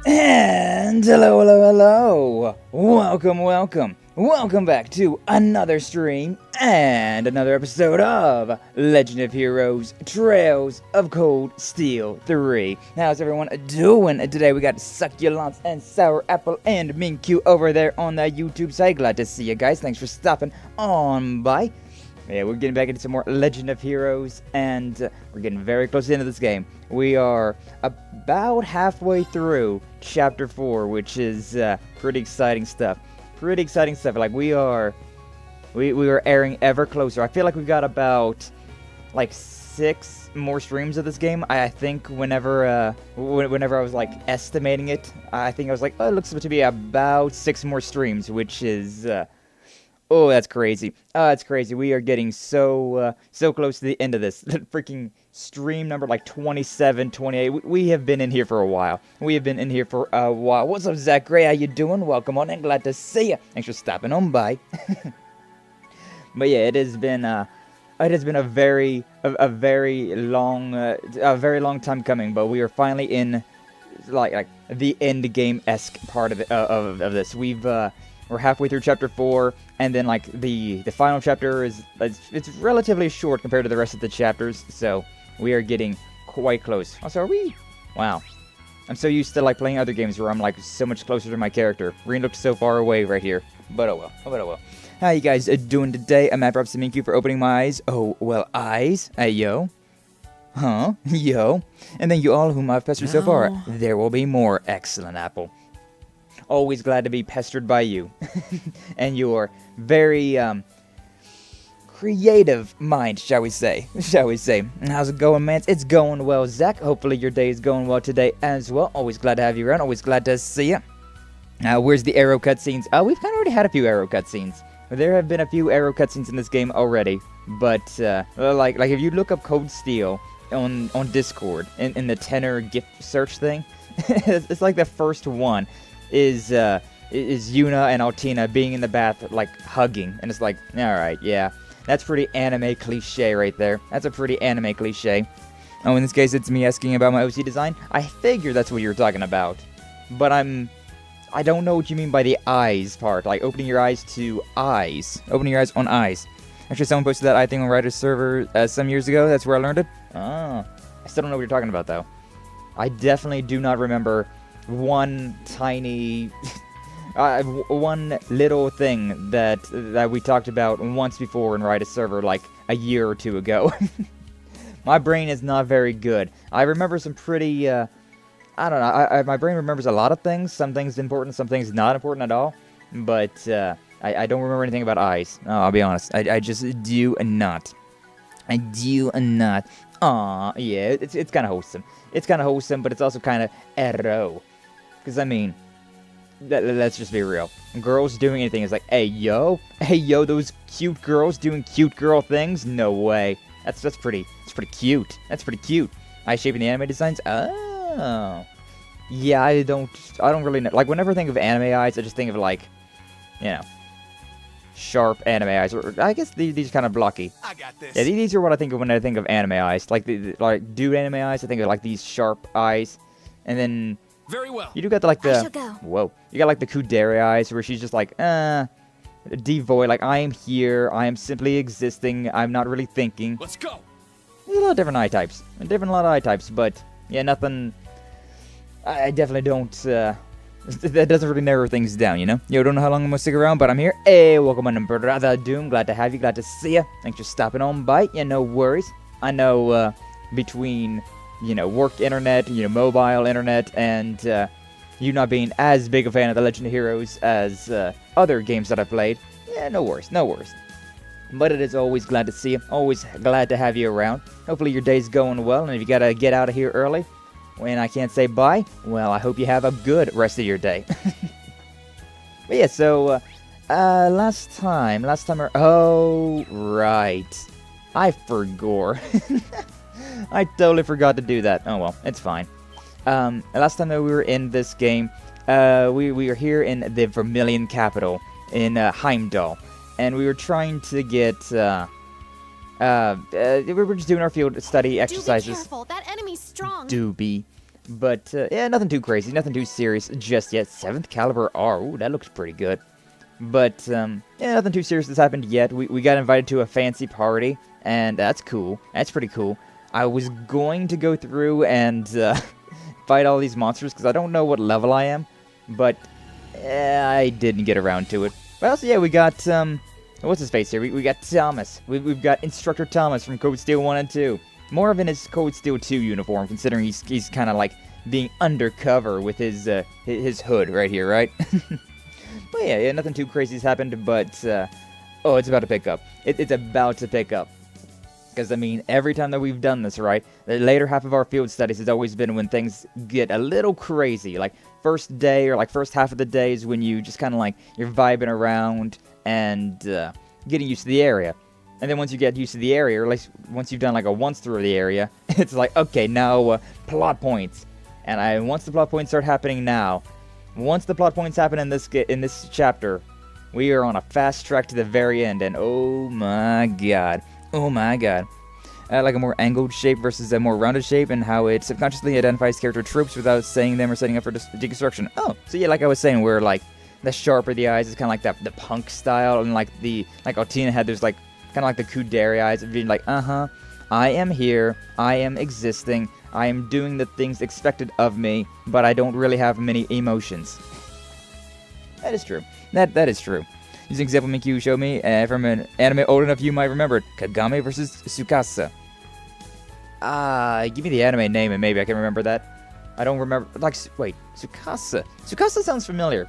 And hello, welcome back to another stream and another episode of Legend of Heroes Trails of Cold Steel 3. How's everyone doing? Today we got Succulents and Sour Apple and Minkyu over there on the YouTube site. Glad to see you guys. Thanks for stopping on by. Yeah, we're getting back into some more Legend of Heroes, and we're getting very close to the end of this game. We are about halfway through Chapter 4, which is pretty exciting stuff. Like, we are airing ever closer. I feel like we've got about, like, 6 more streams of this game. I think whenever I was, like, estimating it, I think I was like, oh, it looks to be about 6 more streams, which is... oh, that's crazy. That's crazy. We are getting so close to the end of this. Freaking stream number like 27, 28. We have been in here for a while. What's up, Zach Gray? How you doing? Welcome on and glad to see you. Thanks for stopping on by. But yeah, it has been a very long time coming. But we are finally in like the end game-esque part of it, of this. We're halfway through Chapter 4, and then, like, the final chapter it's relatively short compared to the rest of the chapters, so we are getting quite close. Also, are we? Wow. I'm so used to, like, playing other games where I'm, like, so much closer to my character. Rean looks so far away right here, but oh well. How you guys doing today? I'm MaleVTuber, and thank you for opening my eyes. Oh, well, eyes? Hey, yo. Huh? Yo. And thank you all whom I've pestered so far. There will be more. Excellent, Apple. Always glad to be pestered by you. And your very, creative mind, shall we say. How's it going, man? It's going well, Zach. Hopefully your day is going well today as well. Always glad to have you around. Always glad to see you. Where's the arrow cutscenes? We've kind of already had a few arrow cutscenes. There have been a few arrow cutscenes in this game already. But, like if you look up Cold Steel on Discord, in the tenor gift search thing, it's like the first one. Is Yuna and Altina being in the bath, like, hugging. And it's like, alright, yeah. That's pretty anime cliche right there. That's a pretty anime cliche. Oh, in this case, it's me asking about my OC design. I figure that's what you're talking about. But I don't know what you mean by the eyes part. Like, opening your eyes to eyes. Opening your eyes on eyes. Actually, someone posted that eye thing on Writer's server some years ago. That's where I learned it. I still don't know what you're talking about, though. I definitely do not remember... one tiny, one little thing that we talked about once before in Writer's server, like a year or two ago. My brain is not very good. I remember some pretty, I don't know, my brain remembers a lot of things. Some things important, some things not important at all. But I don't remember anything about eyes. Oh, I'll be honest. I just do not. I do not. Aw, yeah, it's kind of wholesome. It's kind of wholesome, but it's also kind of ero. Because, I mean, let's just be real. Girls doing anything is like, hey, yo, those cute girls doing cute girl things? No way. That's pretty cute. That's pretty cute. Eye shape in the anime designs. Oh. Yeah, I don't really know. Like, whenever I think of anime eyes, I just think of, like, you know, sharp anime eyes. Or I guess these are kind of blocky. I got this. Yeah, these are what I think of when I think of anime eyes. Like, like dude anime eyes, I think of, like, these sharp eyes. And then Very well. you do got, like, the... I shall go. Whoa. You got, like, the Kudere eyes, where she's just like, devoid. Like, I am here. I am simply existing. I'm not really thinking. Let's go. There's a lot of different eye types. But, yeah, nothing... I definitely don't, that doesn't really narrow things down, you know? Yo, don't know how long I'm gonna stick around, but I'm here. Hey, welcome on, brother Doom. Glad to have you, glad to see ya. Thanks for stopping on by. Yeah, no worries. I know, between, you know, work internet, you know, mobile internet, and, you not being as big a fan of the Legend of Heroes as, other games that I've played, yeah, no worries. But it is always glad to see you, always glad to have you around. Hopefully your day's going well, and if you gotta get out of here early, when I can't say bye, well, I hope you have a good rest of your day. But yeah, so, last time, oh, right. I forgot. I totally forgot to do that. Oh, well, it's fine. Last time that we were in this game, we were here in the Vermillion Capital in Heimdall, and we were trying to get, we were just doing our field study exercises. Do be careful. That enemy's strong. But, yeah, nothing too crazy, nothing too serious just yet. 7th caliber R, ooh, that looks pretty good. But, yeah, nothing too serious has happened yet. We got invited to a fancy party, and that's cool. That's pretty cool. I was going to go through and, fight all these monsters, because I don't know what level I am. But, I didn't get around to it. But also, yeah, we got, what's his face here? We got Thomas. We've got Instructor Thomas from Code Steel 1 and 2. More of in his Code Steel 2 uniform, considering he's kind of like being undercover with his hood right here, right? But yeah, nothing too crazy has happened, but, oh, it's about to pick up. It's about to pick up. Because, I mean, every time that we've done this, right, the later half of our field studies has always been when things get a little crazy. Like, first day or, like, first half of the day is when you just kind of, like, you're vibing around and getting used to the area. And then once you get used to the area, or at least once you've done, like, a once-through of the area, it's like, okay, now, plot points. And once the plot points start happening now, once the plot points happen in this chapter, we are on a fast track to the very end, and oh my god. Oh my god. Like a more angled shape versus a more rounded shape, and how it subconsciously identifies character tropes without saying them or setting up for deconstruction. Oh, so yeah, like I was saying, where, like, the sharper the eyes is kind of like the punk style, and, like, Altina had those, like, kind of like the Kudere eyes of being like, I am here, I am existing, I am doing the things expected of me, but I don't really have many emotions. That is true. That is true. Using example Miku showed me from an anime old enough you might remember it. Kagame versus Tsukasa. Give me the anime name and maybe I can remember that. I don't remember. Like, wait, Tsukasa. Tsukasa sounds familiar.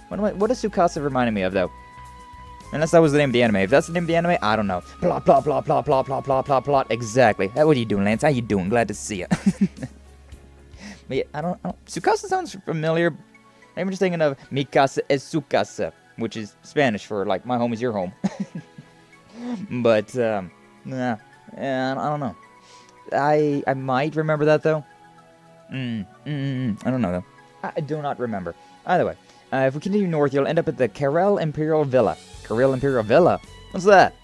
What does Tsukasa remind me of, though? Unless that was the name of the anime. If that's the name of the anime, I don't know. Plot, plot, plot, plot, plot, plot, plot, plot, plot. Exactly. What are you doing, Lance? How you doing? Glad to see you. But yeah, I don't. Tsukasa sounds familiar. I'm just thinking of Mikasa es Tsukasa, which is Spanish for, like, my home is your home. But, nah. I don't know. I might remember that, though. I don't know, though. I do not remember. Either way, if we continue north, you'll end up at the Karel Imperial Villa. Karel Imperial Villa? What's that?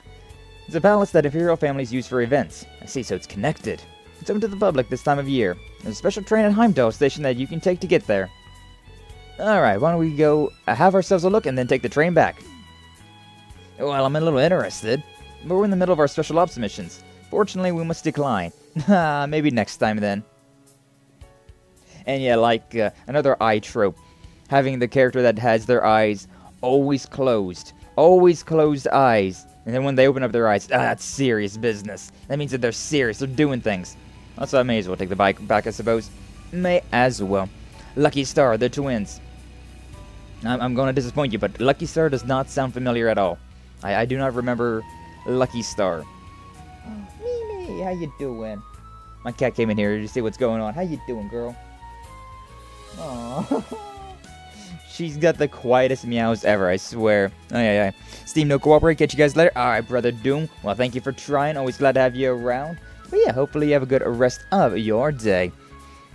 It's a palace that Imperial families use for events. I see, so it's connected. It's open to the public this time of year. There's a special train at Heimdall station that you can take to get there. Alright, why don't we go have ourselves a look and then take the train back? Well, I'm a little interested, but we're in the middle of our special ops missions. Fortunately, we must decline. Maybe next time then. And yeah, like another eye trope. Having the character that has their eyes always closed. Always closed eyes. And then when they open up their eyes, that's serious business. That means that they're serious, they're doing things. Also, I may as well take the bike back, I suppose. May as well. Lucky Star, the twins. I'm going to disappoint you, but Lucky Star does not sound familiar at all. I do not remember Lucky Star. Oh, Mimi, how you doing? My cat came in here to see what's going on. How you doing, girl? Aww. She's got the quietest meows ever, I swear. Oh, Steam, no cooperate. Catch you guys later. Alright, Brother Doom. Well, thank you for trying. Always glad to have you around. But yeah, hopefully you have a good rest of your day.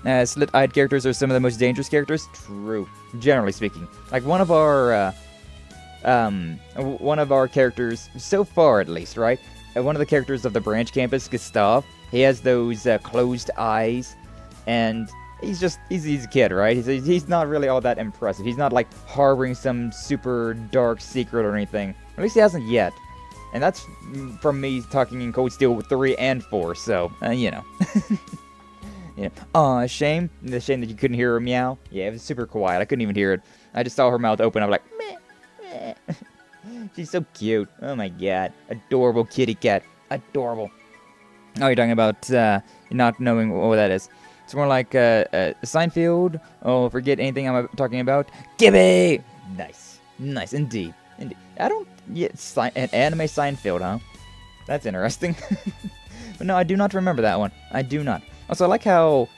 Slit-eyed characters are some of the most dangerous characters. True. Generally speaking. Like, one of our characters, so far at least, right? One of the characters of the branch campus, Gustav, he has those closed eyes, and he's a kid, right? He's not really all that impressive. He's not, like, harboring some super dark secret or anything. At least he hasn't yet. And that's from me talking in Cold Steel 3 and 4, so, you know. Yeah. Aw, shame. The shame that you couldn't hear her meow. Yeah, it was super quiet. I couldn't even hear it. I just saw her mouth open. I'm like, meh, meh. She's so cute. Oh my god. Adorable kitty cat. Adorable. Oh, you're talking about not knowing what that is. It's more like Seinfeld. Oh, forget anything I'm talking about. Gibby! Nice. Nice, indeed. Indeed. I don't... Yeah, an anime Seinfeld, huh? That's interesting. But no, I do not remember that one. I do not. Also, I like how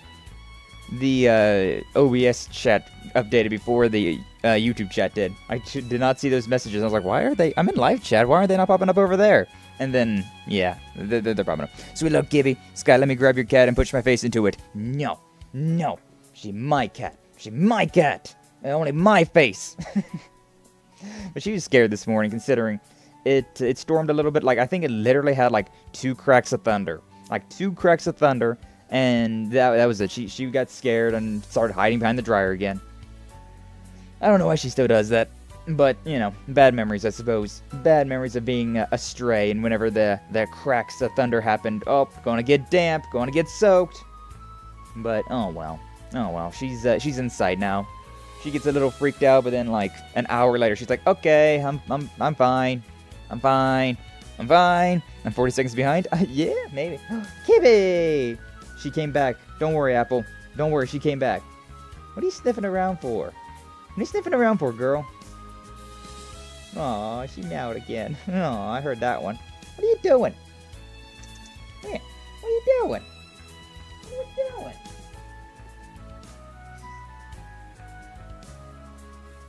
the OBS chat updated before the YouTube chat did. I did not see those messages. I was like, why are they... I'm in live chat. Why are they not popping up over there? And then, yeah, they're popping up. Sweet love, Gibby. Sky, let me grab your cat and push my face into it. No. No. She my cat. She my cat. And only my face. But she was scared this morning, considering it stormed a little bit. Like, I think it literally had, like, 2 cracks of thunder. Like, 2 cracks of thunder. And that was it. She got scared and started hiding behind the dryer again. I don't know why she still does that. But, you know, bad memories, I suppose. Bad memories of being astray. And whenever the cracks of thunder happened, oh, gonna get damp, gonna get soaked. But, oh well. Oh well. She's inside now. She gets a little freaked out, but then, like, an hour later, she's like, okay, I'm fine. I'm fine. I'm fine. I'm 40 seconds behind. Yeah, maybe. Kibby! She came back. Don't worry, Apple. Don't worry, she came back. What are you sniffing around for? What are you sniffing around for, girl? Aw, she meowed again. Aw, I heard that one. What are you doing? Yeah, what are you doing? What are you doing?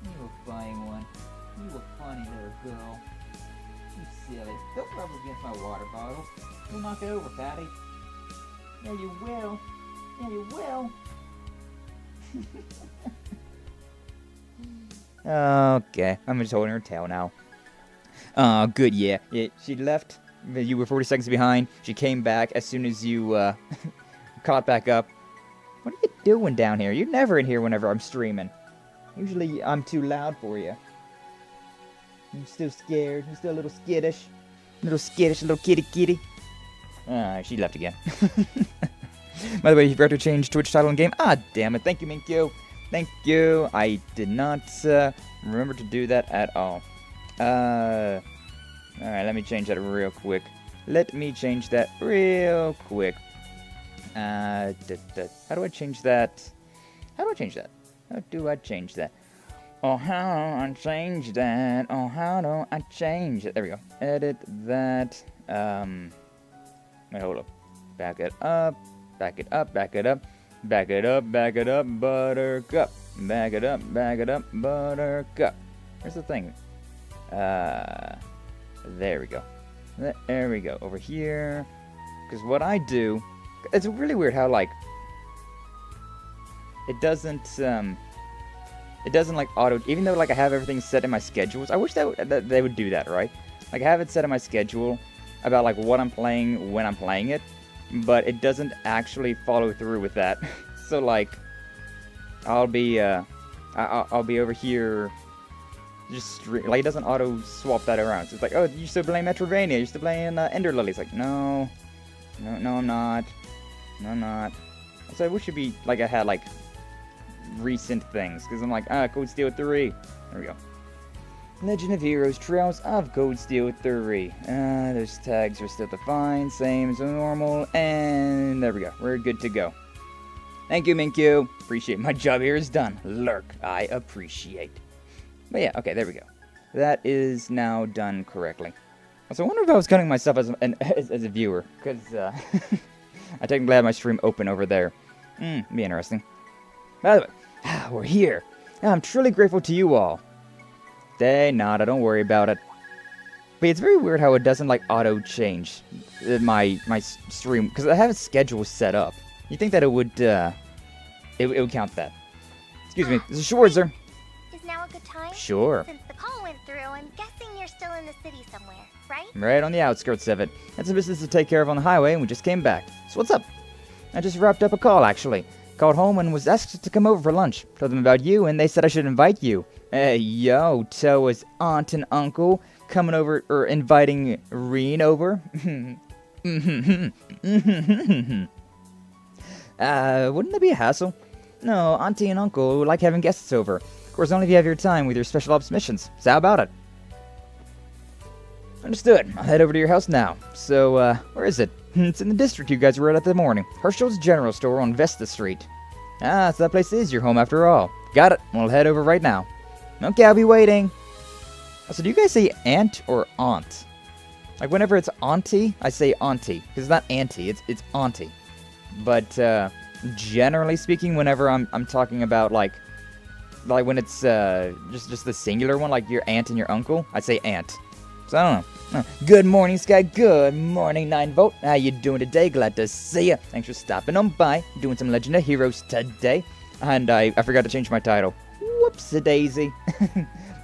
You a fine one. You a funny little girl. You silly. Don't rub against my water bottle. You'll knock it over, Patty. Yeah, you will. Yeah, you will. Okay, I'm just holding her tail now. Oh, good, yeah. She left. You were 40 seconds behind. She came back as soon as you caught back up. What are you doing down here? You're never in here whenever I'm streaming. Usually I'm too loud for you. You're still scared. You're still a little skittish. Little kitty. She left again. By the way, you forgot to change Twitch title and game. Ah, damn it. Thank you, Minkyu. Thank you. I did not remember to do that at all. Alright, let me change that real quick. How do I change that? How do I change that? Oh, how do I change that? Oh, how do I change that? There we go. Edit that. Wait, hold up. Back it up, buttercup. Back it up, buttercup. Here's the thing. There we go. There we go. Over here. Because what I do... It's really weird how, like... It doesn't, like, auto... Even though, like, I have everything set in my schedules. I wish that they would do that, right? Like, I have it set in my schedule about, like, what I'm playing when I'm playing it. But it doesn't actually follow through with that. So, like, I'll be over here, like, it doesn't auto-swap that around. So it's like, oh, you still playing Metroidvania, you're still playing Ender Lily. It's like, no, I'm not. So I wish it'd be, like, I had, like, recent things. Because I'm like, Code Steel 3. There we go. Legend of Heroes, Trails of Cold Steel 3. Those tags are still defined, same as normal, and there we go. We're good to go. Thank you, Minkyu. Appreciate my job here is done. Lurk, I appreciate. But yeah, okay, there we go. That is now done correctly. So I wonder if I was counting myself as a viewer, because I technically have my stream open over there. Be interesting. By the way, we're here. I'm truly grateful to you all. They nada, don't worry about it. But it's very weird how it doesn't like auto change my stream because I have a schedule set up. You think that it would it would count that? Excuse me, this is Schwarzer. Is now a good time? Sure. Since the call went through, I'm guessing you're still in the city somewhere, right? Right on the outskirts of it. Had some business to take care of on the highway, and we just came back. So what's up? I just wrapped up a call actually. Called home and was asked to come over for lunch. Told them about you, and they said I should invite you. Hey, yo, Toa's aunt and uncle coming over, or inviting Rean over. Wouldn't that be a hassle? No, auntie and uncle like having guests over. Of course, only if you have your time with your special ops missions. So how about it? Understood. I'll head over to your house now. So, where is it? It's in the district you guys were at the morning. Herschel's General Store on Vesta Street. Ah, so that place is your home after all. Got it. We'll head over right now. Okay, I'll be waiting. So do you guys say aunt or aunt? Like whenever it's auntie, I say auntie. Because it's not auntie, it's auntie. But generally speaking, whenever I'm talking about like when it's just the singular one, like your aunt and your uncle, I say aunt. So I don't know. Good morning, Sky. Good morning, 9-Volt. How you doing today? Glad to see ya. Thanks for stopping on by. Doing some Legend of Heroes today. And I forgot to change my title. Whoops-a-daisy.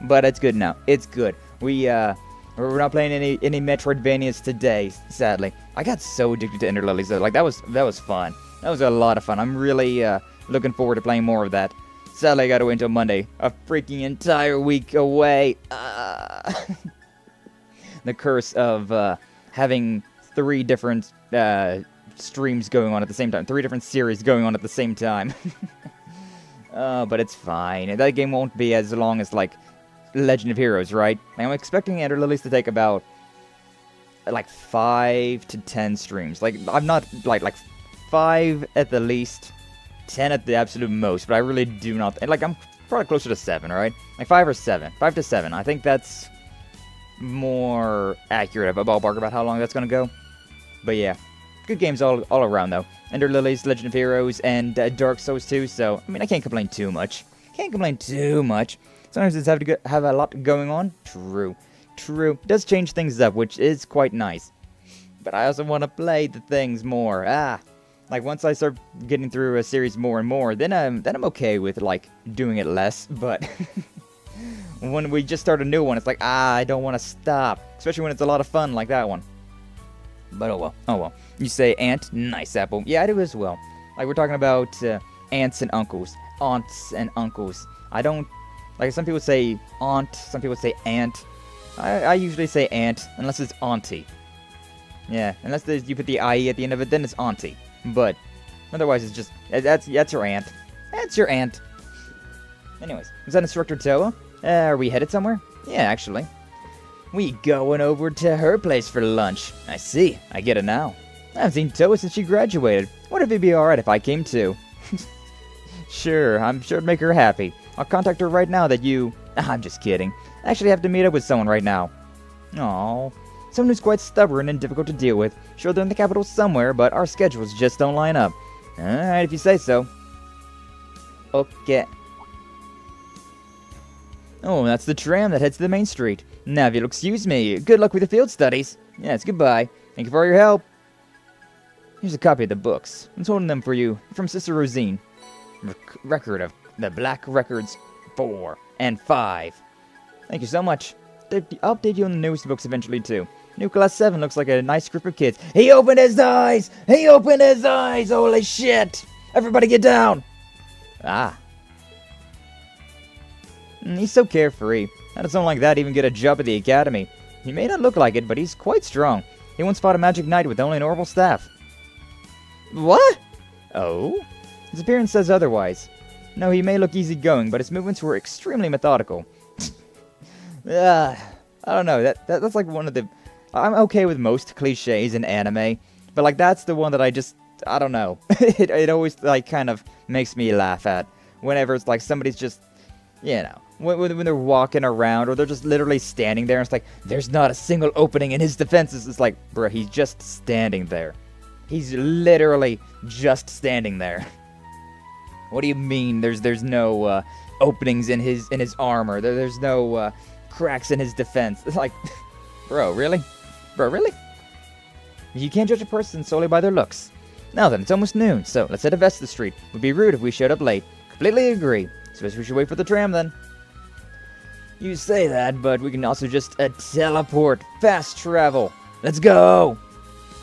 But it's good now. It's good. We're not playing any Metroidvanias today, sadly. I got so addicted to Ender Lilies though. Like that was fun. That was a lot of fun. I'm really looking forward to playing more of that. Sadly, I gotta wait until Monday. A freaking entire week away. The curse of having 3 different streams going on at the same time. 3 different series going on at the same time. But it's fine. That game won't be as long as, like, Legend of Heroes, right? I'm expecting Ender Lilies to take about, like, 5 to 10 streams. Like, I'm not, like 5 at the least, 10 at the absolute most, but I really do not, like, I'm probably closer to 7, alright? Like, 5 or 7. 5 to 7. I think that's more accurate of a ballpark about how long that's gonna go. But yeah, good games all around though. Ender Lilies, Legend of Heroes, and Dark Souls 2. So I mean, I can't complain too much. Sometimes it's have a lot going on. True. It does change things up, which is quite nice. But I also want to play the things more. Like once I start getting through a series more and more, then I'm okay with like doing it less. But when we just start a new one, it's like, I don't want to stop. Especially when it's a lot of fun like that one. But oh well. You say aunt? Nice, Apple. Yeah, I do as well. Like, we're talking about aunts and uncles. Aunts and uncles. I don't... Like, some people say aunt, some people say aunt. I usually say aunt, unless it's auntie. Yeah, unless you put the IE at the end of it, then it's auntie. But, otherwise it's just... That's your aunt. That's your aunt. Anyways, is that Instructor Toa? Are we headed somewhere? Yeah, actually. We going over to her place for lunch. I see. I get it now. I haven't seen Toa since she graduated. What if it'd be alright if I came too? Sure, I'm sure it'd make her happy. I'll contact her right now that you... I'm just kidding. I actually have to meet up with someone right now. Aww. Someone who's quite stubborn and difficult to deal with. Sure, they're in the capital somewhere, but our schedules just don't line up. Alright, if you say so. Okay. Oh, that's the tram that heads to the main street. Now, if you'll excuse me, good luck with the field studies. Yes, goodbye. Thank you for all your help. Here's a copy of the books. I'm holding them for you from Sister Rosine. Record of the Black Records 4 and 5. Thank you so much. I'll update you on the newest books eventually, too. New Class 7 looks like a nice group of kids. He opened his eyes! He opened his eyes! Holy shit! Everybody get down! He's so carefree. How does someone like that even get a job at the academy? He may not look like it, but he's quite strong. He once fought a magic knight with only an orbital staff. What? Oh? His appearance says otherwise. No, he may look easygoing, but his movements were extremely methodical. I don't know. That's like one of the... I'm okay with most cliches in anime, but like that's the one that I don't know. it always like kind of makes me laugh at whenever it's like somebody's just, you know, when they're walking around or they're just literally standing there and it's like there's not a single opening in his defenses. It's like, bruh, he's just standing there. He's literally just standing there. What do you mean there's no openings in his armor. There's no cracks in his defense. It's like, bro, really? Bro, really? You can't judge a person solely by their looks. Now then, it's almost noon, so let's head to Vesta Street. Would be rude if we showed up late. Completely agree. Suppose we should wait for the tram then. You say that, but we can also just teleport. Fast travel. Let's go!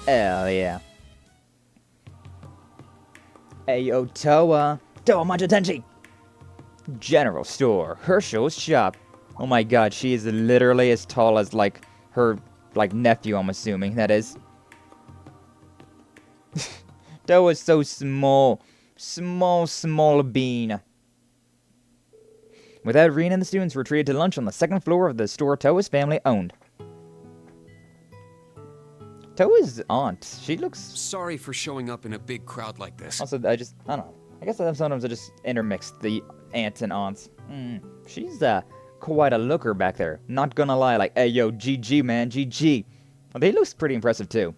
Hell yeah. Ayo, Toa. Toa Majatenchi! General store. Herschel's shop. Oh my god, she is literally as tall as, like, her, like, nephew, I'm assuming, that is. Toa's so small. Small bean. With that, Rean and the students retreated to lunch on the second floor of the store Toa's family owned. Toa's aunt, she looks... Sorry for showing up in a big crowd like this. Also, I don't know. I guess sometimes I just intermixed the aunts and aunts. She's, quite a looker back there. Not gonna lie, like, hey, yo, GG, man, GG. Well, they look pretty impressive, too.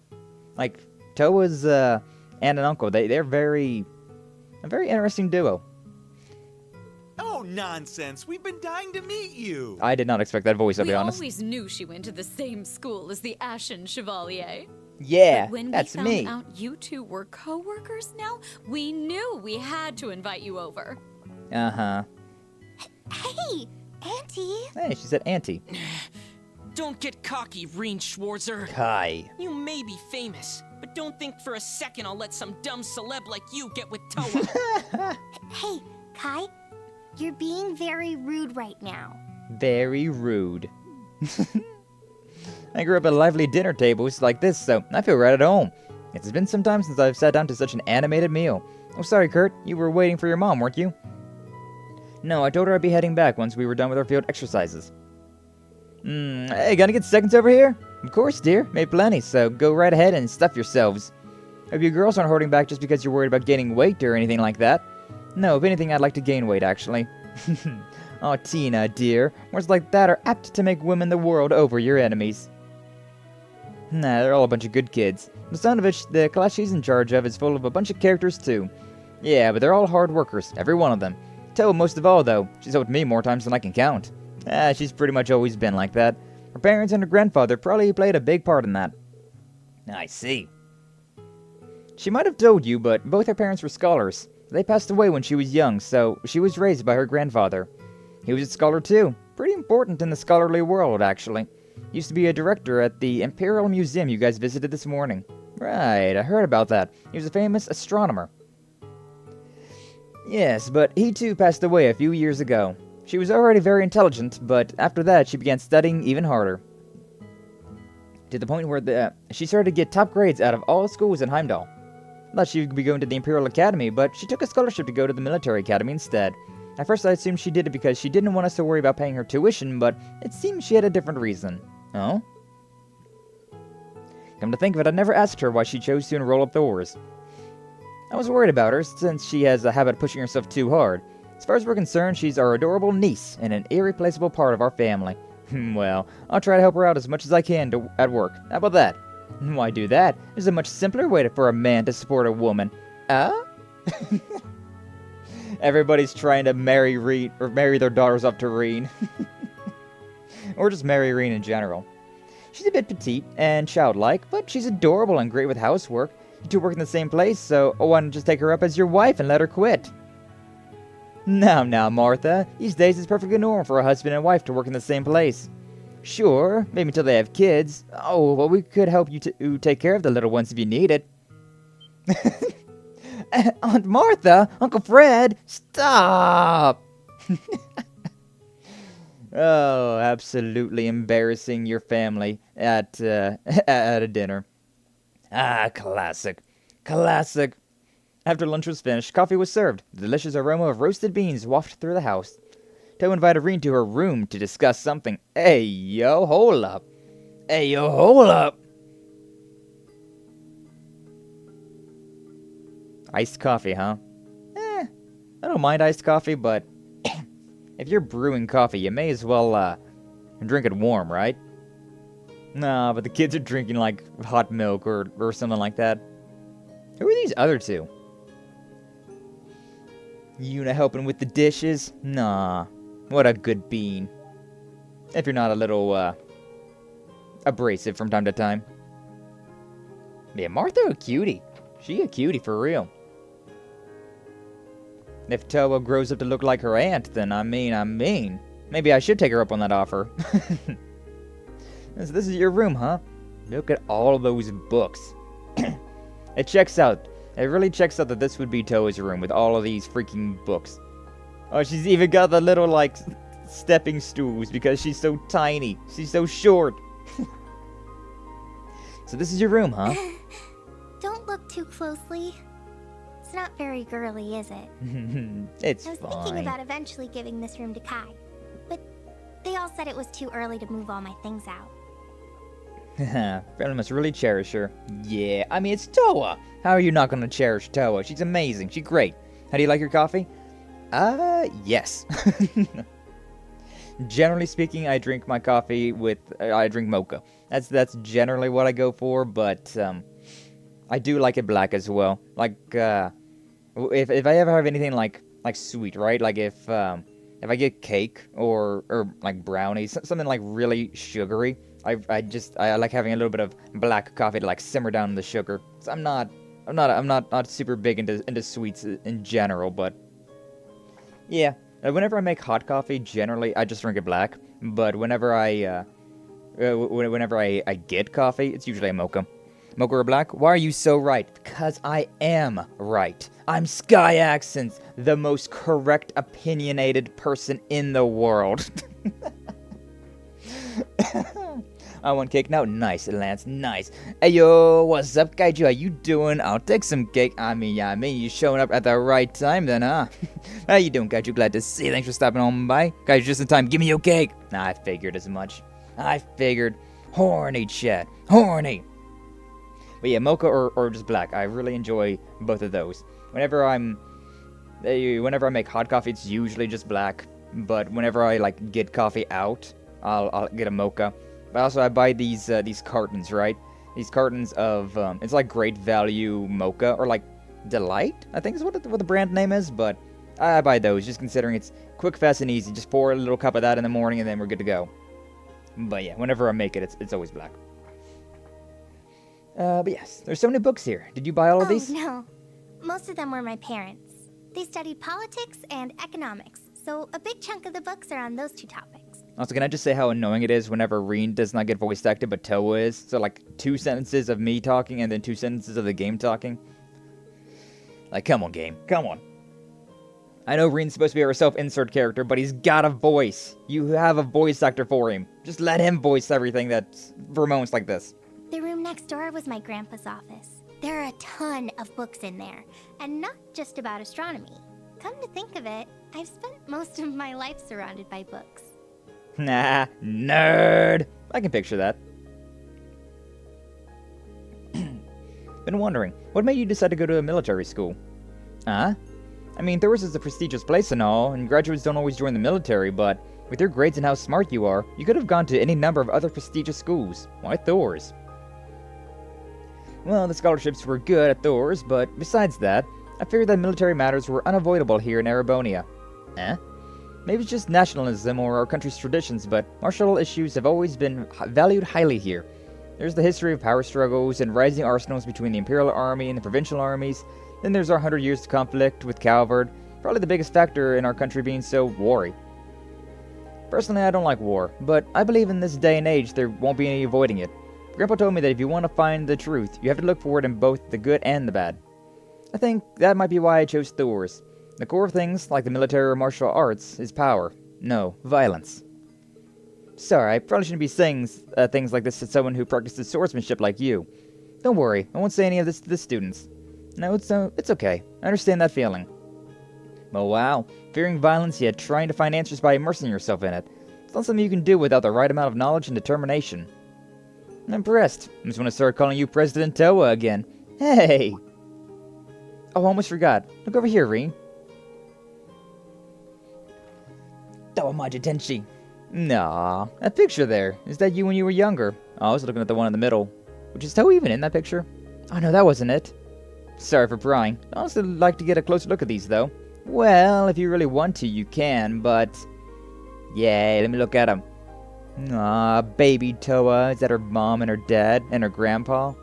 Like, Toa's, aunt and uncle, they're a very interesting duo. Oh, nonsense. We've been dying to meet you. I did not expect that voice, I'll be honest. We always knew she went to the same school as the Ashen Chevalier. Yeah, But when that's we me. found out you two were co-workers now, we knew we had to invite you over. Uh-huh. Hey, Auntie. Hey, she said auntie. Don't get cocky, Rean Schwarzer. Kai. You may be famous, but don't think for a second I'll let some dumb celeb like you get with Toa. Hey, Kai. You're being very rude right now. Very rude. I grew up at lively dinner tables like this, so I feel right at home. It's been some time since I've sat down to such an animated meal. Oh, sorry, Kurt. You were waiting for your mom, weren't you? No, I told her I'd be heading back once we were done with our field exercises. Hey, gonna get seconds over here? Of course, dear. Made plenty, so go right ahead and stuff yourselves. Hope you girls aren't holding back just because you're worried about gaining weight or anything like that. No, if anything, I'd like to gain weight, actually. Oh, Tina, dear. Words like that are apt to make women the world over your enemies. Nah, they're all a bunch of good kids. The son of it, the class she's in charge of is full of a bunch of characters, too. Yeah, but they're all hard workers, every one of them. Toa most of all, though. She's helped me more times than I can count. She's pretty much always been like that. Her parents and her grandfather probably played a big part in that. I see. She might have told you, but both her parents were scholars. They passed away when she was young, so she was raised by her grandfather. He was a scholar too. Pretty important in the scholarly world, actually. Used to be a director at the Imperial Museum you guys visited this morning. Right, I heard about that. He was a famous astronomer. Yes, but he too passed away a few years ago. She was already very intelligent, but after that she began studying even harder. To the point where she started to get top grades out of all schools in Heimdall. Thought she would be going to the Imperial Academy, but she took a scholarship to go to the military academy instead. At first I assumed she did it because she didn't want us to worry about paying her tuition, but it seems she had a different reason. Oh? Come to think of it, I never asked her why she chose to enroll at Thor's. I was worried about her, since she has a habit of pushing herself too hard. As far as we're concerned, she's our adorable niece, and an irreplaceable part of our family. Well, I'll try to help her out as much as I can at work. How about that? Why do that? There's a much simpler way for a man to support a woman. Everybody's trying to marry Rean, or marry their daughters up to Rean. Or just marry Rean in general. She's a bit petite and childlike, but she's adorable and great with housework. You two work in the same place, so why don't you just take her up as your wife and let her quit? Now, Martha. These days it's perfectly normal for a husband and wife to work in the same place. Sure, maybe until they have kids. Oh, well, we could help you to take care of the little ones if you need it. Aunt Martha, Uncle Fred, stop! Oh, absolutely embarrassing your family at a dinner. Classic. Classic. After lunch was finished, coffee was served. The delicious aroma of roasted beans wafted through the house. Toa invited Rean to her room to discuss something. Hey, yo, hold up. Hey, yo, hold up. Iced coffee, huh? I don't mind iced coffee, but if you're brewing coffee, you may as well, drink it warm, right? Nah, but the kids are drinking, like, hot milk or something like that. Who are these other two? Yuna helping with the dishes? Nah. What a good bean. If you're not a little, abrasive from time to time. Yeah, Martha a cutie. She a cutie for real. If Toa grows up to look like her aunt, then I mean. Maybe I should take her up on that offer. This is your room, huh? Look at all those books. It checks out. It really checks out that this would be Toa's room with all of these freaking books. Oh, she's even got the little, like, stepping stools because she's so tiny. She's so short. So this is your room, huh? Don't look too closely. It's not very girly, is it? It's I was fine. thinking about eventually giving this room to Kai, but they all said it was too early to move all my things out. Family must really cherish her. Yeah, I mean, it's Toa. How are you not going to cherish Toa? She's amazing. She's great. How do you like your coffee? Yes. Generally speaking, I drink my coffee with, I drink mocha. That's generally what I go for, but, I do like it black as well. Like, if I ever have anything like sweet, right? Like if I get cake or like brownies, something like really sugary, I like having a little bit of black coffee to like simmer down the sugar. So I'm not super big into sweets in general, but yeah. Whenever I make hot coffee, generally I just drink it black. But whenever I get coffee, it's usually a mocha. Mocha or black? Why are you so right? Because I am right. I'm Sky Accents, the most correct opinionated person in the world. I want cake now. Nice, Lance. Nice. Hey, yo, what's up, Kaiju? How you doing? I'll take some cake. I mean, you showing up at the right time then, huh? How you doing, Kaiju? Glad to see you. Thanks for stopping on by. Kaiju, just in time. Give me your cake. Nah, I figured as much. I figured. Horny, chat. Horny. But yeah, mocha or just black. I really enjoy both of those. Whenever I make hot coffee, it's usually just black. But whenever I like get coffee out, I'll get a mocha. But also I buy these cartons, right? These cartons of it's like Great Value mocha or like Delight, I think is what the brand name is. But I buy those just considering it's quick, fast, and easy. Just pour a little cup of that in the morning and then we're good to go. But yeah, whenever I make it, it's always black. But yes, there's so many books here. Did you buy all of these? No. Most of them were my parents. They studied politics and economics, so a big chunk of the books are on those two topics. Also, can I just say how annoying it is whenever Rean does not get voice acted, but Toa is? So, like, 2 sentences of me talking and then 2 sentences of the game talking. Like, come on, game. Come on. I know Rean's supposed to be our self-insert character, but he's got a voice. You have a voice actor for him. Just let him voice everything that's for moments like this. The room next door was my grandpa's office. There are a ton of books in there, and not just about astronomy. Come to think of it, I've spent most of my life surrounded by books. Nah, nerd. I can picture that. Been wondering, what made you decide to go to a military school? Huh? I mean, Thor's is a prestigious place and all, and graduates don't always join the military, but with your grades and how smart you are, you could have gone to any number of other prestigious schools. Why Thor's? Well, the scholarships were good at Thor's, but besides that, I figured that military matters were unavoidable here in Erebonia. Maybe it's just nationalism or our country's traditions, but martial issues have always been valued highly here. There's the history of power struggles and rising arsenals between the Imperial Army and the provincial armies. Then there's our 100 years of conflict with Calvard, probably the biggest factor in our country being so warry. Personally, I don't like war, but I believe in this day and age there won't be any avoiding it. Grandpa told me that if you want to find the truth, you have to look for it in both the good and the bad. I think that might be why I chose Thor's. The core of things, like the military or martial arts, is power. No, violence. Sorry, I probably shouldn't be saying things like this to someone who practices swordsmanship like you. Don't worry, I won't say any of this to the students. No, it's okay. I understand that feeling. Well, wow. Fearing violence yet trying to find answers by immersing yourself in it. It's not something you can do without the right amount of knowledge and determination. I'm impressed. I just want to start calling you President Toa again. Hey! Oh, I almost forgot. Look over here, Rean. Toa Tenshi. Nah, that picture there. Is that you when you were younger? Oh, I was looking at the one in the middle. Which is Toa even in that picture? Oh no, that wasn't it. Sorry for prying. I'd honestly like to get a closer look at these, though. Well, if you really want to, you can, but... Yeah, let me look at him. Aw, baby Toa. Is that her mom and her dad and her grandpa?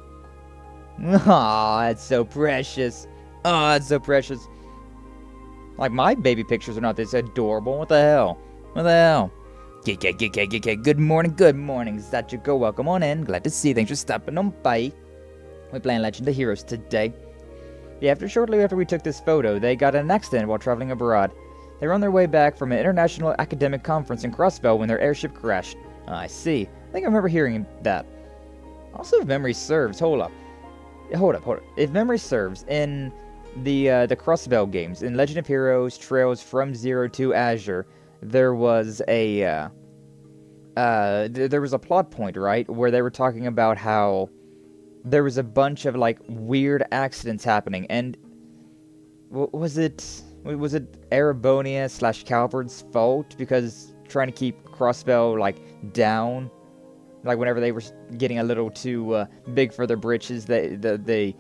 Aw, that's so precious. Oh, that's so precious. Like, my baby pictures are not this adorable. What the hell? What the hell? Good morning, good morning. Satchiko, welcome on in. Glad to see you. Thanks for stopping on by. We're playing Legend of Heroes today. Yeah, shortly after we took this photo, they got in an accident while traveling abroad. They were on their way back from an international academic conference in Crossbell when their airship crashed. I see. I think I remember hearing that. Also, if memory serves, hold up. If memory serves, in the Crossbell games, in Legend of Heroes Trails from Zero to Azure, there was a there was a plot point, right, where they were talking about how there was a bunch of like weird accidents happening, and was it Erebonia / Calvard's fault because trying to keep Crossbell like down, like whenever they were getting a little too big for their britches, the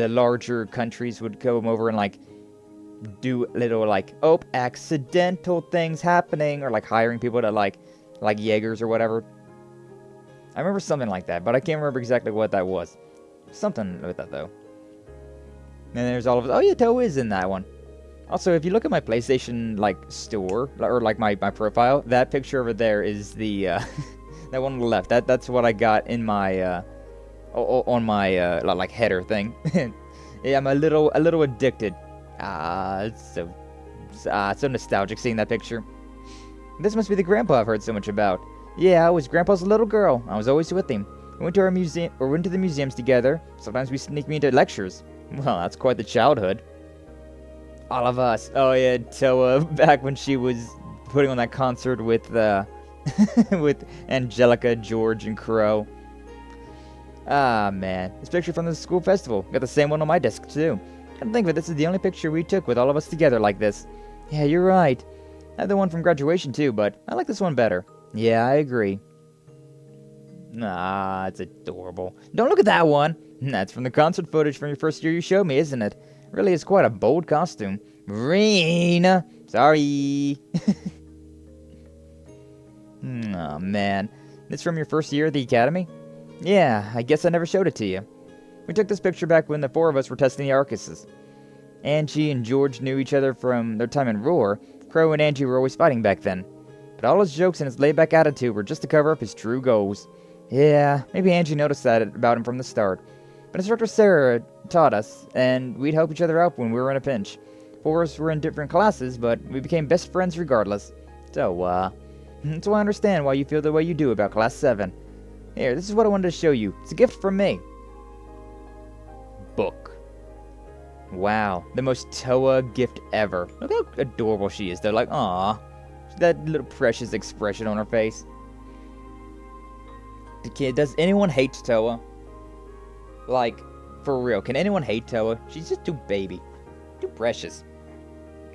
larger countries would come over and like do little like accidental things happening, or like hiring people to like Jaegers or whatever. I remember something like that, but I can't remember exactly what that was. Something with that though. And there's all of it. Oh yeah, Toe is in that one. Also, if you look at my PlayStation like store or like my profile, that picture over there is the that one on the left. That's what I got in my on my like header thing. Yeah, I'm a little addicted. It's so nostalgic seeing that picture. This must be the grandpa I've heard so much about. Yeah, I was Grandpa's little girl. I was always with him. We went to our museum, or went to the museums together. Sometimes we sneak me into lectures. Well, that's quite the childhood. All of us. Oh yeah, Toa, back when she was putting on that concert with with Angelica, George, and Crow. Ah man, this picture from the school festival. Got the same one on my desk too. Come think of it, this is the only picture we took with all of us together like this. Yeah, you're right. I have the one from graduation too, but I like this one better. Yeah, I agree. Ah, it's adorable. Don't look at that one. That's from the concert footage from your first year you showed me, isn't it? Really is quite a bold costume. Rean! Sorry. Oh man. This from your first year at the academy? Yeah, I guess I never showed it to you. We took this picture back when the four of us were testing the Arcuses. Angie and George knew each other from their time in Roar. Crow and Angie were always fighting back then. But all his jokes and his laid-back attitude were just to cover up his true goals. Yeah, maybe Angie noticed that about him from the start. But Instructor Sarah taught us, and we'd help each other out when we were in a pinch. Four of us were in different classes, but we became best friends regardless. So, so I understand why you feel the way you do about Class 7. Here, this is what I wanted to show you. It's a gift from me. Book. Wow, the most Toa gift ever. Look how adorable she is, though. Like, aw. That little precious expression on her face. Does anyone hate Toa? Like, for real, can anyone hate Toa? She's just too baby. Too precious.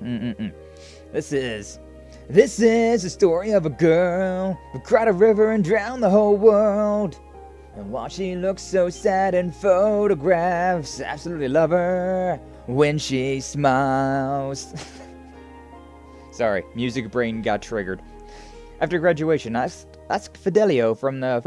This is the story of a girl who cried a river and drowned the whole world. And while she looks so sad in photographs, absolutely love her when she smiles. Sorry, music brain got triggered. After graduation, I asked Fidelio from the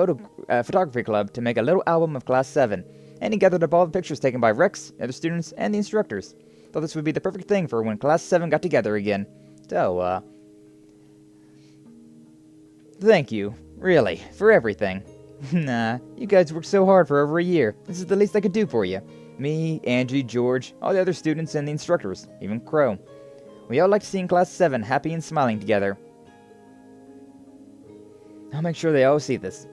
photography club to make a little album of Class 7, and he gathered up all the pictures taken by Rex, other students, and the instructors. Thought this would be the perfect thing for when Class 7 got together again. So, thank you, really, for everything. Nah, you guys worked so hard for over a year. This is the least I could do for you. Me, Angie, George, all the other students, and the instructors, even Crow. We all liked seeing Class 7 happy and smiling together. I'll make sure they all see this.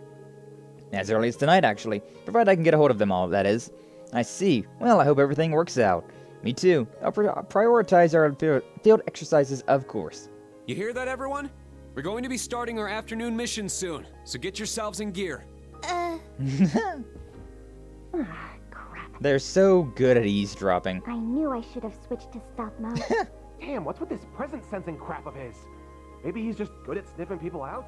As early as tonight, actually. Provided I can get a hold of them all, that is. I see. Well, I hope everything works out. Me too. I'll prioritize our field exercises, of course. You hear that, everyone? We're going to be starting our afternoon mission soon, so get yourselves in gear. Crap. They're so good at eavesdropping. I knew I should have switched to stealth mode. Damn, what's with this present sensing crap of his? Maybe he's just good at sniffing people out?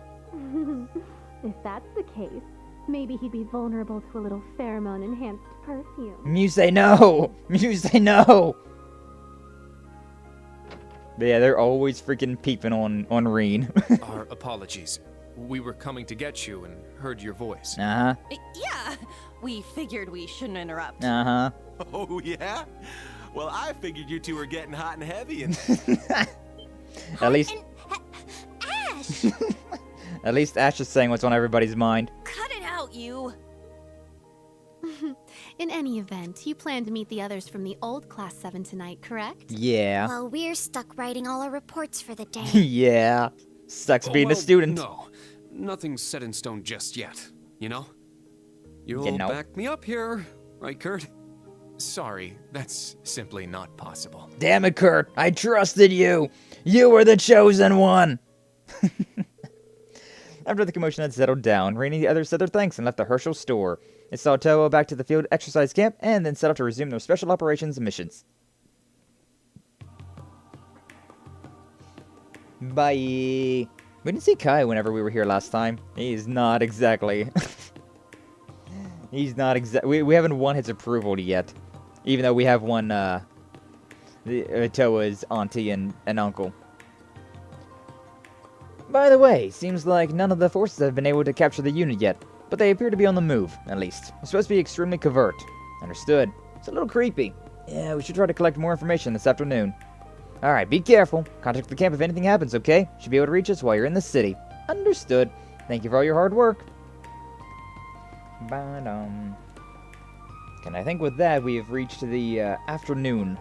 If that's the case, maybe he'd be vulnerable to a little pheromone-enhanced perfume. You say no! You say no! But yeah, they're always freaking peeping on Rean. Our apologies. We were coming to get you and heard your voice. Uh-huh. Yeah, we figured we shouldn't interrupt. Uh-huh. Oh, yeah? Well, I figured you two were getting hot and heavy and... At least... Ash! At least Ash is saying what's on everybody's mind. Cut it out, you! In any event, you plan to meet the others from the old Class 7 tonight, correct? Yeah. Well, we're stuck writing all our reports for the day. Yeah. Sucks being a student. No, nothing's set in stone just yet, you know? You'll You know. back me up here, right, Kurt? Sorry, that's simply not possible. Damn it, Kurt. I trusted you. You were the chosen one. After the commotion had settled down, Rean and the others said their thanks and left the Herschel store. They saw Toa back to the field exercise camp and then set out to resume their special operations missions. Bye. We didn't see Kai whenever we were here last time. He's not exactly... He's not exactly... We haven't won his approval yet. Even though we have won, Toa's auntie and uncle. By the way, seems like none of the forces have been able to capture the unit yet. But they appear to be on the move, at least. They're supposed to be extremely covert. Understood. It's a little creepy. Yeah, we should try to collect more information this afternoon. Alright, be careful. Contact the camp if anything happens, okay? Should be able to reach us while you're in the city. Understood. Thank you for all your hard work. And I think with that, we have reached the afternoon.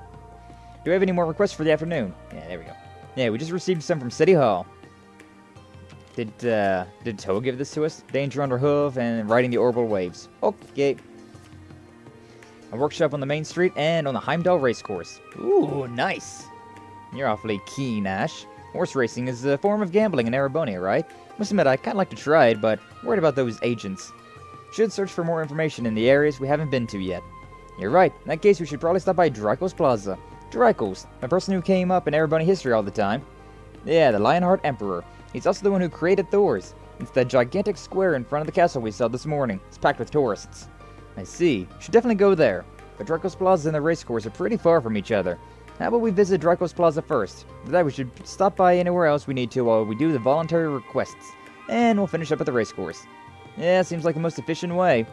Do we have any more requests for the afternoon? Yeah, there we go. Yeah, we just received some from City Hall. Did Toa give this to us? Danger under hoof and riding the orbital waves. Okay. A workshop on the main street and on the Heimdall racecourse. Ooh, nice. You're awfully keen, Ash. Horse racing is a form of gambling in Erebonia, right? Must admit, I kinda like to try it, but worried about those agents. Should search for more information in the areas we haven't been to yet. You're right. In that case, we should probably stop by Draco's Plaza. Draco's, the person who came up in Erebonia history all the time. Yeah, the Lionheart Emperor. He's also the one who created Thor's. It's that gigantic square in front of the castle we saw this morning. It's packed with tourists. I see. Should definitely go there. But Draco's Plaza and the racecourse are pretty far from each other. How about we visit Draco's Plaza first? After that, we should stop by anywhere else we need to while we do the voluntary requests. And we'll finish up at the racecourse. Yeah, seems like the most efficient way.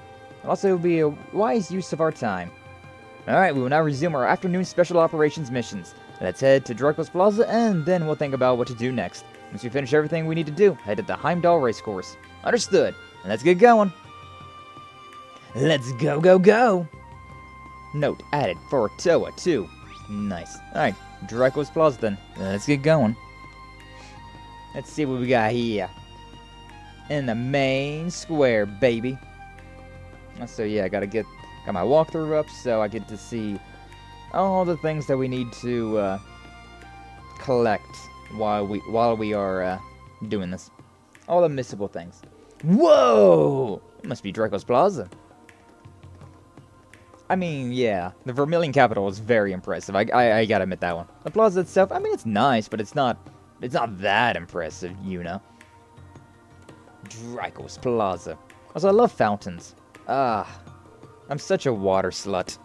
Also, it will be a wise use of our time. Alright, we will now resume our afternoon special operations missions. Let's head to Draco's Plaza, and then we'll think about what to do next. Once we finish everything we need to do, head to the Heimdall racecourse. Understood. Let's get going. Let's go, go, go! Note added for Toa, too. Nice. Alright, Draco's Plaza then. Let's get going. Let's see what we got here. In the main square, baby. So yeah, I got my walkthrough up so I get to see all the things that we need to collect while we are doing this. All the missable things. Whoa! It must be Draco's Plaza. I mean, yeah, the Vermillion Capital is very impressive. I gotta admit that one. The plaza itself, I mean, it's nice, but it's not that impressive, you know. Draco's Plaza. Also, I love fountains. I'm such a water slut.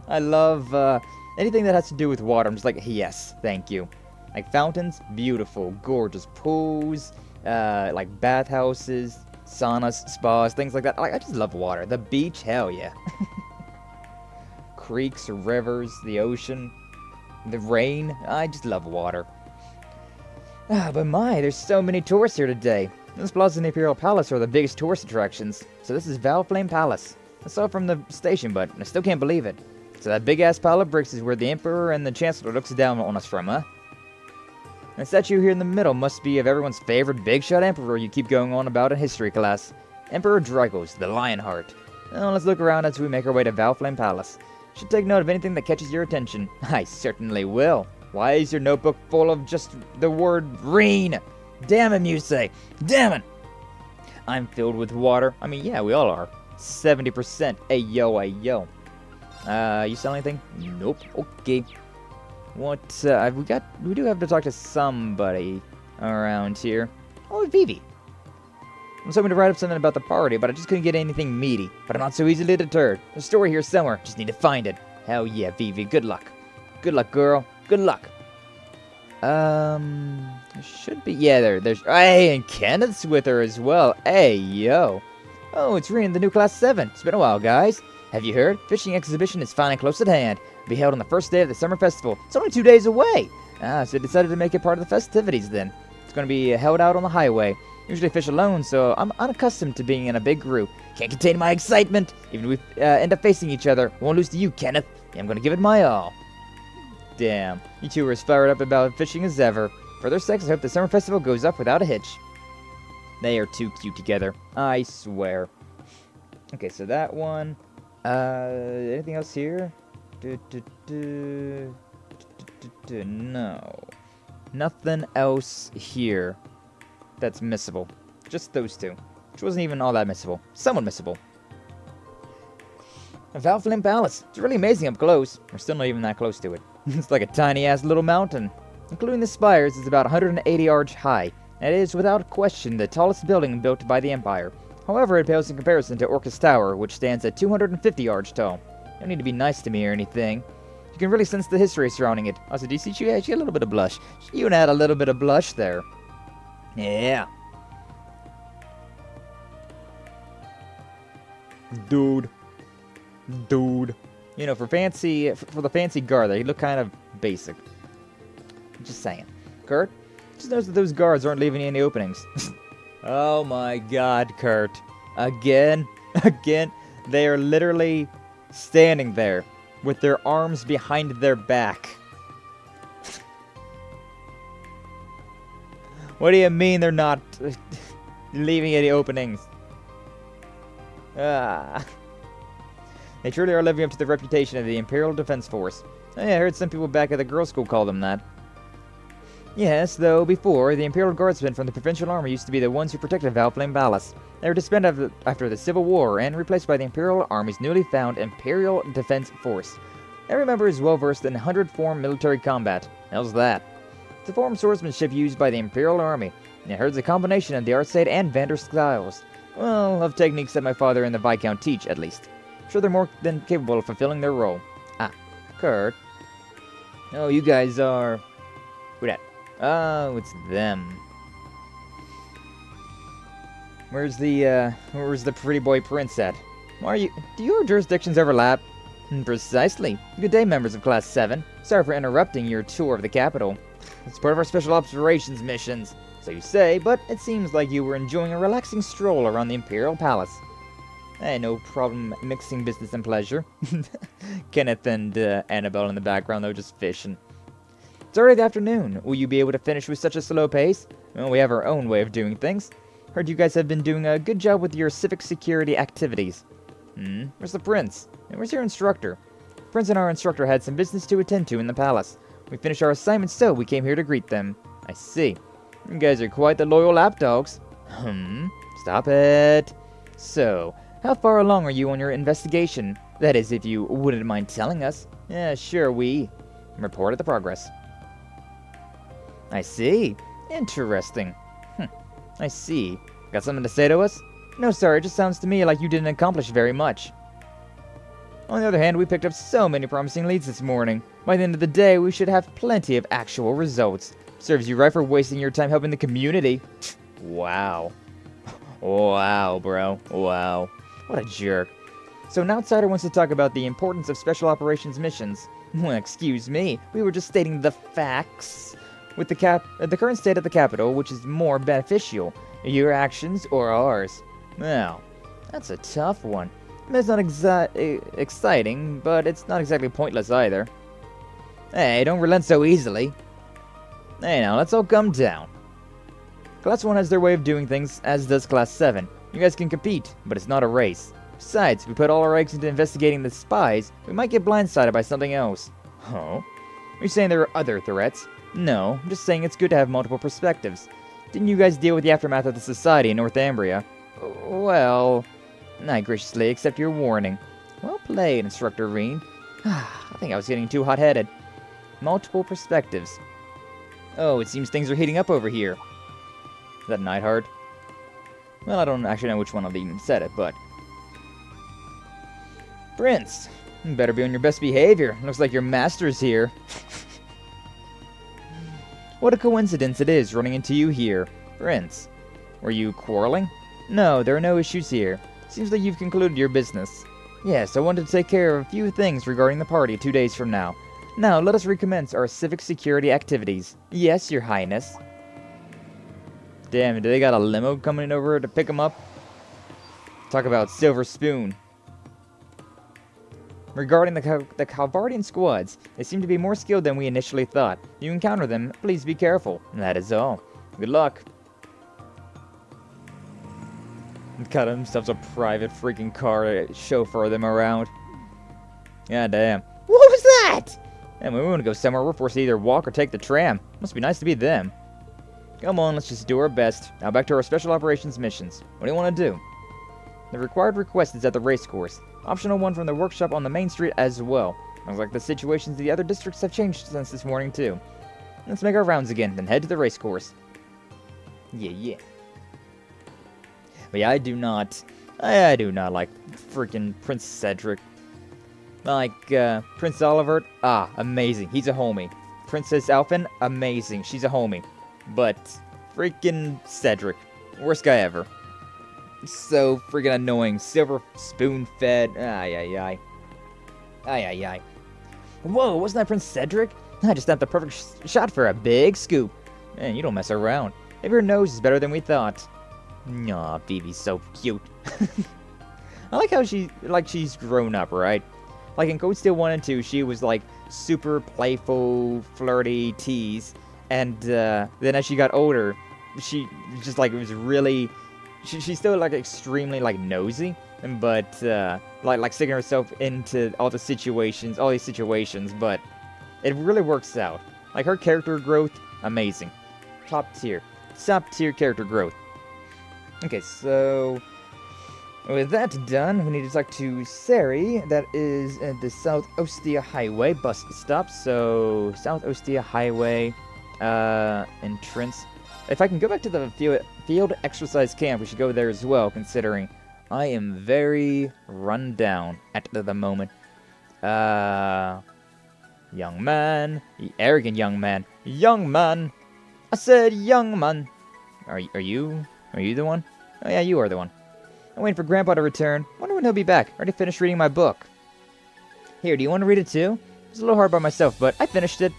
I love anything that has to do with water. I'm just like, yes, thank you. Like fountains, beautiful, gorgeous pools, like bathhouses, saunas, spas, things like that. Like, I just love water. The beach, hell yeah. Creeks, rivers, the ocean, the rain. I just love water. But my, there's so many tourists here today. This plaza and the Imperial Palace are the biggest tourist attractions. So this is Valflame Palace. I saw it from the station, but I still can't believe it. So that big-ass pile of bricks is where the Emperor and the Chancellor looks down on us from, huh? The statue here in the middle must be of everyone's favorite big-shot Emperor you keep going on about in history class. Emperor Dracos, the Lionheart. Well, let's look around as we make our way to Valflame Palace. Should take note of anything that catches your attention. I certainly will. Why is your notebook full of just the word Rean? Damn it, Muse. Damn it! I'm filled with water. I mean, yeah, we all are. 70%. Ayo, ayo. You sell anything? Nope. Okay. What, we do have to talk to somebody around here. Oh, Vivi. I was hoping to write up something about the party, but I just couldn't get anything meaty. But I'm not so easily deterred. There's a story here somewhere. Just need to find it. Hell yeah, Vivi. Good luck. Good luck, girl. Good luck. Should be. Yeah, there's. Hey, and Kenneth's with her as well. Hey, yo. Oh, it's Rean, the new Class 7. It's been a while, guys. Have you heard? Fishing exhibition is finally close at hand. It'll be held on the first day of the summer festival. It's only 2 days away. So I decided to make it part of the festivities then. It's going to be held out on the highway. Usually fish alone, so I'm unaccustomed to being in a big group. Can't contain my excitement. Even if we end up facing each other, won't lose to you, Kenneth. I'm going to give it my all. Damn, you two are as fired up about fishing as ever. For their sakes, I hope the summer festival goes up without a hitch. They are too cute together, I swear. Okay, so that one. Anything else here? No. Nothing else here that's missable. Just those two. Which wasn't even all that missable. Somewhat missable. A Valflame Palace. It's really amazing up close. We're still not even that close to it. It's like a tiny-ass little mountain. Including the spires, it's about 180 yards high. And it is, without question, the tallest building built by the Empire. However, it pales in comparison to Orcus Tower, which stands at 250 yards tall. You don't need to be nice to me or anything. You can really sense the history surrounding it. Also, do you see she had a little bit of blush? She even had a little bit of blush there. Yeah. Dude. You know, for the fancy guard, they look kind of basic. Just saying. Kurt, just notice that those guards aren't leaving any openings. Oh my god, Kurt. Again. They are literally standing there with their arms behind their back. What do you mean they're not leaving any openings? They truly are living up to the reputation of the Imperial Defense Force. I heard some people back at the girls' school call them that. Yes, though before, the Imperial Guardsmen from the Provincial Army used to be the ones who protected Valflame Palace. They were disbanded after the Civil War and replaced by the Imperial Army's newly found Imperial Defense Force. Every member is well versed in 100-form military combat. How's that? It's a form of swordsmanship used by the Imperial Army. It holds a combination of the Artside and Vander styles. Well, of techniques that my father and the Viscount teach, at least. I'm sure they're more than capable of fulfilling their role. Ah, Kurt. Oh, you guys are... Who that? Oh, it's them. Where's the pretty boy prince at? Do your jurisdictions overlap? Precisely. Good day, members of Class 7. Sorry for interrupting your tour of the capital. It's part of our special operations missions. So you say, but it seems like you were enjoying a relaxing stroll around the Imperial Palace. Hey, no problem mixing business and pleasure. Kenneth and Annabelle in the background, though, just fishing. It's already the afternoon. Will you be able to finish with such a slow pace? Well, we have our own way of doing things. Heard you guys have been doing a good job with your civic security activities. Where's the prince? And where's your instructor? The prince and our instructor had some business to attend to in the palace. We finished our assignment, so we came here to greet them. I see. You guys are quite the loyal lapdogs. Stop it. So, how far along are you on your investigation? That is, if you wouldn't mind telling us. Yeah, sure, we reported the progress. I see. Interesting. I see. Got something to say to us? No, sir, it just sounds to me like you didn't accomplish very much. On the other hand, we picked up so many promising leads this morning. By the end of the day, we should have plenty of actual results. Serves you right for wasting your time helping the community. Wow. Wow, bro. Wow. What a jerk. So an outsider wants to talk about the importance of special operations missions. Well, excuse me. We were just stating the facts. With the current state of the capital, which is more beneficial, your actions or ours? Well, that's a tough one. It's not exciting, but it's not exactly pointless either. Hey, don't relent so easily. Hey, now, let's all come down. Class 1 has their way of doing things, as does Class 7. You guys can compete, but it's not a race. Besides, if we put all our eggs into investigating the spies, we might get blindsided by something else. Oh? Are you saying there are other threats? No, I'm just saying it's good to have multiple perspectives. Didn't you guys deal with the aftermath of the society in Northumbria? Well, I graciously accept your warning. Well played, Instructor Rean. I think I was getting too hot-headed. Multiple perspectives. Oh, it seems things are heating up over here. Is that Neidhart? Well, I don't actually know which one of them said it, but... Prince, you better be on your best behavior. Looks like your master's here. What a coincidence it is running into you here. Prince, were you quarreling? No, there are no issues here. Seems like you've concluded your business. Yes, I wanted to take care of a few things regarding the party 2 days from now. Now, let us recommence our civic security activities. Yes, Your Highness. Damn, do they got a limo coming over to pick them up? Talk about silver spoon. Regarding the Calvardian squads, they seem to be more skilled than we initially thought. If you encounter them, please be careful. That is all. Good luck. Got themselves a private freaking car to chauffeur them around. God damn. What was that? And we want to go somewhere we're forced to either walk or take the tram. Must be nice to be them. Come on, let's just do our best. Now back to our special operations missions. What do you want to do? The required request is at the racecourse. Optional one from the workshop on the main street as well. Sounds like the situations in the other districts have changed since this morning too. Let's make our rounds again, then head to the racecourse. Yeah. But yeah, I do not like freaking Prince Cedric. Like, Prince Olivert, amazing. He's a homie. Princess Alphen, amazing. She's a homie. But, freaking Cedric, worst guy ever. So freaking annoying. Silver spoon fed. Ay. Whoa, wasn't that Prince Cedric? I just snapped the perfect shot for a big scoop. Man, you don't mess around. Maybe your nose is better than we thought. Aw, Vivi's so cute. I like how she's grown up, right? Like in Code Steel 1 and 2, she was like super playful, flirty tease. And then as she got older, she just like was really... She's still like extremely like nosy, but like sticking herself into all these situations, but it really works out. Like her character growth, amazing. Top tier character growth. Okay, so with that done, we need to talk to Sari. That is at the South Ostia Highway bus stop. So South Ostia Highway entrance. If I can go back to the field exercise camp, we should go there as well, considering I am very run down at the moment. Young man. Arrogant young man. Young man. I said young man. Are you the one? Oh yeah, you are the one. I'm waiting for Grandpa to return. Wonder when he'll be back. Already finished reading my book. Here, do you want to read it too? It's a little hard by myself, but I finished it.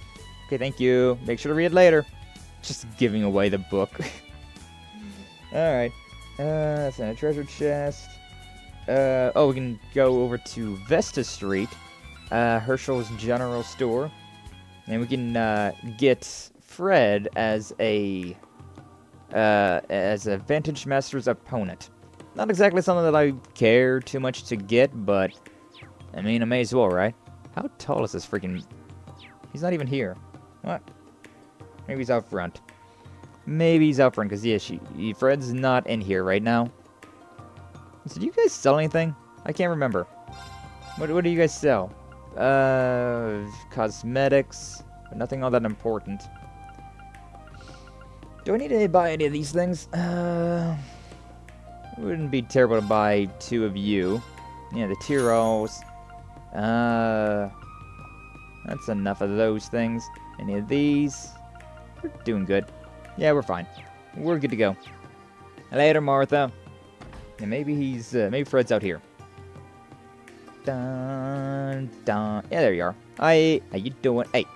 Okay, thank you. Make sure to read it later. Just giving away the book. Alright. That's in a treasure chest. Oh, we can go over to Vesta Street. Herschel's General Store. And we can get Fred as a Vantage Master's opponent. Not exactly something that I care too much to get, but I mean, I may as well, right? How tall is this freaking... He's not even here. What? Maybe he's out front. Because, yeah, Fred's not in here right now. So, do you guys sell anything? I can't remember. What do you guys sell? Cosmetics, but nothing all that important. Do I need to buy any of these things? It wouldn't be terrible to buy 2 of you. Yeah, the Tyrols. That's enough of those things. Any of these? We're doing good. Yeah, we're fine. We're good to go. Later, Martha. And maybe maybe Fred's out here. Dun, dun. Yeah, there you are. Hi, how you doing? Hey.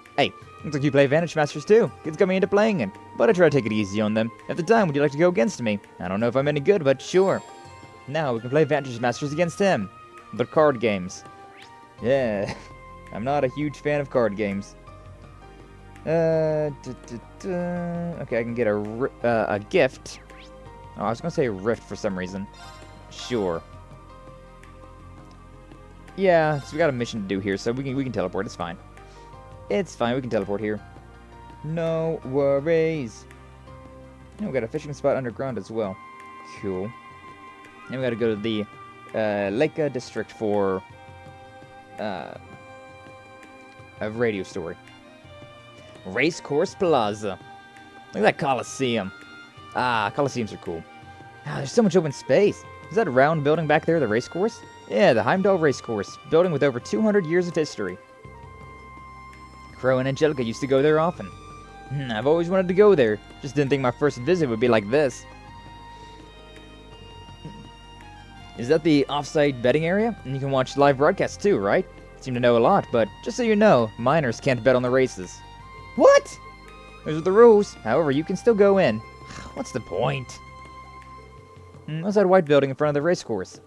Looks like you play Vantage Masters too. Kids got me into playing it, but I try to take it easy on them. At the time, would you like to go against me? I don't know if I'm any good, but sure. Now we can play Vantage Masters against him. But card games. Yeah, I'm not a huge fan of card games. Okay, I can get a gift. Oh, I was gonna say a rift for some reason. Sure. Yeah, so we got a mission to do here, so we can teleport. It's fine. It's fine. We can teleport here. No worries. And we got a fishing spot underground as well. Cool. And we got to go to the Leica district for a radio story. Racecourse Plaza. Look at that Coliseum. Coliseums are cool. There's so much open space. Is that a round building back there, the racecourse? Yeah, the Heimdall Racecourse. Building with over 200 years of history. Crow and Angelica used to go there often. I've always wanted to go there. Just didn't think my first visit would be like this. Is that the offsite betting area? And you can watch live broadcasts too, right? Seem to know a lot, but just so you know, minors can't bet on the races. What? Those are the rules. However, you can still go in. What's the point? What's that white building in front of the racecourse?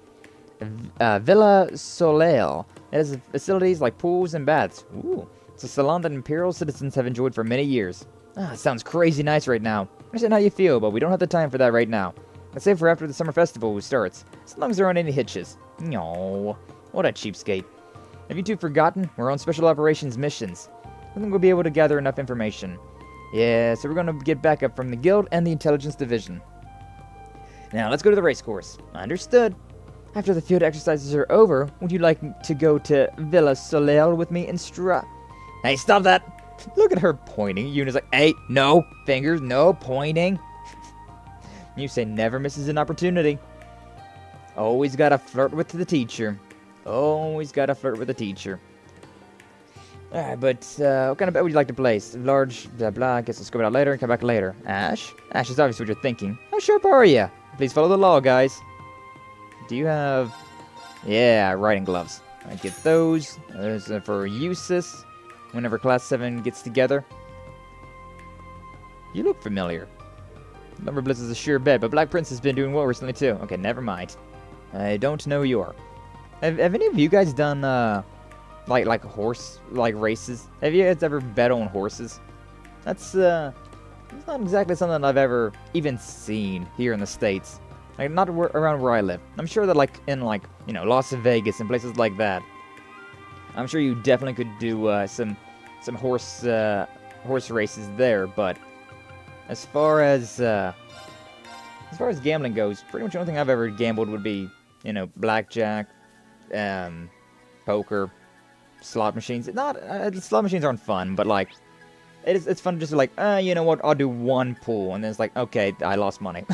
Villa Soleil. It has facilities like pools and baths. Ooh. It's a salon that Imperial citizens have enjoyed for many years. It sounds crazy nice right now. I understand how you feel, but we don't have the time for that right now. Let's save for after the summer festival starts, as long as there aren't any hitches. No, what a cheapskate. Have you two forgotten? We're on special operations missions. I think we'll be able to gather enough information. Yeah, so we're going to get backup from the guild and the intelligence division. Now, let's go to the race course. Understood. After the field exercises are over, would you like to go to Villa Soleil with me and Hey, stop that! Look at her pointing. Yuna's like, hey, no, fingers, no pointing. You say never misses an opportunity. Always gotta flirt with the teacher. Always gotta flirt with the teacher. Alright, but what kind of bet would you like to place? Large, blah blah, I guess we'll scope it out later and come back later. Ash? Ash is obviously what you're thinking. How sharp are you? Please follow the law, guys. Do you have... Yeah, riding gloves. I get those. Those are for uses. Whenever Class 7 gets together. You look familiar. Lumber Blitz is a sure bet, but Black Prince has been doing well recently too. Okay, never mind. I don't know who you are. Have any of you guys done like horse races? Have you guys ever bet on horses? That's it's not exactly something I've ever even seen here in the States. Like not around where I live. I'm sure that like in Las Vegas and places like that. I'm sure you definitely could do some horse races there, but as far as gambling goes, pretty much the only thing I've ever gambled would be, blackjack, poker, slot machines. Slot machines aren't fun, but like, it's fun just to like, you know what, I'll do one pull, and then it's like, okay, I lost money.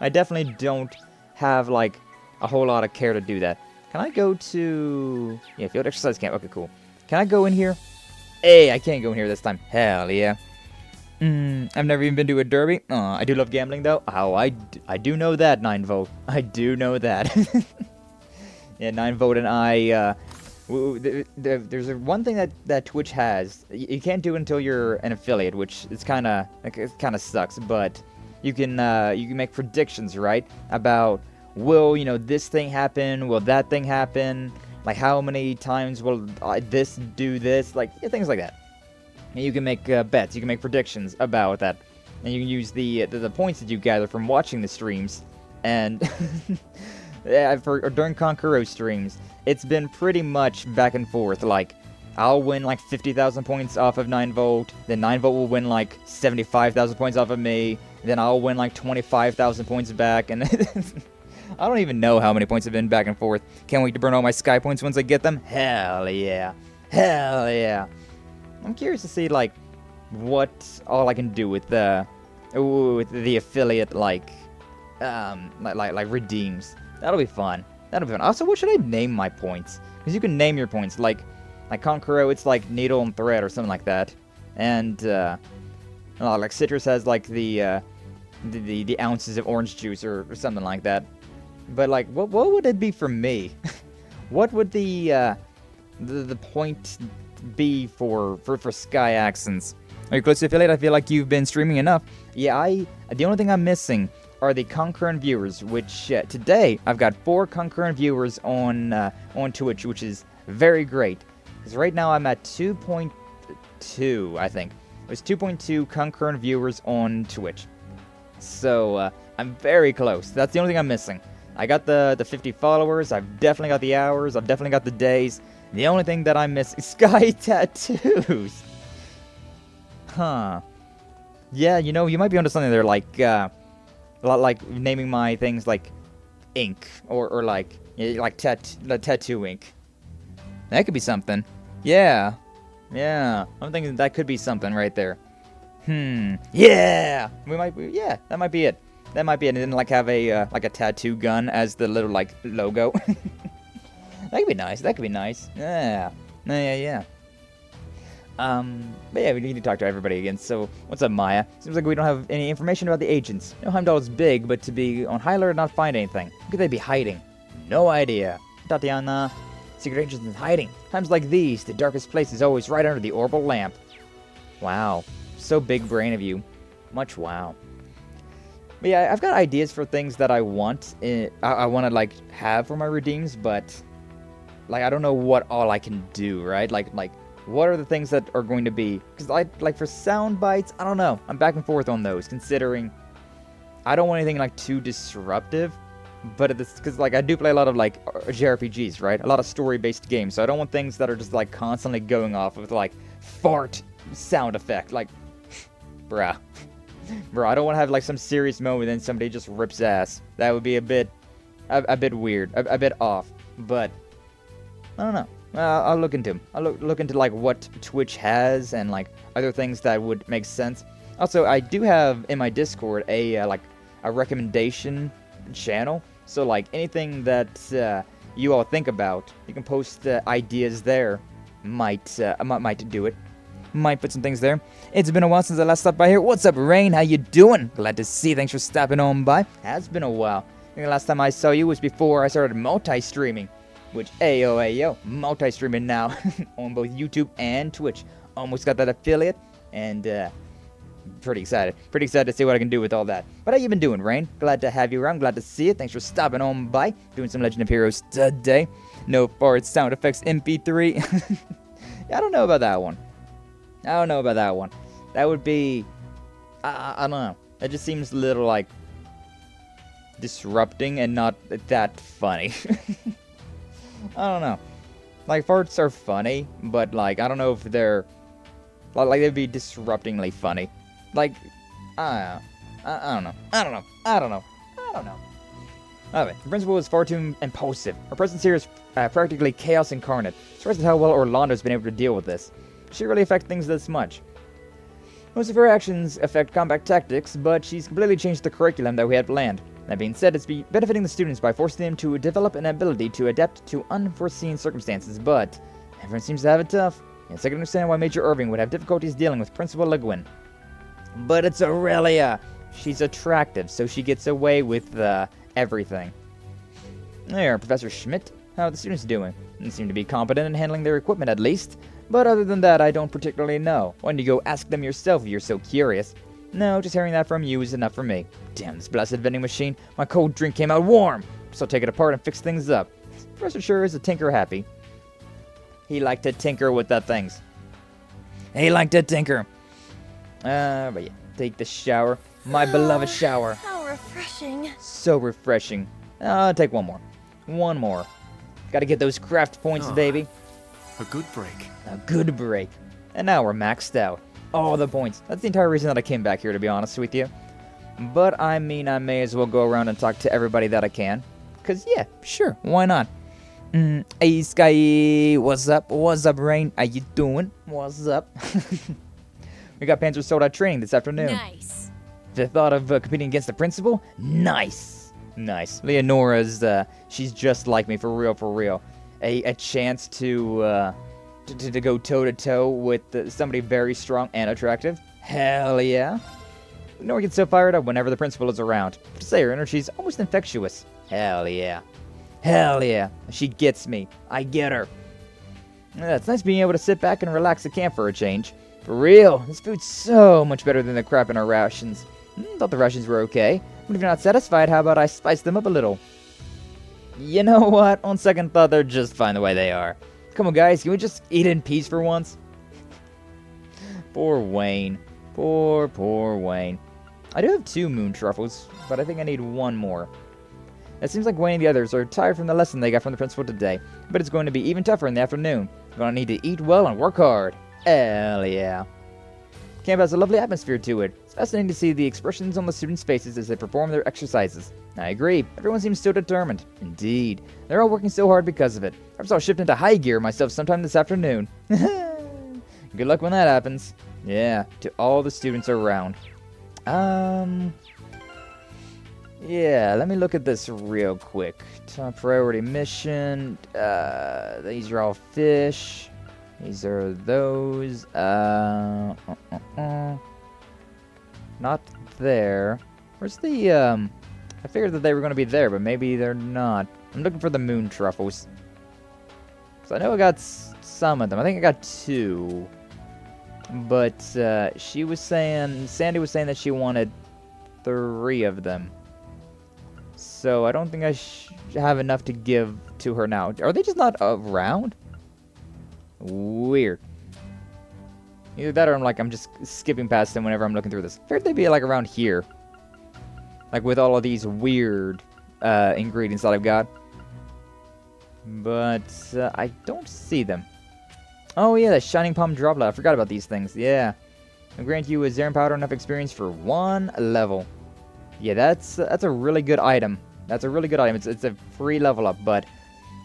I definitely don't have like a whole lot of care to do that. Can I go to... Yeah, field exercise camp. Okay, cool. Can I go in here? Hey, I can't go in here this time. Hell yeah. I've never even been to a derby. I do love gambling, though. Oh, I do know that, 9-Volt. I do know that. Yeah, 9-Volt and I... there's one thing that Twitch has. You can't do it until you're an affiliate, which is kind of sucks. But you can make predictions, right? About... Will, this thing happen? Will that thing happen? Like, how many times will this do this? Like, things like that. And you can make bets. You can make predictions about that. And you can use the points that you gather from watching the streams. And during Conqueror streams, it's been pretty much back and forth. Like, I'll win like 50,000 points off of 9-Volt. Then 9-Volt will win like 75,000 points off of me. Then I'll win like 25,000 points back. And... I don't even know how many points have been back and forth. Can't wait to burn all my sky points once I get them. Hell yeah. Hell yeah. I'm curious to see, like, what all I can do with the affiliate, like redeems. That'll be fun. That'll be fun. Also, what should I name my points? Because you can name your points. Like Conqueror, it's like needle and thread or something like that. And, like Citrus has, like, the ounces of orange juice or something like that. But like, what would it be for me? What would the point be for Sky Accents? Are you close to affiliate? I feel like you've been streaming enough. Yeah, the only thing I'm missing are the concurrent viewers, which today I've got 4 concurrent viewers on Twitch, which is very great. Because right now I'm at 2.2, I think. There's 2.2 concurrent viewers on Twitch. So I'm very close. That's the only thing I'm missing. I got the 50 followers. I've definitely got the hours. I've definitely got the days. The only thing that I miss is sky tattoos. Huh. Yeah, you might be onto something there, like naming my things like ink or like tattoo ink. That could be something. Yeah. I'm thinking that could be something right there. Yeah. That might be it. And then like have a tattoo gun as the little like logo. That could be nice. Yeah. But yeah, we need to talk to everybody again. So, what's up, Maya? Seems like we don't have any information about the agents. No, Heimdall is big, but to be on high alert and not find anything. Where could they be hiding? No idea. Tatiana, secret agents in hiding. Times like these, the darkest place is always right under the orbital lamp. Wow. So big brain of you. Much wow. But yeah, I've got ideas for things that I want. I want to, like, have for my redeems, but, like, I don't know what all I can do, right? Like, what are the things that are going to be? Because, like, for sound bites, I don't know. I'm back and forth on those, considering I don't want anything, like, too disruptive. But because, like, I do play a lot of, like, JRPGs, right? A lot of story-based games. So I don't want things that are just, like, constantly going off with, like, fart sound effect. Like, bruh. Bro, I don't want to have, like, some serious moment and then somebody just rips ass. That would be a bit weird. A bit off. But, I don't know. I'll look into them. I'll look into, like, what Twitch has and, like, other things that would make sense. Also, I do have in my Discord a recommendation channel. So, like, anything that you all think about, you can post ideas there. Might do it. Might put some things there. It's been a while since I last stopped by here. What's up, Rean? How you doing? Glad to see you. Thanks for stopping on by. Has been a while. I think the last time I saw you was before I started multi-streaming. Which, ayo, multi-streaming now on both YouTube and Twitch. Almost got that affiliate, and pretty excited. Pretty excited to see what I can do with all that. What have you been doing, Rain? Glad to have you around. Glad to see you. Thanks for stopping on by. Doing some Legend of Heroes today. No fart sound effects MP3. Yeah, I don't know about that one. That would be... I don't know. That just seems a little, like, disrupting and not that funny. I don't know. Like, farts are funny, but, like, I don't know if they're... Like, they'd be disruptingly funny. Like, I don't know. Alright, the principal is far too impulsive. Her presence here is practically chaos incarnate. Surprised at how well Orlando's been able to deal with this. She really affect things this much. Most of her actions affect combat tactics, but she's completely changed the curriculum that we had planned. That being said, it's benefiting the students by forcing them to develop an ability to adapt to unforeseen circumstances, but everyone seems to have it tough. Yes, I can understand why Major Irving would have difficulties dealing with Principal Le Guin. But it's Aurelia. She's attractive, so she gets away with everything. There, Professor Schmidt. How are the students doing? They seem to be competent in handling their equipment at least. But other than that, I don't particularly know. Why don't you go ask them yourself if you're so curious? No, just hearing that from you is enough for me. Damn this blessed vending machine. My cold drink came out warm. So I'll take it apart and fix things up. Professor sure is a tinker happy. He liked to tinker with the things. But yeah, take the shower. My beloved shower. How refreshing. So refreshing. I'll take one more. Gotta get those craft points, baby. A good break. A good break. And now we're maxed out. All the points. That's the entire reason that I came back here, to be honest with you. But I mean, I may as well go around and talk to everybody that I can. Because, yeah, sure, why not? Hey, Sky, what's up? What's up, Rain? How you doing? What's up? We got Panzer Sold Out training this afternoon. Nice. The thought of competing against the principal? Nice. Leonora's, she's just like me, for real. A chance to go toe-to-toe with somebody very strong and attractive? Hell yeah. Leonora gets so fired up whenever the principal is around. To say her energy's almost infectious. Hell yeah. She gets me. I get her. It's nice being able to sit back and relax at camp for a change. For real, this food's so much better than the crap in our rations. Thought the rations were okay. But if you're not satisfied, how about I spice them up a little? You know what? On second thought, they're just fine the way they are. Come on, guys. Can we just eat in peace for once? Poor Wayne. Poor Wayne. I do have 2 moon truffles, but I think I need 1 more. It seems like Wayne and the others are tired from the lesson they got from the principal today, but it's going to be even tougher in the afternoon. You're going to need to eat well and work hard. Hell yeah. Camp has a lovely atmosphere to it. It's fascinating to see the expressions on the students' faces as they perform their exercises. I agree. Everyone seems so determined. Indeed. They're all working so hard because of it. Perhaps I'll shift into high gear myself sometime this afternoon. Good luck when that happens. Yeah, to all the students around. Yeah, let me look at this real quick. Top priority mission. These are all fish. These are those. Not there. Where's the, I figured that they were going to be there, but maybe they're not. I'm looking for the moon truffles. Because I know I got some of them. I think I got 2. But, Sandy was saying that she wanted 3 of them. So I don't think I have enough to give to her now. Are they just not around? Weird. Either that or I'm just skipping past them whenever I'm looking through this. I figured they'd be like around here. Like with all of these weird ingredients that I've got. But I don't see them. Oh yeah, that Shining Palm Droplet. I forgot about these things. Yeah. I'll grant you a Zaren Powder enough experience for 1 level. Yeah, that's a really good item. That's a really good item. It's a free level up, but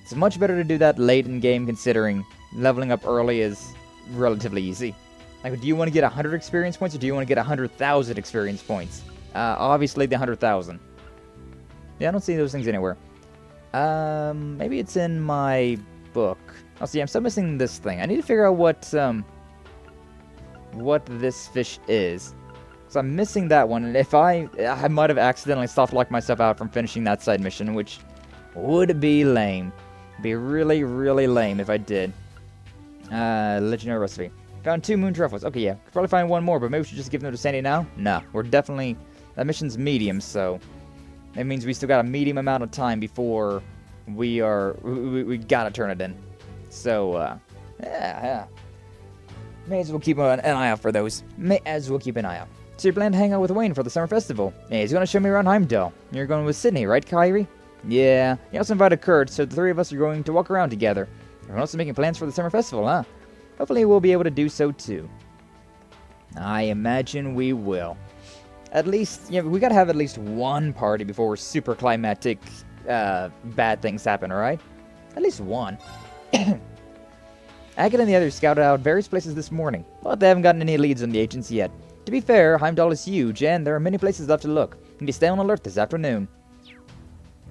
it's much better to do that late in game considering leveling up early is relatively easy. Like, do you want to get 100 experience points or do you want to get 100,000 experience points? Obviously the 100,000. Yeah, I don't see those things anywhere. Maybe it's in my book. Oh, see, I'm still missing this thing. I need to figure out what this fish is. So I'm missing that one, and if I might have accidentally soft-locked myself out from finishing that side mission, which would be lame. Be really, really lame if I did. Legendary recipe. Found 2 moon truffles. Okay, yeah. Could probably find 1 more, but maybe we should just give them to Sandy now? Nah, we're definitely... That mission's medium, so... That means we still got a medium amount of time before we gotta turn it in. So, yeah. May as well keep an eye out for those. May as well keep an eye out. So you plan to hang out with Wayne for the summer festival? Yeah, he's gonna show me around Heimdall. You're going with Sydney, right, Kyrie? Yeah. He also invited Kurt, so the 3 of us are going to walk around together. We're also making plans for the summer festival, huh? Hopefully we'll be able to do so too. I imagine we will. At least, yeah, we gotta have at least 1 party before super climactic bad things happen, alright? At least 1. Agatha and the others scouted out various places this morning, but they haven't gotten any leads on the agents yet. To be fair, Heimdall is huge, and there are many places left to look. We need to stay on alert this afternoon.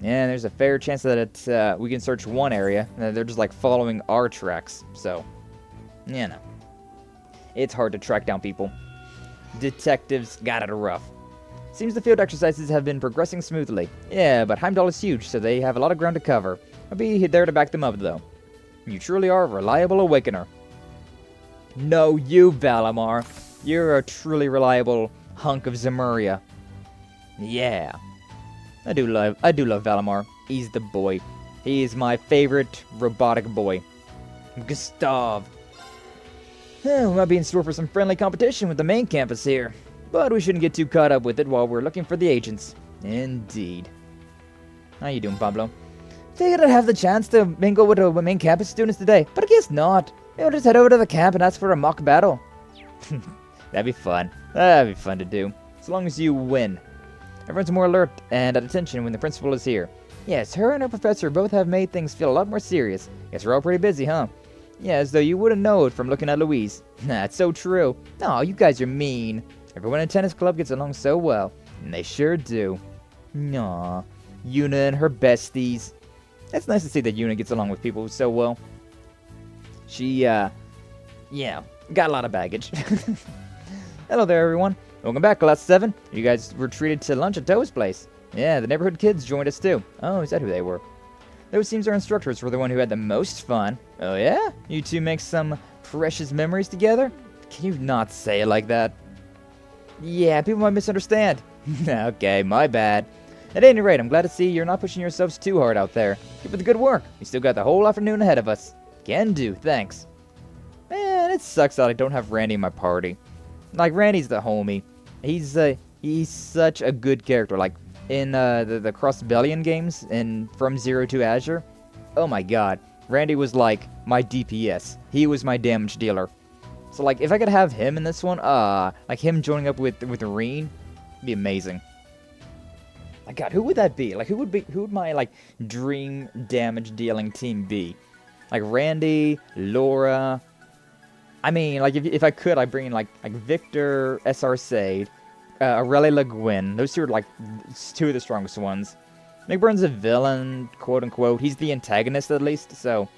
Yeah, there's a fair chance that we can search one area, and they're just like following our tracks, so... You know. It's hard to track down people. Detectives got it rough. Seems the field exercises have been progressing smoothly. Yeah, but Heimdall is huge, so they have a lot of ground to cover. I'll be there to back them up, though. You truly are a reliable awakener. No, you, Valimar. You're a truly reliable hunk of Zemuria. Yeah. I do love Valimar. He's the boy. He is my favorite robotic boy. Gustav. We might be in store for some friendly competition with the main campus here. But we shouldn't get too caught up with it while we're looking for the agents. Indeed. How you doing, Pablo? Figured I'd have the chance to mingle with the main campus students today, but I guess not. We'll just head over to the camp and ask for a mock battle. That'd be fun. That'd be fun to do. As long as you win. Everyone's more alert and at attention when the principal is here. Yes, her and her professor both have made things feel a lot more serious. Guess we're all pretty busy, huh? Yeah, as though you wouldn't know it from looking at Louise. That's so true. Oh, you guys are mean. Everyone in tennis club gets along so well. And they sure do. Aw, Yuna and her besties. It's nice to see that Yuna gets along with people so well. She, yeah, got a lot of baggage. Hello there, everyone. Welcome back, Class 7. You guys were treated to lunch at Toe's place. Yeah, the neighborhood kids joined us too. Oh, is that who they were? Those seems our instructors were the one who had the most fun. Oh yeah? You two make some precious memories together? Can you not say it like that? Yeah, people might misunderstand. Okay, my bad. At any rate, I'm glad to see you're not pushing yourselves too hard out there. Keep up the good work. We still got the whole afternoon ahead of us. Can do, thanks. Man, it sucks that I don't have Randy in my party. Like, Randy's the homie. He's such a good character. Like, in the Vermillion games and From Zero to Azure. Oh my god. Randy was like my DPS. He was my damage dealer. So like if I could have him in this one, like him joining up with Rean, it'd be amazing. My god, who would that be? Like who would my like dream damage dealing team be? Like Randy, Laura. I mean, like if I could, I'd bring in like Victor, SR Sade, Aurelie Le Guin. Those two are like 2 of the strongest ones. McBurn's a villain, quote unquote. He's the antagonist at least, so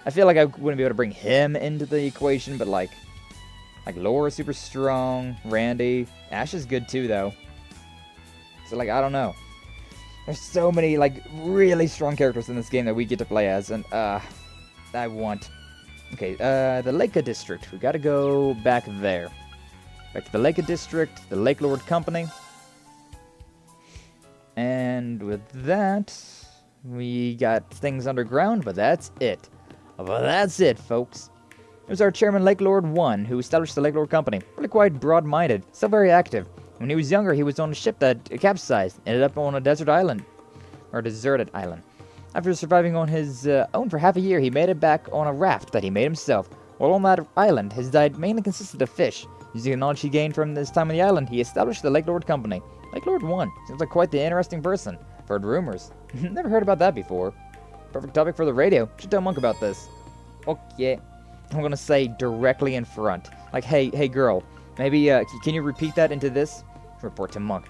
I feel like I wouldn't be able to bring him into the equation, but like Laura's super strong, Randy, Ash is good too though. So like, I don't know. There's so many like really strong characters in this game that we get to play as, and I want. Okay, the Leica District. We gotta go back there. Back to the Leica District, the Lake Lord Company. And with that, we got things underground, but that's it. Well, that's it, folks. It was our chairman, Lake Lord 1, who established the Lake Lord Company. Really quite broad-minded, still very active. When he was younger, he was on a ship that capsized, ended up on a desert island, or deserted island. After surviving on his own for half a year, he made it back on a raft that he made himself. While on that island, his diet mainly consisted of fish. Using the knowledge he gained from his time on the island, he established the Lake Lord Company. Lake Lord 1 seems like quite the interesting person. I've heard rumors. Never heard about that before. Perfect topic for the radio. Should tell Monk about this. Okay. I'm gonna say directly in front. Like, hey girl, maybe, can you repeat that into this? Report to Monk.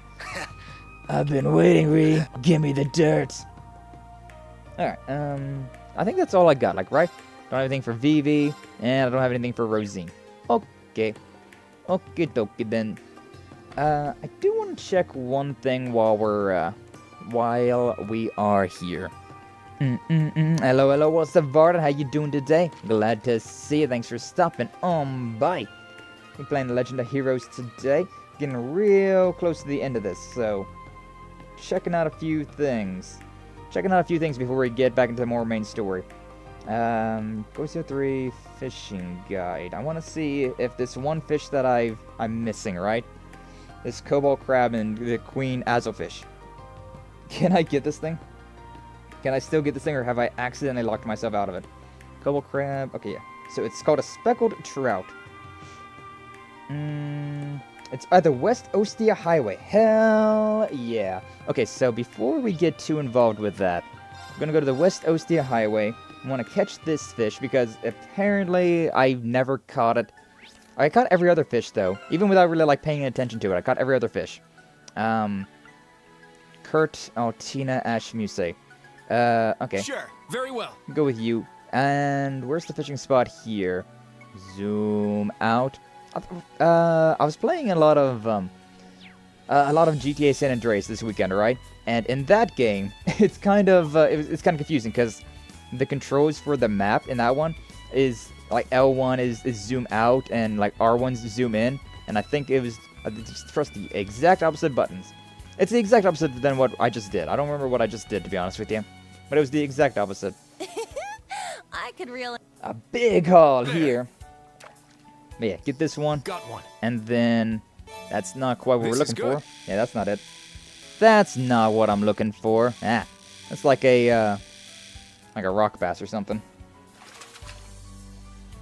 I've been waiting, Ree. Give me the dirt. Alright, I think that's all I got, like, right? Don't have anything for Vivi, and I don't have anything for Rosine. Okay. Okie dokie then. I do want to check one thing while we are here. Hello, what's up, Varda? How you doing today? Glad to see you. Thanks for stopping on by. We're playing the Legend of Heroes today. Getting real close to the end of this, so checking out a few things. Before we get back into the more main story. Go 3 fishing guide. I want to see if this one fish that I'm missing, right? This cobalt crab and the queen azlefish. Can I get this thing? Can I still get this thing, or have I accidentally locked myself out of it? Cobalt crab. Okay, yeah. So it's called a speckled trout. It's at the West Ostia Highway. Hell yeah. Okay, so before we get too involved with that, I'm gonna go to the West Ostia Highway. I want to catch this fish because apparently I've never caught it. I caught every other fish though, even without really like paying attention to it. I caught every other fish. Kurt, Altina, Ash, Muse. Okay. Sure, very well. Go with you. And where's the fishing spot here? Zoom out. I was playing a lot of GTA San Andreas this weekend, right? And in that game, it's kind of it's kind of confusing because the controls for the map in that one is like L1 is zoom out and like R1's zoom in, and I think it was just press the exact opposite buttons. It's the exact opposite than what I just did. I don't remember what I just did, to be honest with you, but it was the exact opposite. I could really A big haul here. But yeah, get this one. Got one. And then that's not quite what we're looking for. Good. Yeah, that's not it. That's not what I'm looking for. That's like a rock bass or something.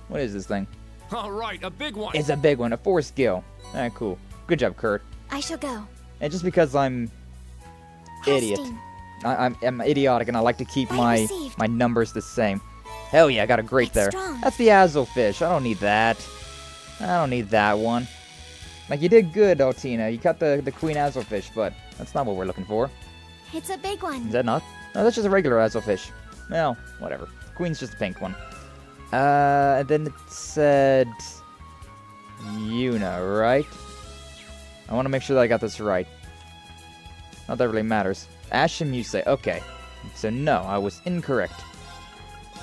What is this thing? All right, a big one. It's a big one, a 4 skill. Alright, cool. Good job, Kurt. I shall go. And just because I'm idiot, Testing. I'm idiotic, and I like to keep I my received. numbers the same. Hell yeah, I got a great That's there. strong. That's the azlefish. I don't need that. I don't need that one. Like, you did good, Altina. You caught the queen azlefish, but that's not what we're looking for. It's a big one. Is that not? No, that's just a regular azlefish. Well, whatever. Queen's just a pink one. And then it said Yuna, right? I want to make sure that I got this right. Not that really matters. Ash and Muse. Okay. So no, I was incorrect.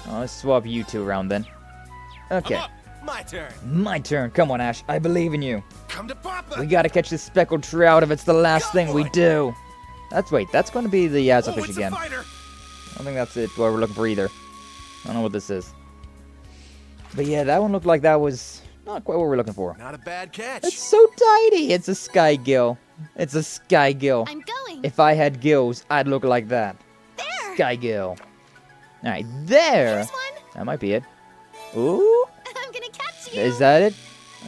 Let's swap you two around then. Okay. I'm up. My turn. My turn. Come on, Ash. I believe in you. Come to Papa. We gotta catch this speckled trout if it's the last Go, thing we boy. do. That's going to be the Oh, azlefish it's again. a fighter. I don't think that's it, what we're looking for either. I don't know what this is. But yeah, that one looked like that was not quite what we're looking for. Not a bad catch. It's so tiny! It's a sky gill. It's a sky gill. I'm going. If I had gills, I'd look like that. There. Sky gill. Alright, there! Here's one. That might be it. Ooh! I'm gonna catch you. Is that it?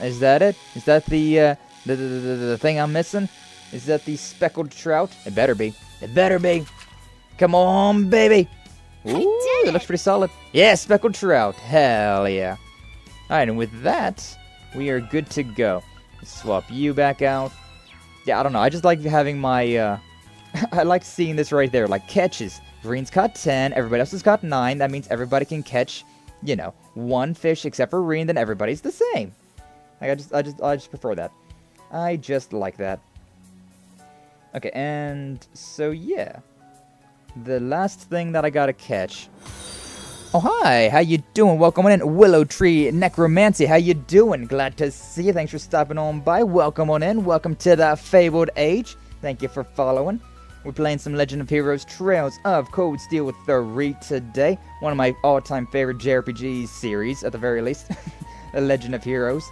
Is that it? Is that the thing I'm missing? Is that the speckled trout? It better be. It better be. Come on, baby. Ooh, did that looks pretty solid. Yeah, speckled trout. Hell yeah. Alright, and with that, we are good to go. Let's swap you back out. Yeah, I don't know. I just like having my, I like seeing this right there. Like, catches. Green's caught 10. Everybody else has caught 9. That means everybody can catch you know, one fish except for Rean, then everybody's the same. Like, I just prefer that. I just like that. Okay, and so yeah. The last thing that I gotta catch. Oh, hi, how you doing? Welcome on in, Willow Tree Necromancy. How you doing? Glad to see you. Thanks for stopping on by. Welcome on in. Welcome to the Fabled Age. Thank you for following. We're playing some Legend of Heroes Trails of Cold Steel 3 today. One of my all-time favorite JRPG series, at the very least. The Legend of Heroes.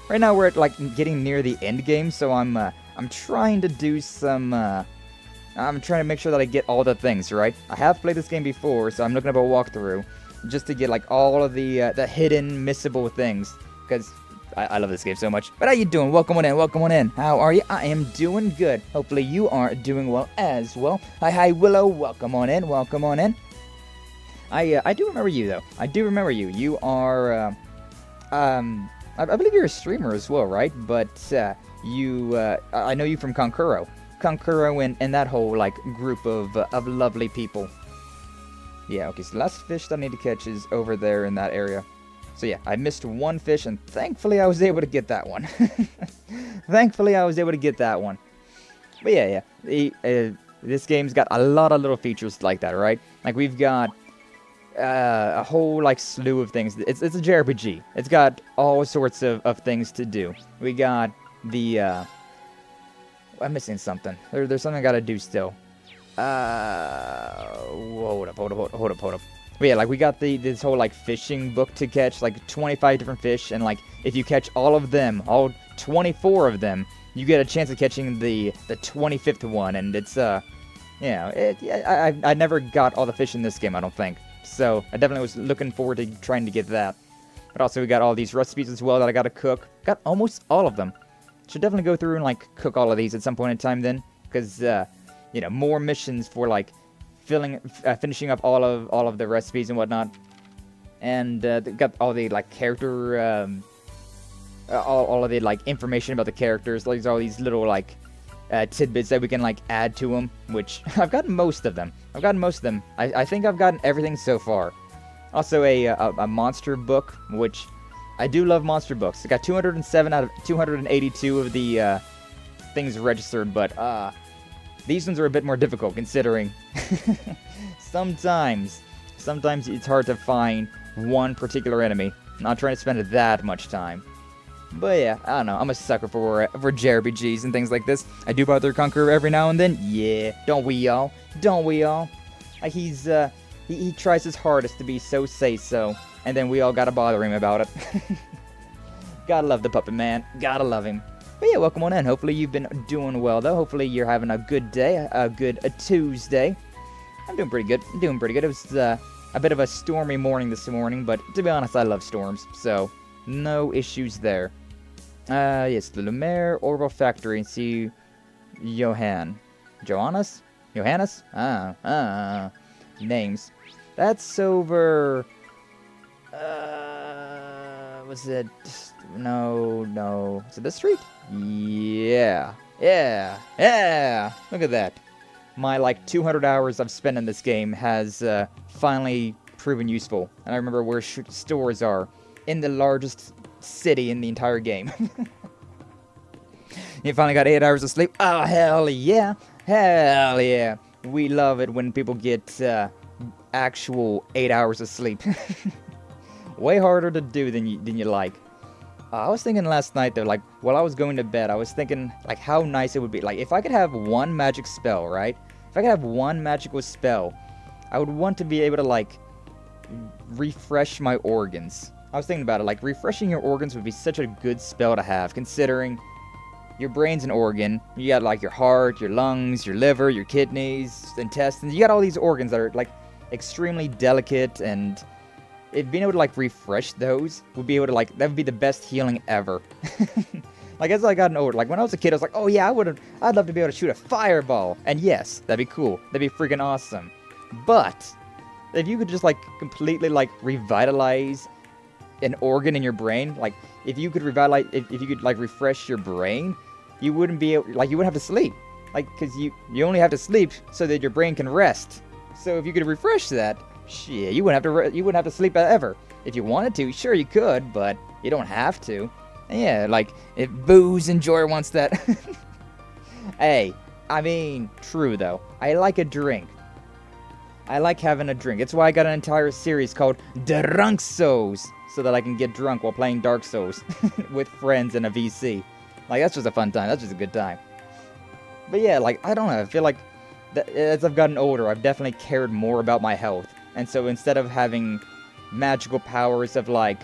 Right now we're at, like, getting near the end game, so I'm trying to do some, I'm trying to make sure that I get all the things, right? I have played this game before, so I'm looking up a walkthrough just to get, like, all of the hidden, missable things, because I love this game so much. But how you doing? Welcome on in, welcome on in. How are you? I am doing good. Hopefully you are doing well as well. Hi, Willow. Welcome on in, welcome on in. I do remember you, though. I do remember you. You are, I believe you're a streamer as well, right? But, I know you from Konkuro and that whole, like, group of lovely people. Yeah, okay, so the last fish that I need to catch is over there in that area. So yeah, I missed one fish, and thankfully I was able to get that one. Thankfully I was able to get that one. But yeah, this game's got a lot of little features like that, right? Like, we've got a whole, like, slew of things. It's a JRPG. It's got all sorts of things to do. We got the, I'm missing something. There's something I gotta do still. Hold up. But yeah, like, we got this whole, like, fishing book to catch, like, 25 different fish, and, like, if you catch all of them, all 24 of them, you get a chance of catching the 25th one, and it's, I never got all the fish in this game, I don't think. So, I definitely was looking forward to trying to get that. But also, we got all these recipes as well that I gotta cook. Got almost all of them. Should definitely go through and, like, cook all of these at some point in time then, because, you know, more missions for, like, finishing up all of the recipes and whatnot. And, got all the, like, character, all of the, like, information about the characters. Like, all these little, like, tidbits that we can, like, add to them, which I've gotten most of them. I think I've gotten everything so far. Also, a monster book, which I do love monster books. I got 207 out of 282 of the things registered, but these ones are a bit more difficult, considering sometimes it's hard to find one particular enemy. I'm not trying to spend that much time. But yeah, I don't know. I'm a sucker for JRPGs and things like this. I do bother Conqueror every now and then. Yeah, don't we all? Like, he tries his hardest to be so say-so, and then we all gotta bother him about it. Gotta love the puppet man. Gotta love him. But yeah, welcome on in. Hopefully you've been doing well, though. Hopefully you're having a good day, a good Tuesday. I'm doing pretty good. It was a bit of a stormy morning this morning, but to be honest, I love storms, so no issues there. Yes, the Lumiere Orbital Factory, and see Johannes? Names. That's over, was it, no, is it this street? Yeah, look at that. My, like, 200 hours I've spent in this game has, finally proven useful. And I remember where stores are in the largest city in the entire game. You finally got 8 hours of sleep? Oh, hell yeah. We love it when people get, actual 8 hours of sleep. Way harder to do than you like. I was thinking last night, though, like, while I was going to bed, I was thinking, like, how nice it would be. Like, if I could have one magic spell, right? If I could have one magical spell, I would want to be able to, like, refresh my organs. I was thinking about it, like, refreshing your organs would be such a good spell to have, considering your brain's an organ. You got, like, your heart, your lungs, your liver, your kidneys, intestines. You got all these organs that are, like, extremely delicate, and if being able to, like, refresh those would be able to, like, that would be the best healing ever. Like, as I got older, like, when I was a kid, I was like, oh yeah, I'd love to be able to shoot a fireball. And yes, that'd be cool. That'd be freaking awesome. But if you could just, like, completely, like, revitalize an organ in your brain, like, if you could revitalize, if you could, like, refresh your brain, you wouldn't be able, like, you wouldn't have to sleep. Like, because you only have to sleep so that your brain can rest. So if you could refresh that, shit, you wouldn't have to sleep ever. If you wanted to, sure you could, but you don't have to. And yeah, like, if Booze Enjoyer wants that. Hey, I mean, true though. I like a drink. I like having a drink. It's why I got an entire series called Drunk Souls, so that I can get drunk while playing Dark Souls with friends in a VC. Like, that's just a fun time. That's just a good time. But yeah, like, I don't know. I feel like as I've gotten older, I've definitely cared more about my health. And so instead of having magical powers of, like,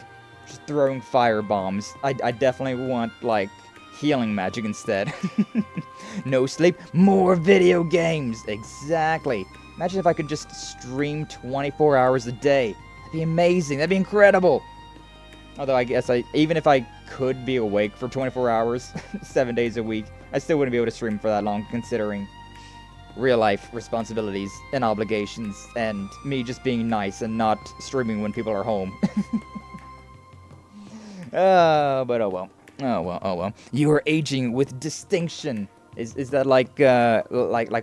just throwing fire bombs, I definitely want, like, healing magic instead. No sleep, more video games. Exactly. Imagine if I could just stream 24 hours a day. That'd be amazing. That'd be incredible. Although I guess even if I could be awake for 24 hours, 7 days a week, I still wouldn't be able to stream for that long, considering real life responsibilities and obligations, and me just being nice and not streaming when people are home. But oh well. Oh well. You are aging with distinction. Is that like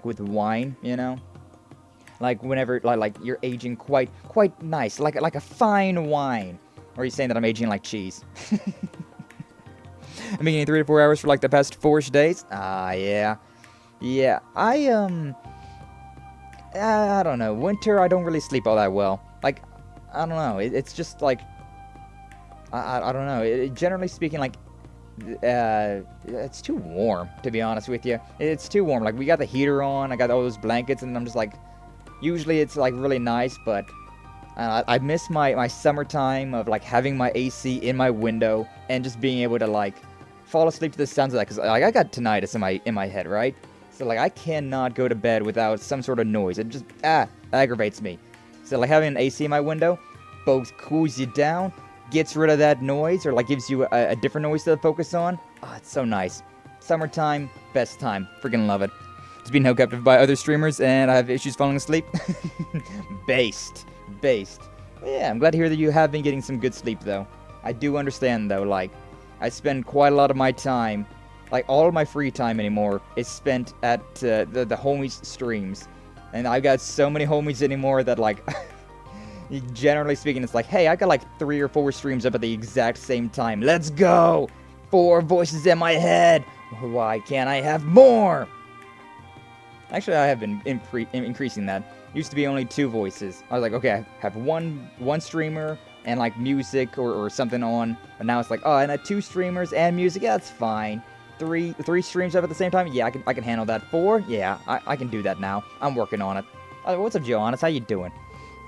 with wine, you know? Like whenever like you're aging quite nice, like a fine wine. Or are you saying that I'm aging like cheese? I'm getting 3 to 4 hours for like the past 4-ish days. Yeah. I don't know. Winter, I don't really sleep all that well. Like, I don't know. It's just like, I don't know. Generally speaking, like, it's too warm, to be honest with you. It's too warm. Like, we got the heater on. I got all those blankets, and I'm just like, usually it's like really nice, but I miss my summertime of like having my AC in my window and just being able to like fall asleep to the sounds of that, because like I got tinnitus in my head, right? So like I cannot go to bed without some sort of noise. It just aggravates me. So like having an AC in my window both cools you down, gets rid of that noise, or like gives you a different noise to focus on. Oh, it's so nice. Summertime, best time. Freaking love it. It's being held captive by other streamers, and I have issues falling asleep. Based. Yeah, I'm glad to hear that you have been getting some good sleep, though. I do understand, though, like, I spend quite a lot of my time, like, all of my free time anymore is spent at the homies' streams. And I've got so many homies anymore that, like, generally speaking, it's like, hey, I got, like, 3 or 4 streams up at the exact same time. Let's go! 4 voices in my head! Why can't I have more? Actually, I have been increasing that. Used to be only 2 voices. I was like, okay, I have one streamer and like music or something on. But now it's like, oh, and 2 streamers and music. Yeah, that's fine. 3 streams up at the same time. Yeah, I can handle that. 4. Yeah, I can do that now. I'm working on it. What's up, Johannes? How you doing?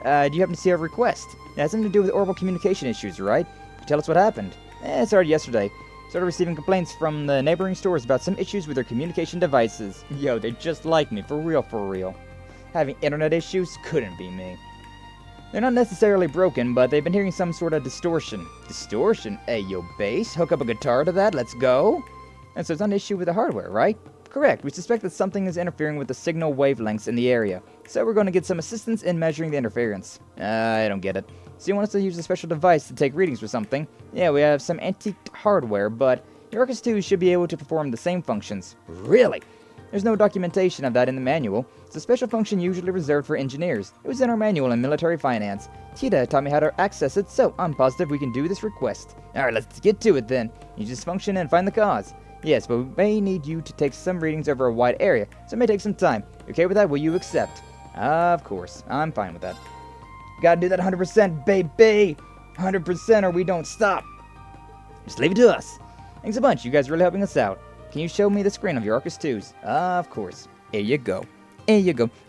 Do you happen to see our request? It has something to do with oral communication issues, right? Tell us what happened. It started yesterday. Started receiving complaints from the neighboring stores about some issues with their communication devices. Yo, they're just like me, for real. Having internet issues couldn't be me. They're not necessarily broken, but they've been hearing some sort of distortion. Distortion? Hey, yo, bass, hook up a guitar to that, let's go? And so it's not an issue with the hardware, right? Correct, we suspect that something is interfering with the signal wavelengths in the area. So we're going to get some assistance in measuring the interference. I don't get it. So you want us to use a special device to take readings for something? Yeah, we have some antiqued hardware, but your Arcus 2 should be able to perform the same functions. Really? There's no documentation of that in the manual. It's a special function usually reserved for engineers. It was in our manual in military finance. Tita taught me how to access it, so I'm positive we can do this request. Alright, let's get to it then. Use this function and find the cause. Yes, but we may need you to take some readings over a wide area, so it may take some time. You okay with that? Will you accept? Of course. I'm fine with that. Gotta do that 100%, baby! 100% or we don't stop. Just leave it to us. Thanks a bunch. You guys are really helping us out. Can you show me the screen of your Arcus 2s? Of course. Here you go.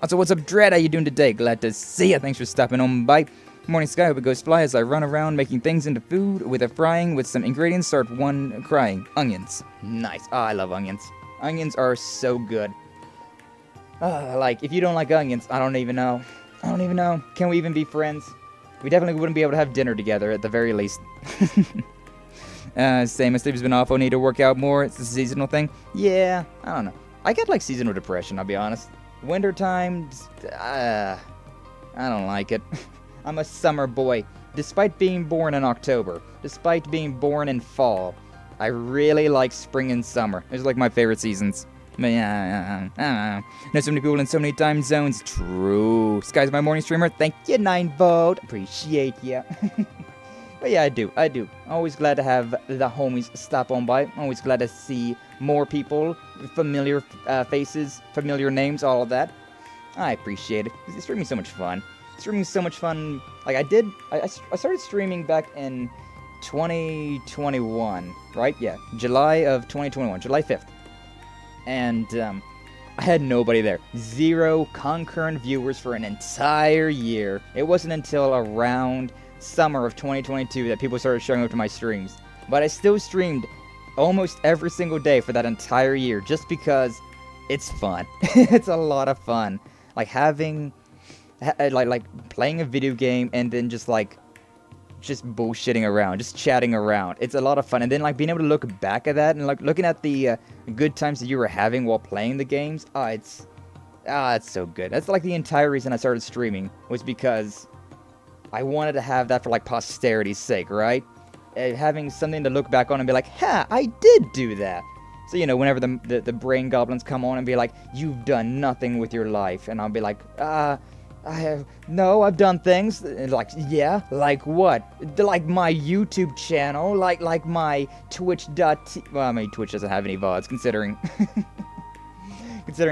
Also, what's up, Dread? How you doing today? Glad to see ya. Thanks for stopping on by. Morning Sky, hope it goes fly as I run around making things into food with a frying with some ingredients. Start one crying. Onions. Nice. Oh, I love onions. Onions are so good. Like, if you don't like onions, I don't even know. Can we even be friends? We definitely wouldn't be able to have dinner together at the very least. Same, my sleep has been awful. Need to work out more. It's a seasonal thing. Yeah, I don't know. I get like seasonal depression, I'll be honest. Winter times, I don't like it. I'm a summer boy. Despite being born in October, despite being born in fall, I really like spring and summer. Those are like my favorite seasons. But yeah, I don't know. Know so many people in so many time zones. True. Sky's my morning streamer. Thank you, 9 Volt. Appreciate ya. But yeah, I do. Always glad to have the homies stop on by. Always glad to see more people, familiar faces, familiar names, all of that. I appreciate it. It's streaming so much fun. Streaming so much fun. Like I started streaming back in 2021, right? Yeah, July of 2021, July 5th. And I had nobody there. 0 concurrent viewers for an entire year. It wasn't until around summer of 2022 that people started showing up to my streams. But I still streamed almost every single day for that entire year just because it's fun. It's a lot of fun. Like having like playing a video game and then just bullshitting around, just chatting around. It's a lot of fun. And then like being able to look back at that and like looking at the good times that you were having while playing the games. It's so good. That's like the entire reason I started streaming was because I wanted to have that for like posterity's sake, right? Having something to look back on and be like, ha, I did do that. So, you know, whenever the brain goblins come on and be like, you've done nothing with your life. And I'll be like, I've done things. And like, yeah, like what? Like my YouTube channel, like my Twitch. Well, I mean, Twitch doesn't have any VODs, considering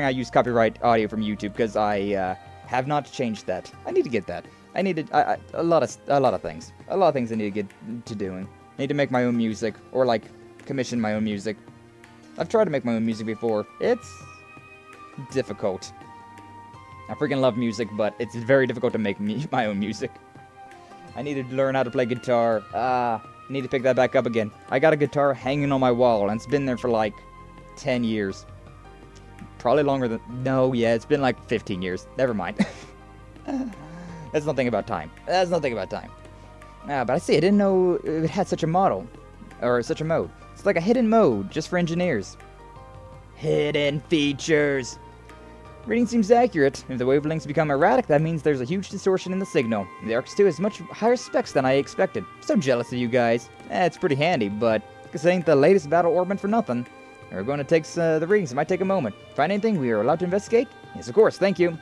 I use copyright audio from YouTube, because I have not changed that. I need to get that. I need to, a lot of things. A lot of things I need to get to doing. I need to make my own music, or like commission my own music. I've tried to make my own music before. It's difficult. I freaking love music, but it's very difficult to make my own music. I need to learn how to play guitar. I need to pick that back up again. I got a guitar hanging on my wall, and it's been there for like 10 years. Probably longer than... No, yeah, it's been like 15 years. Never mind. That's nothing about time. That's nothing about time. But I see, I didn't know it had such a model. Or such a mode. It's like a hidden mode, just for engineers. Hidden features. Reading seems accurate. If the wavelengths become erratic, that means there's a huge distortion in the signal. The Arcs 2 has much higher specs than I expected. So jealous of you guys. It's pretty handy, but this ain't the latest battle orbment for nothing. We're going to take the readings. It might take a moment. Find anything we are allowed to investigate? Yes, of course. Thank you.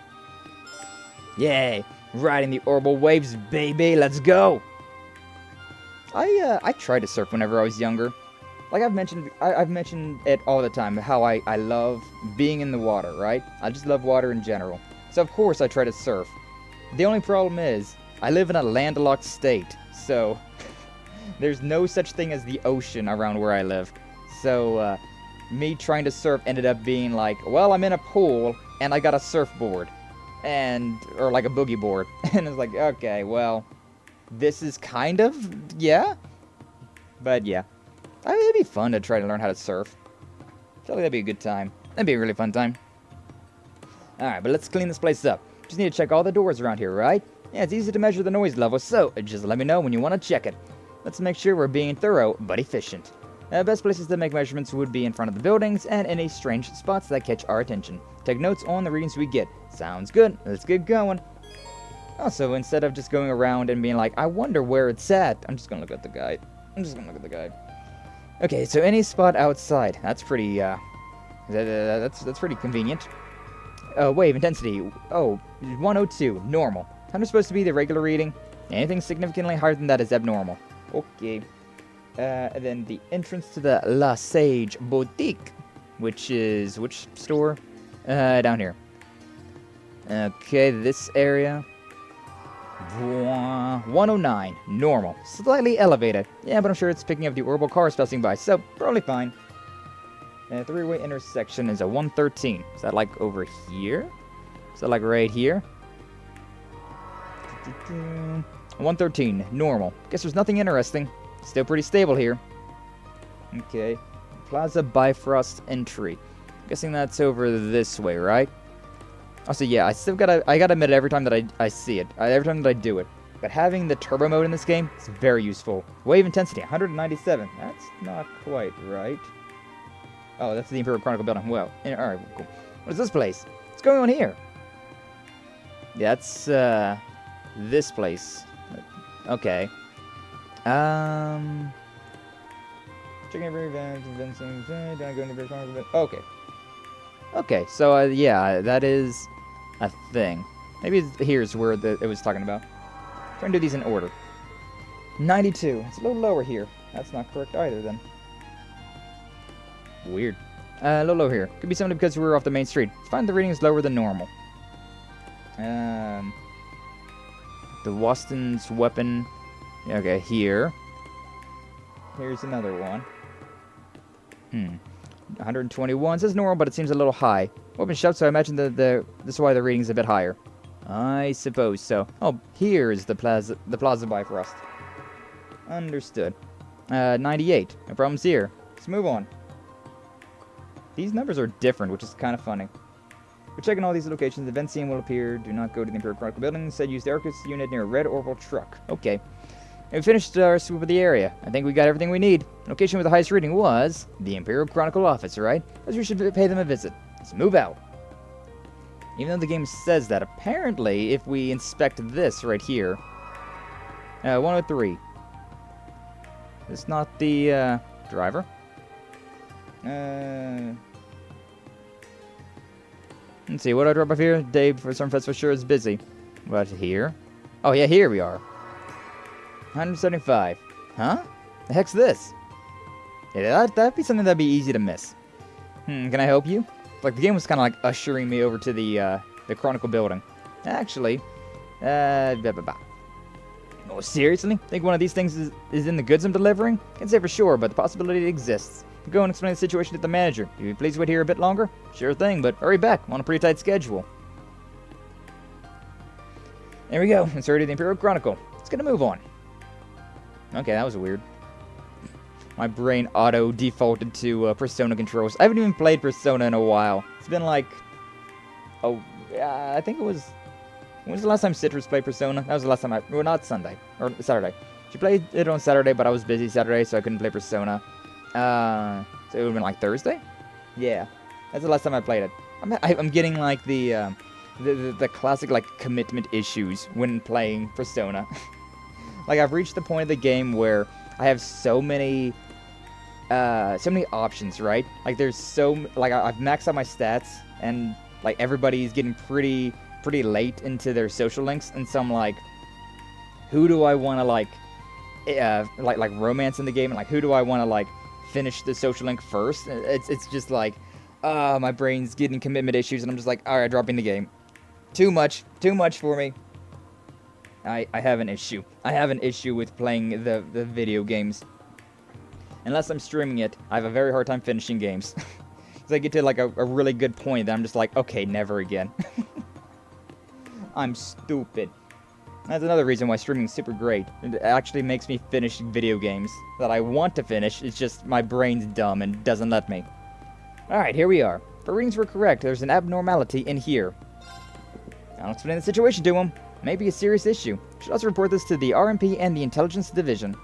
Yay. Riding the orbital waves, baby. Let's go. I tried to surf whenever I was younger. Like I've mentioned it all the time, how I love being in the water, right? I just love water in general. So of course I try to surf. The only problem is, I live in a landlocked state, so there's no such thing as the ocean around where I live. So me trying to surf ended up being like, well, I'm in a pool, and I got a surfboard. Or like a boogie board. And it's like, okay, well, this is kind of, yeah. But yeah. I mean, it'd be fun to try to learn how to surf. I feel like that'd be a good time. That'd be a really fun time. Alright, but let's clean this place up. Just need to check all the doors around here, right? Yeah, it's easy to measure the noise level, so just let me know when you want to check it. Let's make sure we're being thorough, but efficient. Best places to make measurements would be in front of the buildings and any strange spots that catch our attention. Take notes on the readings we get. Sounds good. Let's get going. Also, instead of just going around and being like, I wonder where it's at, I'm just gonna look at the guide. Okay, so any spot outside. That's pretty, that's pretty convenient. Wave intensity. Oh, 102. Normal. How is supposed to be the regular reading? Anything significantly higher than that is abnormal. Okay. And then the entrance to the La Sage Boutique, which is, which store? Down here. Okay, this area. 109. Normal. Slightly elevated. Yeah, but I'm sure it's picking up the orbital cars passing by, so probably fine. And a three-way intersection is a 113. Is that like over here? Is that like right here? 113. Normal. Guess there's nothing interesting. Still pretty stable here. Okay. Plaza Bifrost entry. Guessing that's over this way, right? Also, yeah, I gotta admit every time that I see it. Every time that I do it. But having the turbo mode in this game is very useful. Wave intensity, 197. That's not quite right. Oh, that's the Imperial Chronicle building. Well, alright, cool. What is this place? What's going on here? Yeah, that's, this place. Okay. Checking every event, okay. Okay, so, yeah, that is a thing. Maybe here's where it was talking about. Try and do these in order. 92. It's a little lower here. That's not correct either, then. Weird. A little low here. Could be simply because we're off the main street. Let's find the reading is lower than normal. The Waston's weapon. Okay, here. Here's another one. 121 says normal, but it seems a little high. Weapon shop, so I imagine this is why the reading's a bit higher. I suppose so. Oh, here's the Plaza Bifrost. Understood. 98. No problems here. Let's move on. These numbers are different, which is kind of funny. We're checking all these locations. The event scene will appear. Do not go to the Imperial Chronicle building. Instead, use the Arcus unit near a red orbital truck. Okay. And we finished our swoop of the area. I think we got everything we need. The location with the highest reading was the Imperial Chronicle office, right? As we should pay them a visit. Let's move out. Even though the game says that, apparently, if we inspect this right here... 103. It's not the, driver. Let's see, what do I drop off here? Dave for some festival sure is busy. But here? Oh yeah, here we are. 175. Huh? The heck's this? Yeah, that'd be something that'd be easy to miss. Can I help you? Like, the game was kind of like ushering me over to the Chronicle building. Actually, Oh, seriously? Think one of these things is in the goods I'm delivering? Can't say for sure, but the possibility exists. Go and explain the situation to the manager. Can you please wait here a bit longer? Sure thing, but hurry back. I'm on a pretty tight schedule. There we go. Inserted the Imperial Chronicle. It's gonna move on. Okay, that was weird. My brain auto-defaulted to Persona controls. I haven't even played Persona in a while. It's been like... Oh, I think it was... When was the last time Citrus played Persona? That was the last time well, not Sunday. Or Saturday. She played it on Saturday, but I was busy Saturday, so I couldn't play Persona. So it would have been like Thursday? Yeah. That's the last time I played it. I'm getting like the classic like commitment issues when playing Persona. Like, I've reached the point of the game where I have so many options, right? Like, there's I've maxed out my stats, and like everybody's getting pretty late into their social links, and so I'm like, who do I want to like romance in the game, and like who do I want to like finish the social link first? It's just like, my brain's getting commitment issues, and I'm just like, all right, dropping the game. Too much for me. I have an issue. I have an issue with playing the video games. Unless I'm streaming it, I have a very hard time finishing games. Because I get to like a really good point that I'm just like, okay, never again. I'm stupid. That's another reason why streaming is super great. It actually makes me finish video games that I want to finish. It's just my brain's dumb and doesn't let me. Alright, here we are. If our readings were correct, there's an abnormality in here. I'll explain the situation to him. Maybe a serious issue. Should also report this to the RMP and the Intelligence Division.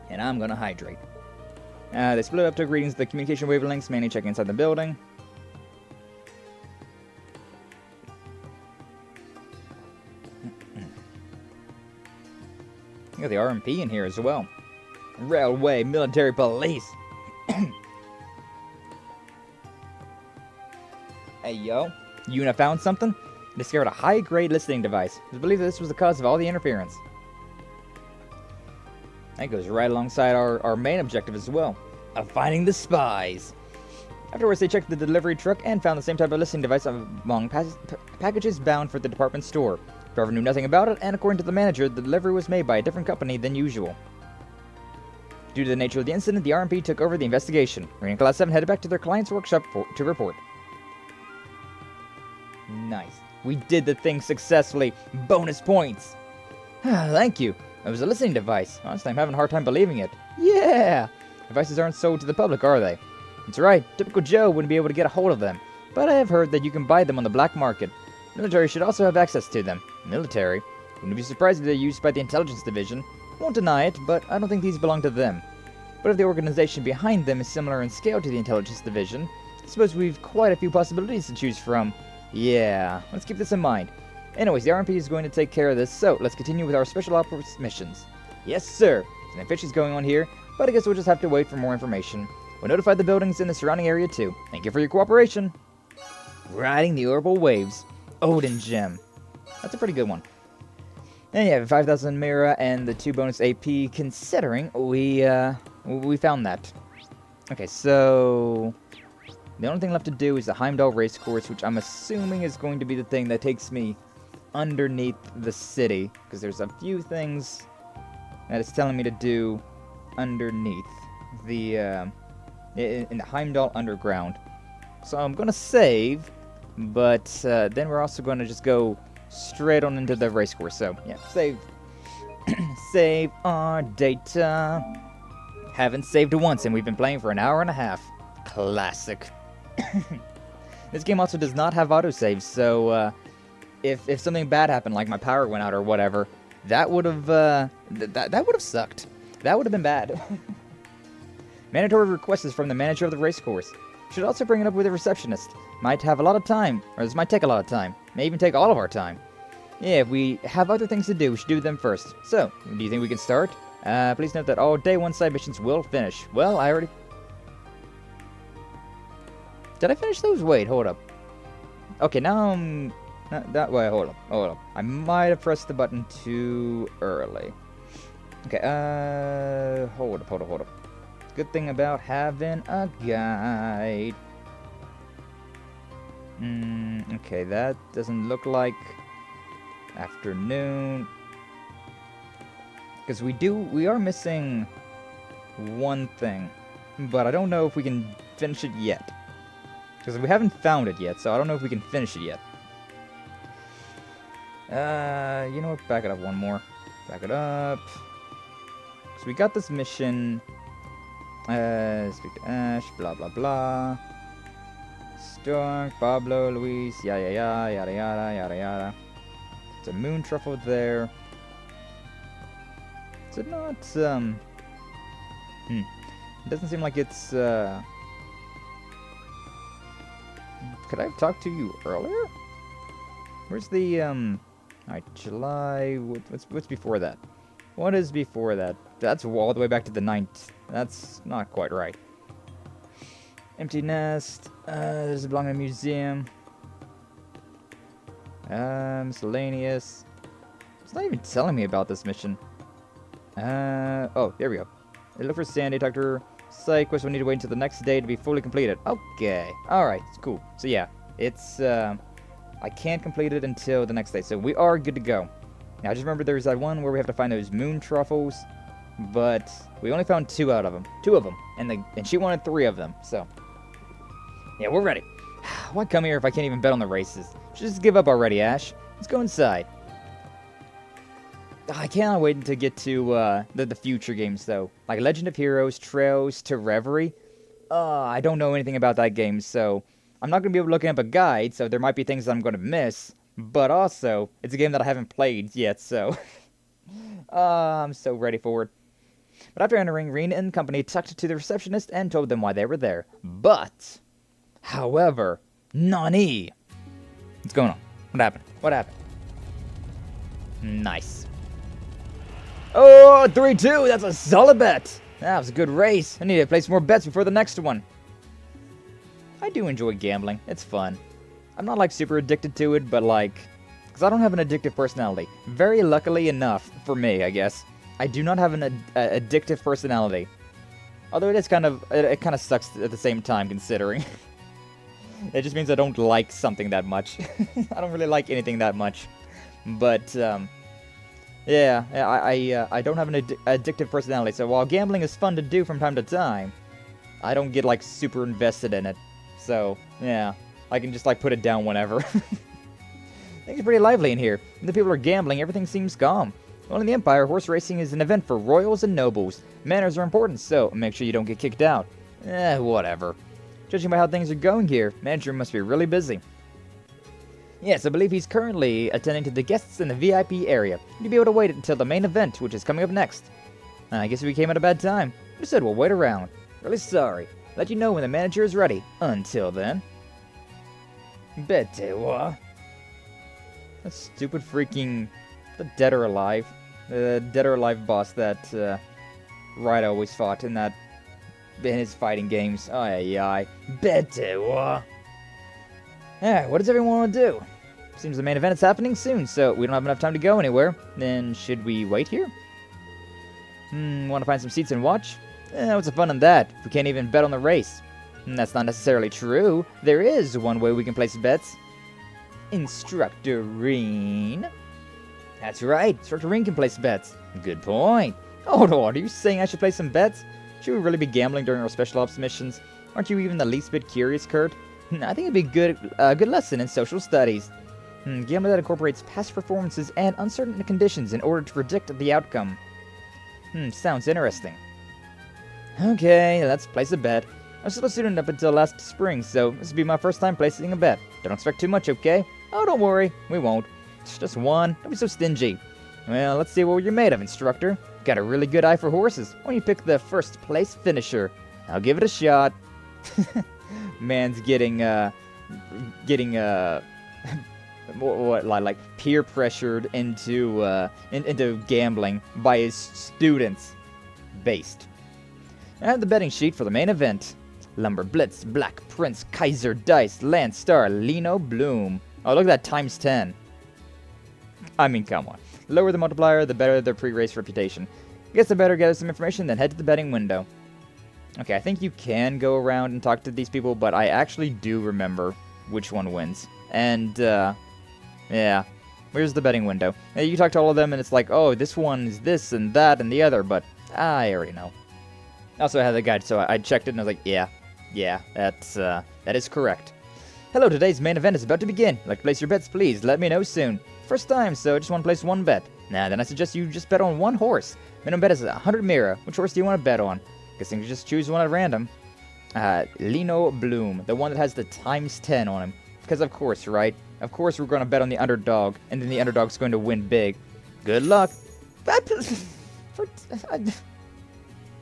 And I'm gonna hydrate. They split up, took readings of the communication wavelengths, mainly checking inside the building. You got the RMP in here as well. Railway Military Police. Hey, yo. Yuna found something? Discovered a high-grade listening device. It was believed that this was the cause of all the interference. That goes right alongside our main objective as well, of finding the spies. Afterwards, they checked the delivery truck and found the same type of listening device among packages bound for the department store. The driver knew nothing about it, and according to the manager, the delivery was made by a different company than usual. Due to the nature of the incident, the RMP took over the investigation. Rean and Class VII headed back to their client's workshop to report. Nice. We did the thing successfully. Bonus points. Thank you. It was a listening device. Honestly, I'm having a hard time believing it. Yeah! Devices aren't sold to the public, are they? That's right. Typical Joe wouldn't be able to get a hold of them. But I have heard that you can buy them on the black market. Military should also have access to them. Military? Wouldn't be surprised if they're used by the Intelligence Division. Won't deny it, but I don't think these belong to them. But if the organization behind them is similar in scale to the Intelligence Division, I suppose we've quite a few possibilities to choose from. Yeah, let's keep this in mind. Anyways, the RMP is going to take care of this, so let's continue with our special ops missions. Yes, sir. Some fish is going on here, but I guess we'll just have to wait for more information. We'll notify the buildings in the surrounding area too. Thank you for your cooperation. Riding the orbital waves. Odin Gem. That's a pretty good one. And yeah, 5,000 Mira and the 2 bonus AP, considering we found that. Okay, so the only thing left to do is the Heimdall race course, which I'm assuming is going to be the thing that takes me underneath the city, because there's a few things that it's telling me to do underneath the in the Heimdall Underground. So I'm gonna save, but then we're also gonna just go straight on into the race course. So yeah, save. Save our data. Haven't saved it once, and we've been playing for an hour and a half. Classic. This game also does not have autosaves, so if something bad happened, like my power went out or whatever, that would have that would have sucked. That would have been bad. Mandatory request is from the manager of the race course. Should also bring it up with the receptionist. Might have a lot of time, or this might take a lot of time. May even take all of our time. Yeah, if we have other things to do, we should do them first. So, do you think we can start? Please note that all day 1 side missions will finish. Well, I already... Did I finish those? Wait, hold up. Okay, now I'm... Wait, hold up. I might have pressed the button too early. Okay, hold up. Good thing about having a guide. Okay, that doesn't look like afternoon. Because we are missing one thing. But I don't know if we can finish it yet. Because we haven't found it yet, so I don't know if we can finish it yet. You know what? Back it up one more. Back it up. So we got this mission. Speak to Ash, blah blah blah. Stark, Pablo, Luis, yada yada. It's a moon truffle there. Is it not, It doesn't seem like it's, Could I have talked to you earlier? Where's the, Alright, July, what's before that? What is before that? That's all the way back to the 9th. That's not quite right. Empty nest. Does it belong in a museum? Miscellaneous. It's not even telling me about this mission. Oh, there we go. Look for sand detector. Side quest will need to wait until the next day to be fully completed. Okay. Alright, it's cool. So yeah, it's, I can't complete it until the next day. So we are good to go. Now, I just remember there's that one where we have to find those moon truffles, but we only found 2 out of them. 2 of them. And she wanted 3 of them, so. Yeah, we're ready. Why come here if I can't even bet on the races? Should just give up already, Ash. Let's go inside. I cannot wait to get to the future games, though. Like Legend of Heroes, Trails to Revelry. I don't know anything about that game, so I'm not going to be able to look up a guide, so there might be things that I'm going to miss. But also, it's a game that I haven't played yet, so... I'm so ready for it. But after entering, Rean and company talked to the receptionist and told them why they were there. But, however, Nani! What's going on? What happened? Nice. Oh, 3-2! That's a solid bet! That was a good race. I need to place more bets before the next one. I do enjoy gambling. It's fun. I'm not, like, super addicted to it, but, like... Because I don't have an addictive personality. Very luckily enough, for me, I guess, I do not have an addictive personality. Although it is kind of... It kind of sucks at the same time, considering. It just means I don't like something that much. I don't really like anything that much. But, yeah, I don't have an addictive personality, so while gambling is fun to do from time to time, I don't get, like, super invested in it. So, yeah, I can just, like, put it down whenever. Things are pretty lively in here. When the people are gambling, everything seems calm. Well, in the Empire, horse racing is an event for royals and nobles. Manners are important, so make sure you don't get kicked out. Whatever. Judging by how things are going here, manager must be really busy. Yes, I believe he's currently attending to the guests in the VIP area. You'll be able to wait until the main event, which is coming up next. I guess we came at a bad time. You said we'll wait around. Really sorry. Let you know when the manager is ready. Until then. Bete wa. That stupid freaking... The Dead or Alive. The Dead or Alive boss that Ryder always fought in his fighting games. Ay. Bete wa. Yeah, what does everyone want to do? seems the main event is happening soon, so we don't have enough time to go anywhere. Then should we wait here? Want to find some seats and watch? What's the fun in that? We can't even bet on the race. That's not necessarily true. There is one way we can place bets. Instructor Rean. That's right, Instructor Rean can place bets. Good point. Hold on, are you saying I should place some bets? Should we really be gambling during our special ops missions? Aren't you even the least bit curious, Kurt? I think it'd be a good lesson in social studies. Gambling that incorporates past performances and uncertain conditions in order to predict the outcome. Sounds interesting. Okay, let's place a bet. I was still a student up until last spring, so this will be my first time placing a bet. Don't expect too much, okay? Oh, don't worry, we won't. It's just one. Don't be so stingy. Well, let's see what you're made of, instructor. Got a really good eye for horses. Why don't you pick the first place finisher? I'll give it a shot. Man's getting like peer pressured into gambling by his students. Based. I have the betting sheet for the main event. Lumber Blitz, Black Prince, Kaiser Dice, Lance Star, Lino Bloom. Oh, look at that, times 10. I mean, come on. The lower the multiplier, the better their pre-race reputation. I guess I better gather some information, then head to the betting window. Okay, I think you can go around and talk to these people, but I actually do remember which one wins. And, yeah. Where's the betting window? Now, you talk to all of them, and it's like, oh, this one is this and that and the other, but I already know. Also, I had the guide, so I checked it, and I was like, yeah, that is correct. Hello, today's main event is about to begin. Like to place your bets, please. Let me know soon. First time, so I just want to place one bet. Then I suggest you just bet on one horse. Minimum bet is 100 Mira. Which horse do you want to bet on? Guessing you just choose one at random. Lino Bloom, the one that has the times 10 on him. Because of course, right? Of course we're going to bet on the underdog, and then the underdog's going to win big. Good luck.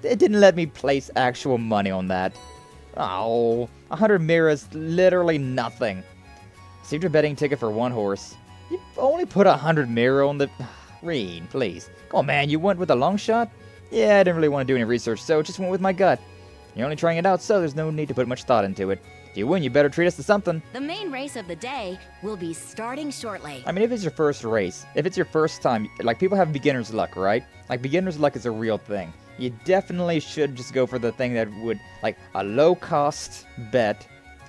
It didn't let me place actual money on that. Oh, 100 Mira is literally nothing. Saved your betting ticket for one horse. You only put 100 Mira on the... Rean, please. Come on, man, you went with a long shot? Yeah, I didn't really want to do any research, so just went with my gut. You're only trying it out, so there's no need to put much thought into it. If you win, you better treat us to something. The main race of the day will be starting shortly. I mean, if it's your first race, if it's your first time, like, people have beginner's luck, right? Like, beginner's luck is a real thing. You definitely should just go for the thing that would, like, a low-cost bet,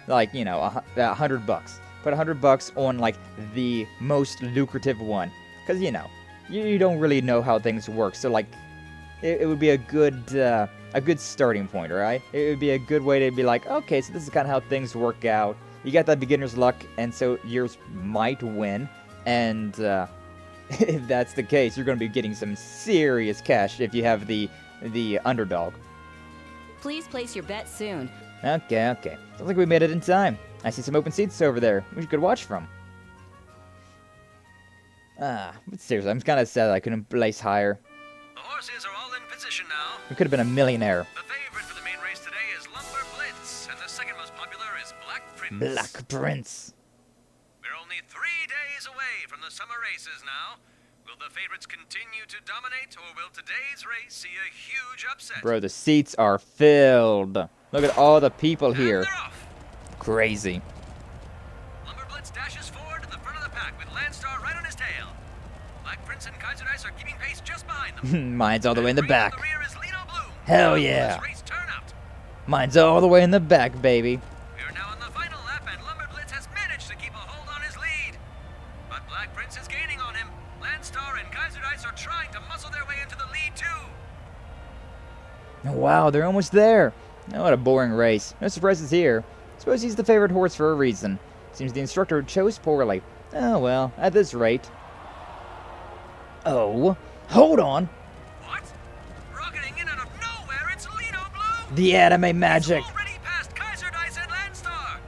like, you know, $100. Put $100 on, like, the most lucrative one. Because, you know, you don't really know how things work, so, like, it would be a good starting point, right? It would be a good way to be like, okay, so this is kind of how things work out. You got that beginner's luck, and so yours might win, and if that's the case, you're going to be getting some serious cash if you have the underdog. Please place your bet soon. Okay. Sounds like we made it in time. I see some open seats over there we could watch from. But seriously, I'm kind of sad that I couldn't place higher. The horses are all in position now. We could have been a millionaire. The favorite for the main race today is Lumber Blitz, and the second most popular is Black Prince. Black Prince. We're only 3 days away from the summer races now. Will the favorites continue to dominate, or will today's race see a huge upset? Bro, the seats are filled. Look at all the people here. Crazy. Lumber Blitz dashes forward to the front of the pack with Landstar right on his tail. Black Prince and Kaiser Dice are keeping pace just behind them. Mine's all the way in the back. The rear is Lino Bloom. Hell yeah. Mine's all the way in the back, baby. We're now on the final lap, and Lumber Blitz has managed to keep a hold on his lead. But Black Prince is gaining on him. Landstar and Kaiser Dice are trying to muscle their way into the lead, too. Oh, wow, they're almost there. Oh, what a boring race. No surprises here. Suppose he's the favorite horse for a reason. Seems the instructor chose poorly. Oh, well, at this rate. Oh, hold on. What? Rocketing in out of nowhere, it's Lino Bloom. The anime magic. He's already past Kaiser Dice and Landstar.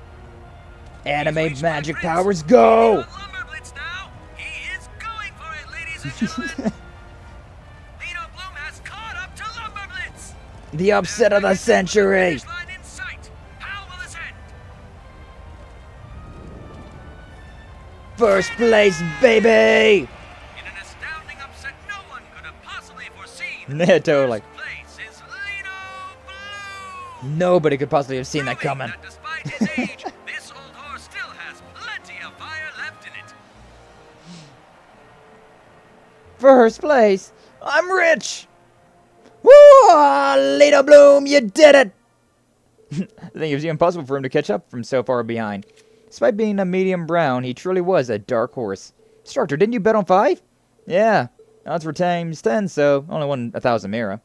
Anime magic powers go. Lumber Blitz now. He is going for it, ladies and gentlemen. Lino Bloom has caught up to Lumber Blitz. The upset of the century. First place, baby! In an astounding upset no one could have possibly foreseen. Yeah, totally. First place is Lino Bloom. Nobody could possibly have seen that coming. That despite his age, this old horse still has plenty of fire left in it. First place! I'm rich! Woo! Lita Bloom, you did it! I think it was impossible for him to catch up from so far behind. Despite being a medium brown, he truly was a dark horse. Instructor, didn't you bet on 5? Yeah. Odds were times 10, so only won 1,000 Mira.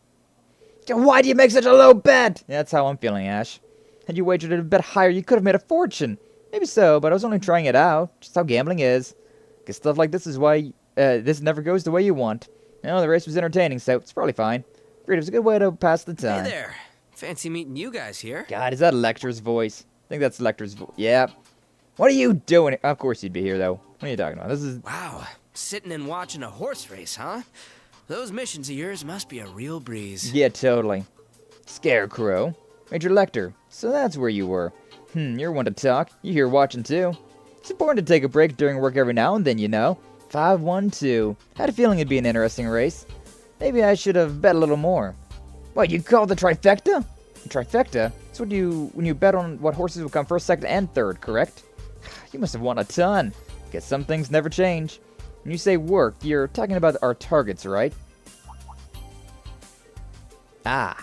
Why do you make such a low bet? That's how I'm feeling, Ash. Had you wagered a bit higher, you could have made a fortune. Maybe so, but I was only trying it out. Just how gambling is. Guess stuff like this is why this never goes the way you want. You know, the race was entertaining, so it's probably fine. Great, it was a good way to pass the time. Hey there. Fancy meeting you guys here. God, is that Lecter's voice? I think that's Lecter's voice. Yeah. What are you doing? Of course you'd be here, though. What are you talking about? This is... Wow. Sitting and watching a horse race, huh? Those missions of yours must be a real breeze. Yeah, totally. Scarecrow. Major Lecter. So that's where you were. You're one to talk. You here watching, too. It's important to take a break during work every now and then, you know. 5-1-2. Had a feeling it'd be an interesting race. Maybe I should have bet a little more. What, you call the trifecta? The trifecta? It's when you bet on what horses will come first, second, and third, correct? You must have won a ton. Guess some things never change. When you say work, you're talking about our targets, right? Ah.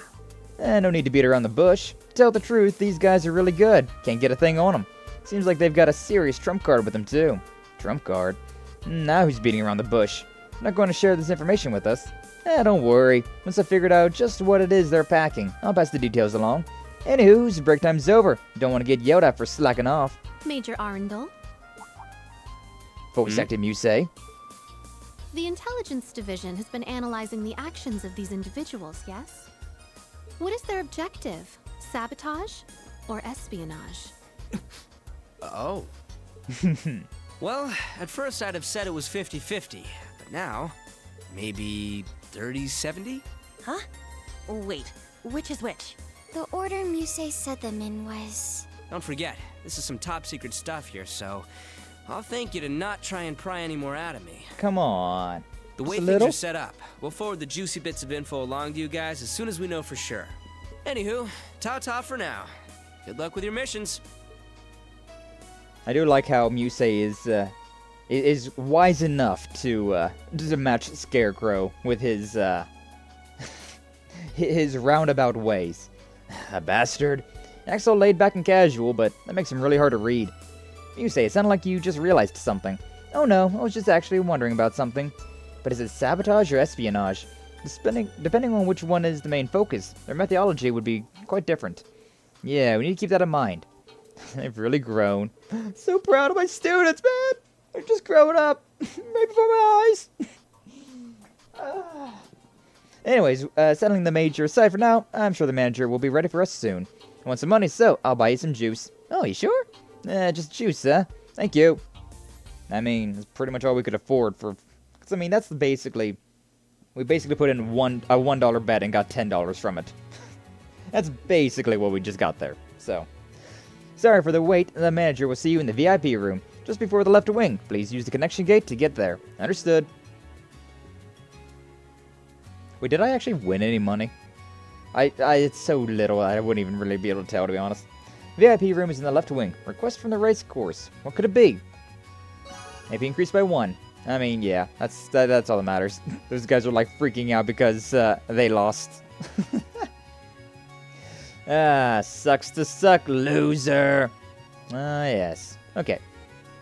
No need to beat around the bush. To tell the truth, these guys are really good. Can't get a thing on them. Seems like they've got a serious trump card with them, too. Trump card? Now who's beating around the bush? Not going to share this information with us. Don't worry. Once I figured out just what it is they're packing, I'll pass the details along. Anywho, break time's over. Don't want to get yelled at for slacking off. Major Arundel, Voice acting, you say? the Intelligence Division has been analyzing the actions of these individuals, yes? What is their objective? Sabotage or espionage? Oh. Well, at first I'd have said it was 50-50, but now, maybe 30-70? Huh? Wait, which is which? The order Muse said them in was... Don't forget, this is some top secret stuff here, so I'll thank you to not try and pry any more out of me. Come on. The way Just a things little? are set up, we'll forward the juicy bits of info along to you guys as soon as we know for sure. Anywho, ta-ta for now. Good luck with your missions. I do like how Muse is wise enough to match Scarecrow with his his roundabout ways. A bastard. Acts all laid back and casual, but that makes him really hard to read. Muse, it sounded like you just realized something. Oh no, I was just actually wondering about something. But is it sabotage or espionage? Depending on which one is the main focus, their methodology would be quite different. Yeah, we need to keep that in mind. They've really grown. So proud of my students, man! They're just growing up. Right before my eyes. Anyways, settling the major aside for now, I'm sure the manager will be ready for us soon. I want some money, so I'll buy you some juice. Oh, you sure? Just juice, huh? Thank you. I mean, it's pretty much all we could afford for... Cause, I mean, that's basically... We basically put in a $1 bet and got $10 from it. That's basically what we just got there, so... Sorry for the wait, the manager will see you in the VIP room, just before the left wing. Please use the connection gate to get there. Understood. Wait, did I actually win any money? It's so little, I wouldn't even really be able to tell, to be honest. VIP room is in the left wing. Request from the race course. What could it be? Maybe increased by 1. I mean, yeah, that's all that matters. Those guys are like freaking out because they lost. Sucks to suck, loser. Yes. Okay.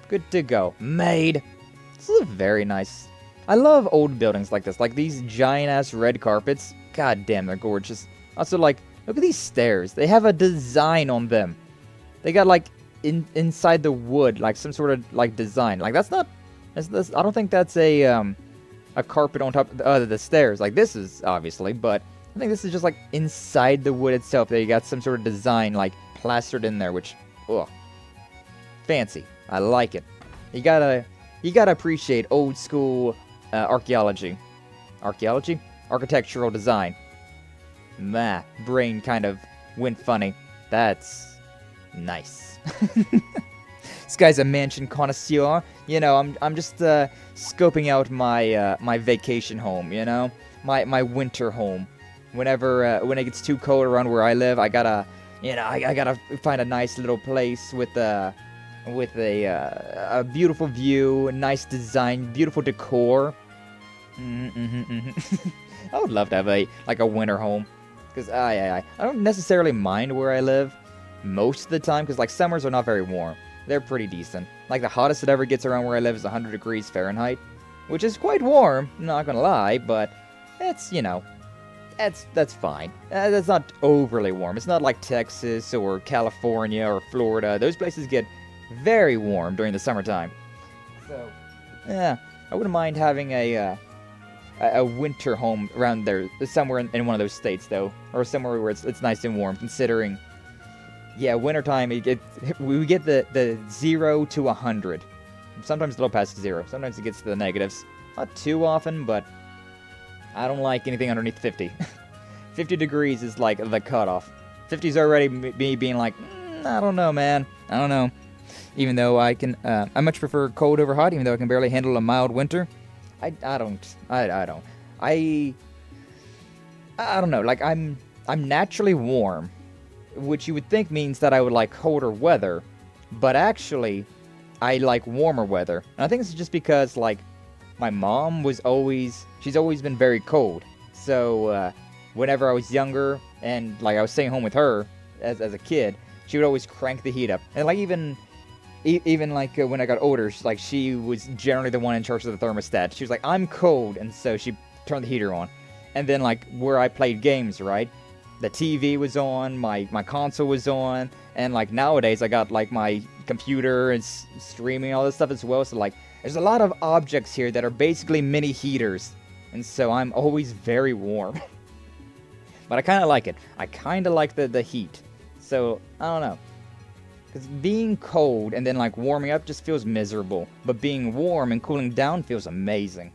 Good to go. Made. This is a very nice... I love old buildings like this. Like these giant-ass red carpets. God damn, they're gorgeous. Also, like, look at these stairs. They have a design on them. They got, like, inside the wood, like, some sort of, like, design. Like, that's not... I don't think that's a carpet on top of the stairs. Like, this is, obviously, but... I think this is just like inside the wood itself. They got some sort of design like plastered in there, which, ugh, fancy. I like it. You gotta appreciate old school archaeology, architectural design. Brain kind of went funny. That's nice. This guy's a mansion connoisseur. You know, I'm just scoping out my my vacation home. You know, my winter home. Whenever when it gets too cold around where I live, I gotta find a nice little place with a beautiful view, a nice design, beautiful decor. I would love to have a winter home, because I don't necessarily mind where I live most of the time, because like summers are not very warm. They're pretty decent. Like the hottest it ever gets around where I live is 100 degrees Fahrenheit, which is quite warm, not gonna lie, but it's, you know, that's fine. That's not overly warm. It's not like Texas or California or Florida. Those places get very warm during the summertime. So, yeah, I wouldn't mind having a winter home around there, somewhere in one of those states, though, or somewhere where it's nice and warm, considering, yeah, wintertime, we get the 0 to 100. Sometimes a little past 0. Sometimes it gets to the negatives. Not too often, but I don't like anything underneath 50. 50 degrees is like the cutoff. 50 is already me being like, I don't know, man. I don't know. Even though I much prefer cold over hot, even though I can barely handle a mild winter. I don't know. Like, I'm naturally warm, which you would think means that I would like colder weather, but actually, I like warmer weather. And I think it's just because, like, my mom she's always been very cold. So, whenever I was younger and, like, I was staying home with her as a kid, she would always crank the heat up. And, like, even like, when I got older, she was generally the one in charge of the thermostat. She was like, I'm cold, and so she turned the heater on. And then, like, where I played games, right? The TV was on, my console was on, and, like, nowadays I got, like, my computer and streaming, all this stuff as well. So, like, there's a lot of objects here that are basically mini heaters. And so I'm always very warm. But I kind of like it. I kind of like the heat. So, I don't know. Because being cold and then, like, warming up just feels miserable. But being warm and cooling down feels amazing.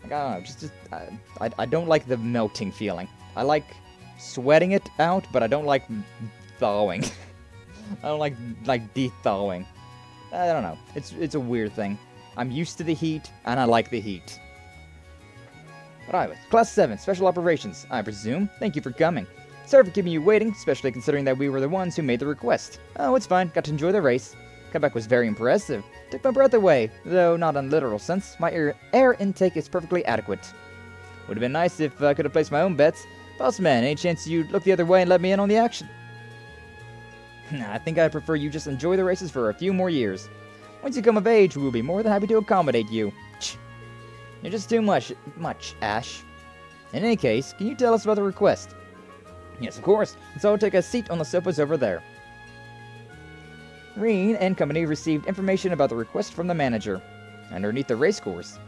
Like, I don't know, I don't like the melting feeling. I like sweating it out, but I don't like thawing. I don't like de-thawing. I don't know. It's a weird thing. I'm used to the heat, and I like the heat. But anyway, Class 7, Special Operations, I presume. Thank you for coming. Sorry for keeping you waiting, especially considering that we were the ones who made the request. Oh, it's fine. Got to enjoy the race. Comeback was very impressive. Took my breath away, though not in literal sense. My air intake is perfectly adequate. Would have been nice if I could have placed my own bets. Boss man, any chance you'd look the other way and let me in on the action? I think I'd prefer you just enjoy the races for a few more years. Once you come of age, we will be more than happy to accommodate you. You're just too much, Ash. In any case, can you tell us about the request? Yes, of course. So I'll take a seat on the sofas over there. Rean and company received information about the request from the manager, underneath the race course.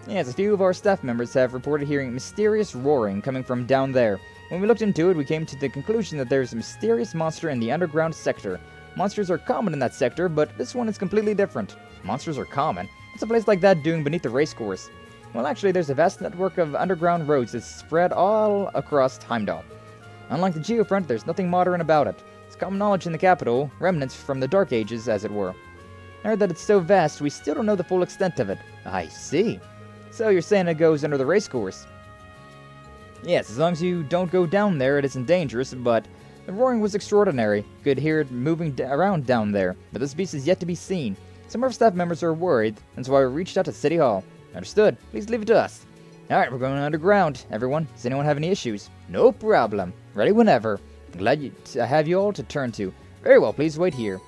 Yes, a few of our staff members have reported hearing mysterious roaring coming from down there. When we looked into it, we came to the conclusion that there is a mysterious monster in the underground sector. Monsters are common in that sector, but this one is completely different. Monsters are common? What's a place like that doing beneath the race course? Well, actually, there's a vast network of underground roads that's spread all across Heimdall. Unlike the Geofront, there's nothing modern about it. It's common knowledge in the capital, remnants from the Dark Ages, as it were. I heard that it's so vast, we still don't know the full extent of it. I see. So you're saying it goes under the race course? Yes, as long as you don't go down there, it isn't dangerous, but the roaring was extraordinary. Could hear it moving around down there, but this beast is yet to be seen. Some of our staff members are worried, and so I reached out to City Hall. Understood. Please leave it to us. Alright, we're going underground. Everyone, does anyone have any issues? No problem. Ready whenever. I'm glad to have you all to turn to. Very well, please wait here.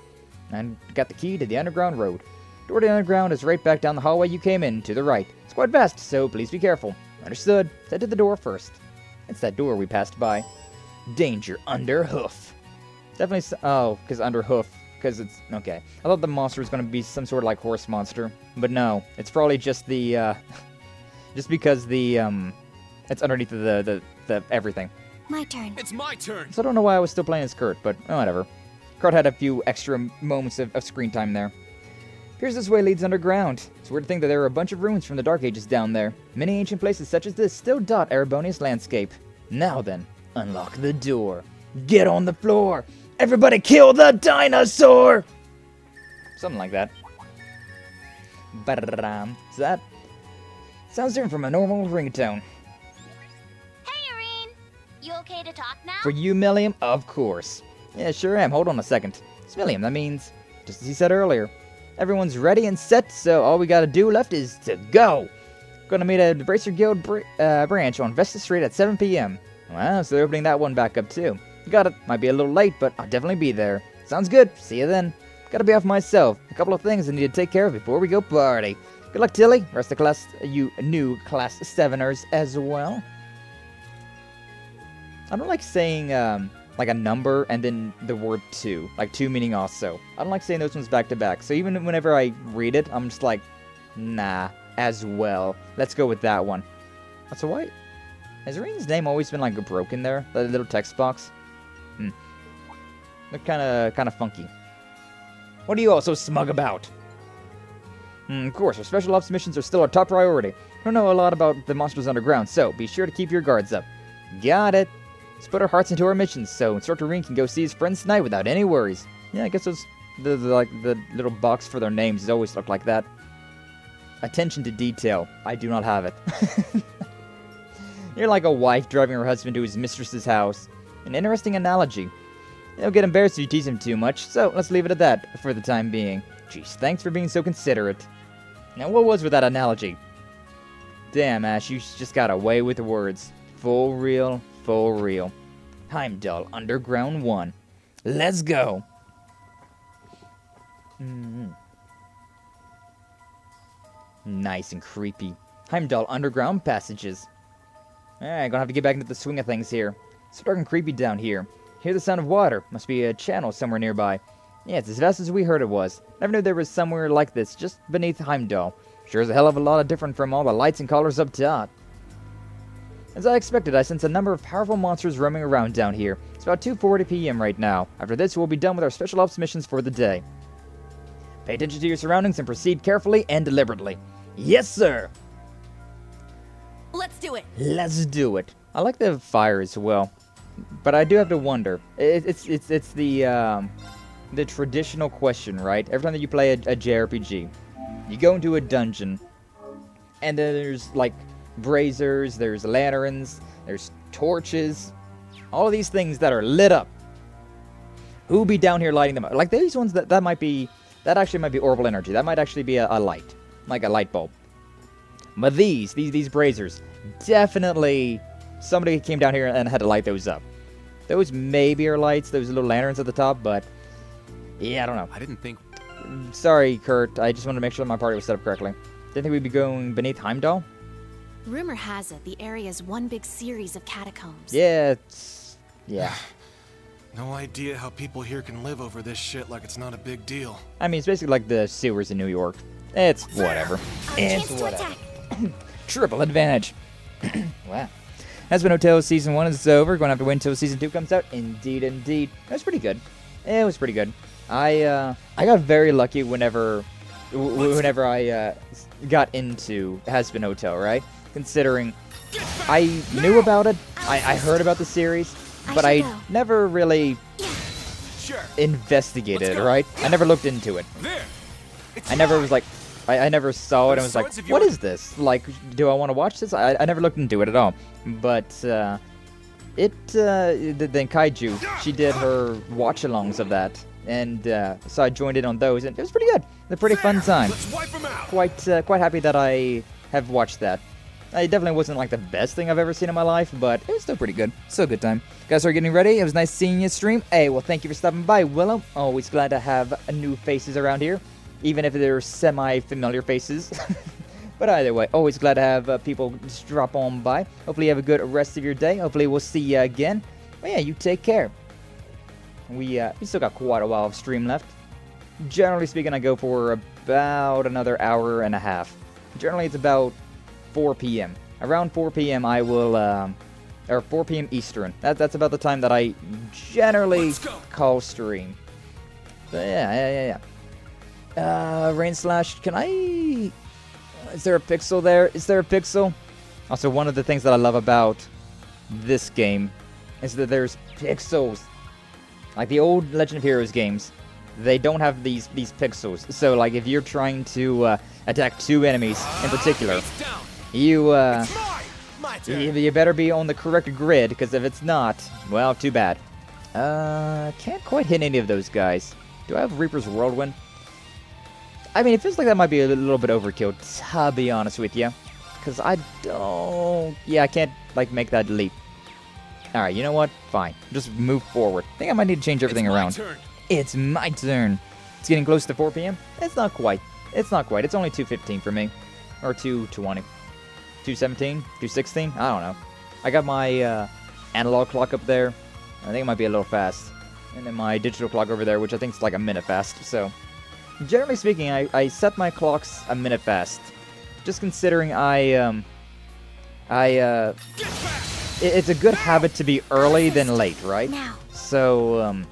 And got the key to the underground road. Door to the underground is right back down the hallway you came in, to the right. It's quite vast, so please be careful. Understood. Head to the door first. It's that door we passed by. Danger under hoof. Definitely, oh, because under hoof. Because it's, okay. I thought the monster was going to be some sort of like horse monster. But no, it's probably just the, just because the, it's underneath the everything. My turn. It's my turn! So I don't know why I was still playing as Kurt, but oh, whatever. Kurt had a few extra moments of screen time there. Here's this way leads underground. It's weird to think that there are a bunch of ruins from the Dark Ages down there. Many ancient places such as this still dot Erebonia's landscape. Now then, unlock the door. Get on the floor! Everybody kill the dinosaur! Something like that. Ba-da-da-dam. So that sounds different from a normal ringtone. Hey, Rean! You okay to talk now? For you, Milliam? Of course. Yeah, sure am. Hold on a second. It's Milliam, that means, just as he said earlier, everyone's ready and set, so all we gotta do left is to go. Gonna meet at the Bracer Guild branch on Vesta Street at 7 p.m. Wow, so they're opening that one back up too. Got it. Might be a little late, but I'll definitely be there. Sounds good. See you then. Gotta be off myself. A couple of things I need to take care of before we go party. Good luck, Tilly. Rest of class, you new Class 7ers as well. I don't like saying, like a number and then the word 2. Like 2 meaning also. I don't like saying those ones back to back. So even whenever I read it, I'm just like, nah, as well. Let's go with that one. So why? Has Rean's name always been like broken there? That little text box? They're kind of funky. What are you all so smug about? Of course, our special ops missions are still our top priority. I don't know a lot about the monsters underground, so be sure to keep your guards up. Got it. Let's put our hearts into our missions, so Instructor Rean can go see his friends tonight without any worries. Yeah, I guess those the little box for their names always look like that. Attention to detail. I do not have it. You're like a wife driving her husband to his mistress's house. An interesting analogy. He'll get embarrassed if you tease him too much, so let's leave it at that for the time being. Jeez, thanks for being so considerate. Now, what was with that analogy? Damn, Ash, you just got away with the words. Full real, full real. Heimdall Underground 1. Let's go! Nice and creepy. Heimdall Underground passages. Alright, gonna have to get back into the swing of things here. It's dark and creepy down here. Hear the sound of water. Must be a channel somewhere nearby. Yeah, it's as vast as we heard it was. Never knew there was somewhere like this, just beneath Heimdall. Sure is a hell of a lot different from all the lights and colors up top. As I expected, I sense a number of powerful monsters roaming around down here. It's about 2:40 p.m. right now. After this, we'll be done with our special ops missions for the day. Pay attention to your surroundings and proceed carefully and deliberately. Yes, sir! Let's do it! Let's do it. I like the fire as well. But I do have to wonder. It's the traditional question, right? Every time that you play a JRPG, you go into a dungeon, and then there's like braziers, there's lanterns, there's torches, all of these things that are lit up. Who'll be down here lighting them up? Like these ones that actually might be orbital energy. That might actually be a light, like a light bulb. But these braziers, definitely somebody came down here and had to light those up. Those maybe are lights, those little lanterns at the top, but yeah, I don't know. I didn't think... Sorry, Kurt. I just wanted to make sure my party was set up correctly. Didn't think we'd be going beneath Heimdall? Rumor has it the area's one big series of catacombs. Yeah, No idea how people here can live over this shit like it's not a big deal. I mean, it's basically like the sewers in New York. It's whatever. It's whatever. Triple advantage. Wow. Has been Hotel Season 1 is over. Going to have to wait until Season 2 comes out. Indeed, indeed. It was pretty good. It was pretty good. I got very lucky whenever I got into Has-Been Hotel, right? Considering I knew about it, I heard about the series, but I never really investigated it, right? I never looked into it. I never was like, I never saw it and was like, what is this? Like, do I want to watch this? I never looked into it at all. But then Kaiju, she did her watch-alongs of that. And so I joined in on those, and it was pretty good. It was a pretty fun time. Quite happy that I have watched that. It definitely wasn't like the best thing I've ever seen in my life, but it was still pretty good. Still a good time. Guys are getting ready. It was nice seeing you stream. Hey, well, thank you for stopping by, Willow. Always glad to have new faces around here, even if they're semi-familiar faces. But either way, always glad to have people just drop on by. Hopefully you have a good rest of your day. Hopefully we'll see you again. But yeah, you take care. We still got quite a while of stream left. Generally speaking, I go for about another hour and a half. Generally, it's about 4 p.m. Around 4 p.m. I will, or 4 p.m. Eastern. That's about the time that I generally call stream. But yeah. Rain Slash, can I... Is there a pixel there? Is there a pixel? Also, one of the things that I love about this game is that there's pixels. Like the old Legend of Heroes games, they don't have these pixels. So, like, if you're trying to attack two enemies in particular, you better be on the correct grid, because if it's not, well, too bad. Can't quite hit any of those guys. Do I have Reaper's Whirlwind? I mean, it feels like that might be a little bit overkill, to be honest with you. because I don't... Yeah, I can't, like, make that leap. Alright, you know what? Fine. Just move forward. I think I might need to change everything around. Turn. It's my turn. It's getting close to 4 p.m. It's not quite. It's not quite. It's only 2:15 for me. Or 2:20. 2:17? 2:16? I don't know. I got my analog clock up there. I think it might be a little fast. And then my digital clock over there, which I think is like a minute fast. So, generally speaking, I set my clocks a minute fast. Just considering it's a good habit to be early than late, right? So,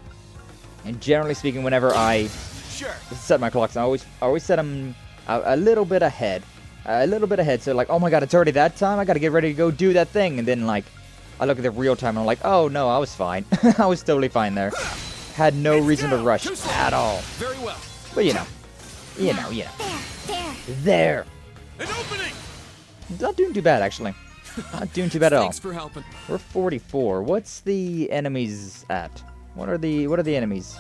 and generally speaking, whenever I set my clocks, I always set them a little bit ahead. A little bit ahead, so like, oh my god, it's already that time, I gotta get ready to go do that thing, and then like, I look at the real time and I'm like, oh no, I was fine. I was totally fine there. Had no reason to rush at all. Very well. But you know. There. An opening! Not doing too bad, actually. Not doing too bad at all. Thanks for helping. We're 44. What's the enemies at? What are the enemies?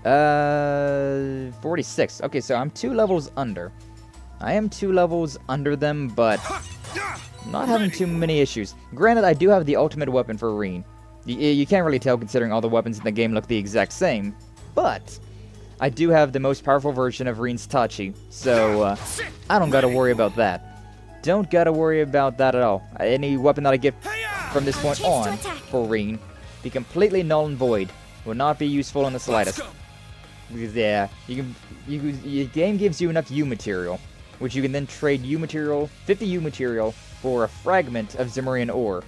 46. Okay, so I'm 2 levels under. I am 2 levels under them, but not having too many issues. Granted, I do have the ultimate weapon for Rean. You can't really tell considering all the weapons in the game look the exact same, but I do have the most powerful version of Rean's Tachi, so I don't gotta worry about that. Don't gotta worry about that at all. Any weapon that I get from this point on for Rean be completely null and void. Will not be useful in the slightest. Because, yeah, your game gives you enough U material, which you can then trade U material, 50 U material, for a fragment of Vermillion ore.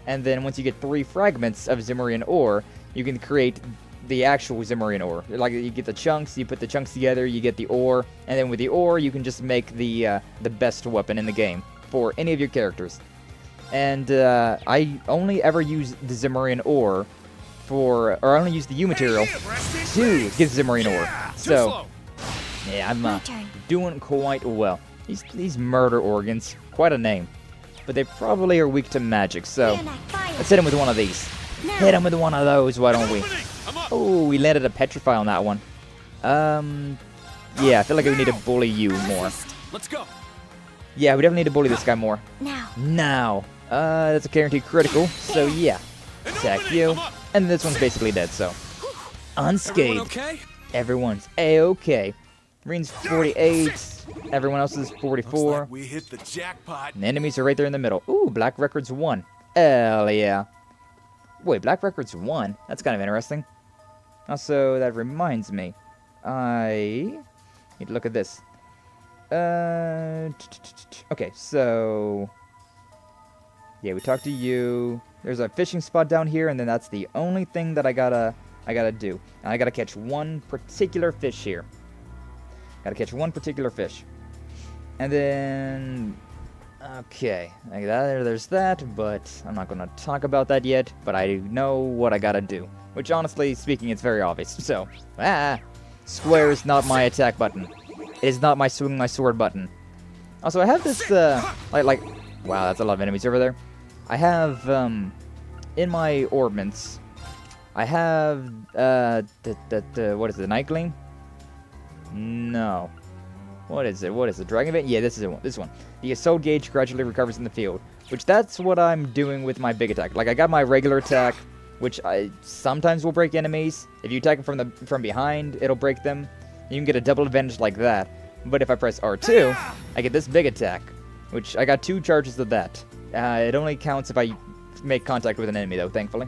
And then once you get 3 fragments of Vermillion ore, you can create the actual Vermillion ore. Like, you get the chunks, you put the chunks together, you get the ore, and then with the ore, you can just make the best weapon in the game for any of your characters. And I only ever use the Vermillion ore or I only use the U material to get Vermillion ore. So, yeah, I'm doing quite well. These murder organs, quite a name. But they probably are weak to magic, so let's hit him with one of these. Hit him with one of those, why don't we? Oh, we landed a petrify on that one. Yeah, I feel like we need to bully you more. Let's go. Yeah, we definitely need to bully this guy more. Now. That's a guaranteed critical, so yeah. Attack you. And this one's basically dead, so. Unscathed. Okay? Everyone's A-okay. Rean's 48. Everyone else is 44. Like we hit the jackpot. And the enemies are right there in the middle. Ooh, Black Records 1. Hell yeah. Wait, Black Records 1? That's kind of interesting. Also, that reminds me. I need to look at this. Okay, so... Yeah, we talked to you. There's a fishing spot down here, and then that's the only thing that I gotta do. And I gotta catch one particular fish here. Gotta catch one particular fish. And then... Okay, like that, there's that, but I'm not gonna talk about that yet, but I know what I gotta do. Which, honestly speaking, it's very obvious. So, square is not my attack button. It is not my swing my sword button. Also, I have this, like, wow, that's a lot of enemies over there. I have, in my orbments, I have, what is it, the Night Gleam? No. What is it? What is it? Dragon Bait? Yeah, this is it. This one. The assault gauge gradually recovers in the field, which that's what I'm doing with my big attack. Like, I got my regular attack, which I sometimes will break enemies. If you attack them from behind, it'll break them. You can get a double advantage like that. But if I press R2, I get this big attack, which I got 2 charges of that. It only counts if I make contact with an enemy, though, thankfully.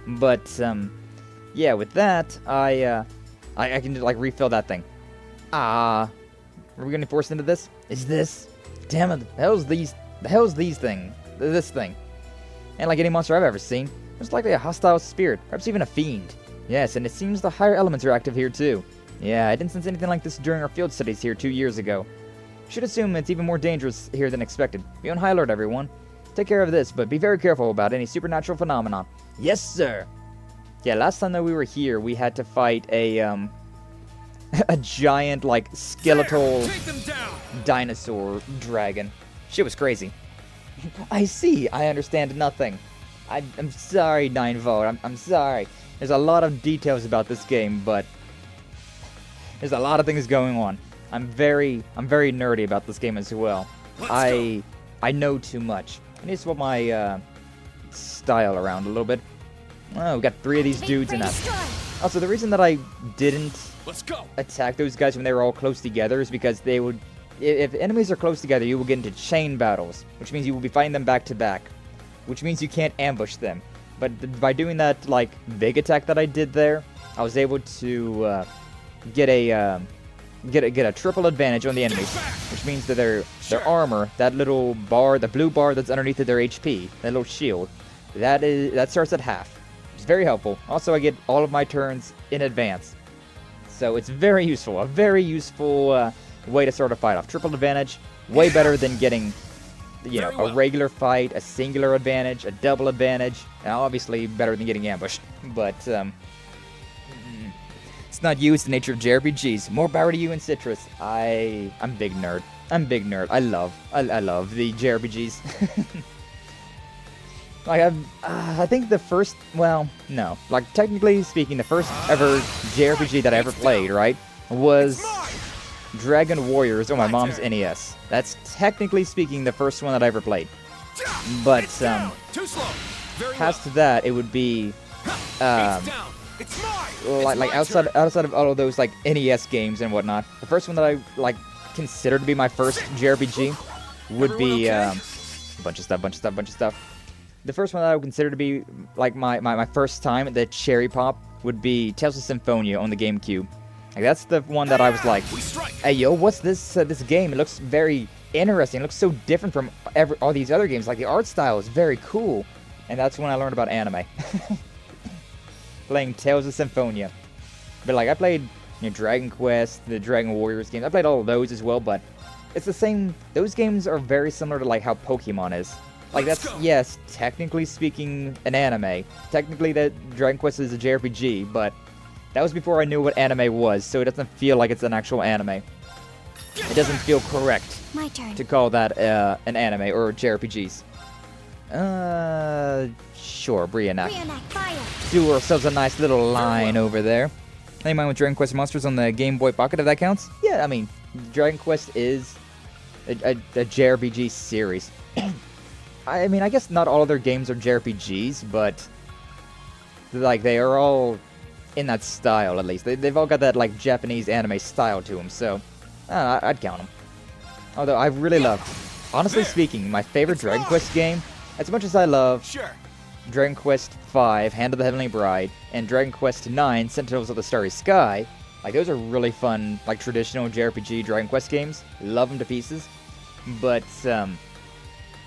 But yeah, with that, I can like refill that thing. Are we gonna force into this? Is this? Damn it! The hell's these thing? This thing? And like any monster I've ever seen, there's likely a hostile spirit, perhaps even a fiend. Yes, and it seems the higher elements are active here too. Yeah, I didn't sense anything like this during our field studies here 2 years ago. Should assume it's even more dangerous here than expected. Be on high alert, everyone. Take care of this, but be very careful about any supernatural phenomenon. Yes, sir. Yeah, last time that we were here, we had to fight a a giant, like, skeletal dinosaur dragon. Shit was crazy. I see. I understand nothing. I'm sorry, 9-Volt. I'm sorry. There's a lot of details about this game, but there's a lot of things going on. I'm very nerdy about this game as well. I I know too much. I need to swap my style around a little bit. Oh, we got 3 of these dudes in that. Also, the reason that I didn't attack those guys when they were all close together is because they would... If enemies are close together, you will get into chain battles, which means you will be fighting them back to back, which means you can't ambush them. But by doing that, like, big attack that I did there, I was able to get a triple advantage on the enemies, which means that their armor, that little bar, the blue bar that's underneath of their HP, that little shield, that starts at half. It's very helpful. Also, I get all of my turns in advance, so it's very useful. A very useful way to start a fight off. Triple advantage, way better than getting, you know, a regular fight, a singular advantage, a double advantage. Now, obviously, better than getting ambushed, but it's not you. It's the nature of JRPGs. More power to you and Citrus. I'm big nerd. I'm big nerd. I love the JRPGs. Like I think the first, well, no, like technically speaking, the first ever JRPG that I ever played, right, was Dragon Warriors on my mom's NES. That's technically speaking the first one that I ever played. But past that, it would be like outside of all of those like NES games and whatnot. The first one that I like considered to be my first JRPG would be a bunch of stuff. The first one that I would consider to be like my first time at the cherry pop would be Tales of Symphonia on the GameCube. Like that's the one that I was like, hey yo, what's this this game? It looks very interesting. It looks so different from all these other games. Like the art style is very cool, and that's when I learned about anime. Playing Tales of Symphonia. But like I played, you know, Dragon Quest, the Dragon Warriors games. I played all of those as well, but it's the same. Those games are very similar to like how Pokemon is. Like that's, yes, technically speaking, an anime. Technically, that Dragon Quest is a JRPG, but that was before I knew what anime was, so it doesn't feel like it's an actual anime. It doesn't feel correct to call that an anime or JRPGs. Sure, Brianna. Do ourselves a nice little line over there. Anyone with Dragon Quest Monsters on the Game Boy Pocket, if that counts? Yeah, I mean, Dragon Quest is a JRPG series. I mean, I guess not all of their games are JRPGs, but like they are all in that style at least. They've all got that like Japanese anime style to them, so I'd count them. Although I really love, honestly speaking, my favorite Dragon Quest game, as much as I love Dragon Quest V, Hand of the Heavenly Bride, and Dragon Quest IX, Sentinels of the Starry Sky, like those are really fun, like traditional JRPG Dragon Quest games. Love them to pieces. But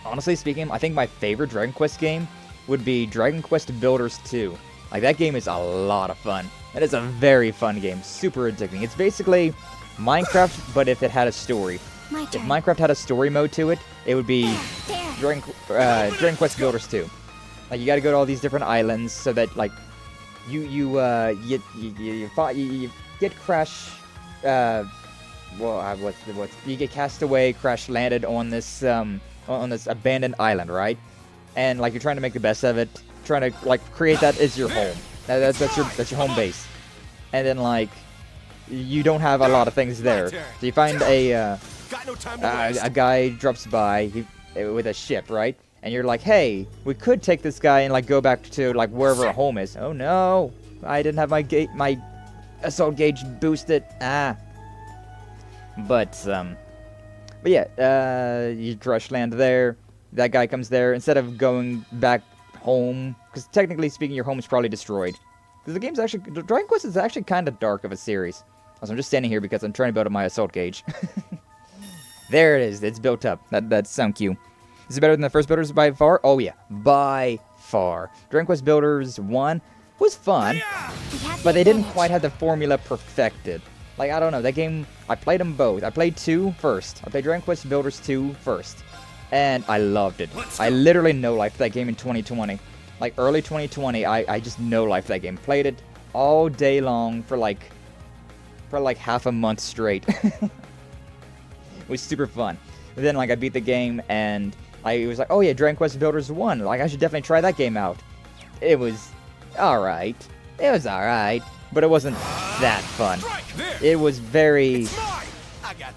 honestly speaking, I think my favorite Dragon Quest game would be Dragon Quest Builders 2. Like, that game is a lot of fun. It is a very fun game. Super addicting. It's basically Minecraft, but if it had a story. If Minecraft had a story mode to it, it would be Dragon Quest Builders 2. Like, you gotta go to all these different islands so that, like, you get you get cast away, crash landed on this abandoned island, right? And like you're trying to make the best of it, trying to like create that as your home. That's your home base. And then like you don't have a lot of things there, so you find a guy drops by with a ship, right? And you're like, hey, we could take this guy and like go back to like wherever our home is. Oh no, I didn't have my assault gauge boosted. But yeah, you crash land there. That guy comes there. Instead of going back home, because technically speaking, your home is probably destroyed. Because the Dragon Quest is actually kind of dark of a series. Also, I'm just standing here because I'm trying to build up my assault gauge. There it is. It's built up. That's sound cute. Is it better than the first Builders by far? Oh yeah, by far. Dragon Quest Builders 1 was fun, but they didn't quite have the formula perfected. Like, I don't know, that game, I played them both. I played 2 first. I played Dragon Quest Builders 2 first. And I loved it. I literally no-lifed that game in 2020. Like, early 2020, I just no-lifed that game. Played it all day long for like half a month straight. It was super fun. But then, like, I beat the game, and I was like, oh yeah, Dragon Quest Builders 1. Like, I should definitely try that game out. It was alright. It was alright. But it wasn't that fun. It was very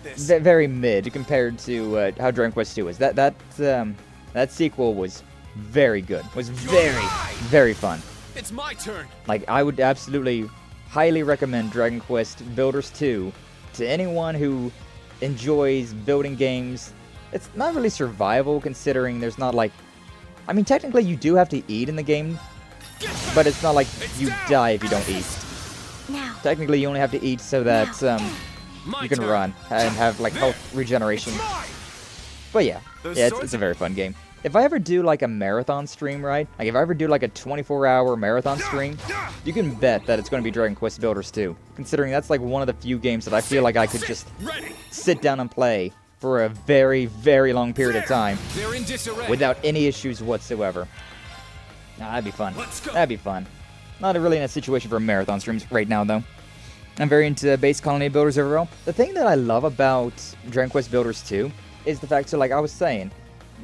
this. very mid compared to how Dragon Quest II was. That sequel was very good. Was very fun. It's my turn. Like, I would absolutely highly recommend Dragon Quest Builders 2 to anyone who enjoys building games. It's not really survival, considering there's not like... I mean, technically you do have to eat in the game, but it's not like you die if you don't eat. Technically you only have to eat so that you can run and have like health regeneration. But yeah, it's a very fun game. If I ever do like a marathon stream, right? Like if I ever do like a 24-hour marathon stream, you can bet that it's going to be Dragon Quest Builders 2. Considering that's like one of the few games that I feel like I could just sit down and play for a very long period of time without any issues whatsoever. Nah, that'd be fun. That'd be fun. Not really in a situation for marathon streams right now, though. I'm very into base colony builders overall. The thing that I love about Dragon Quest Builders 2 is the fact, so like I was saying,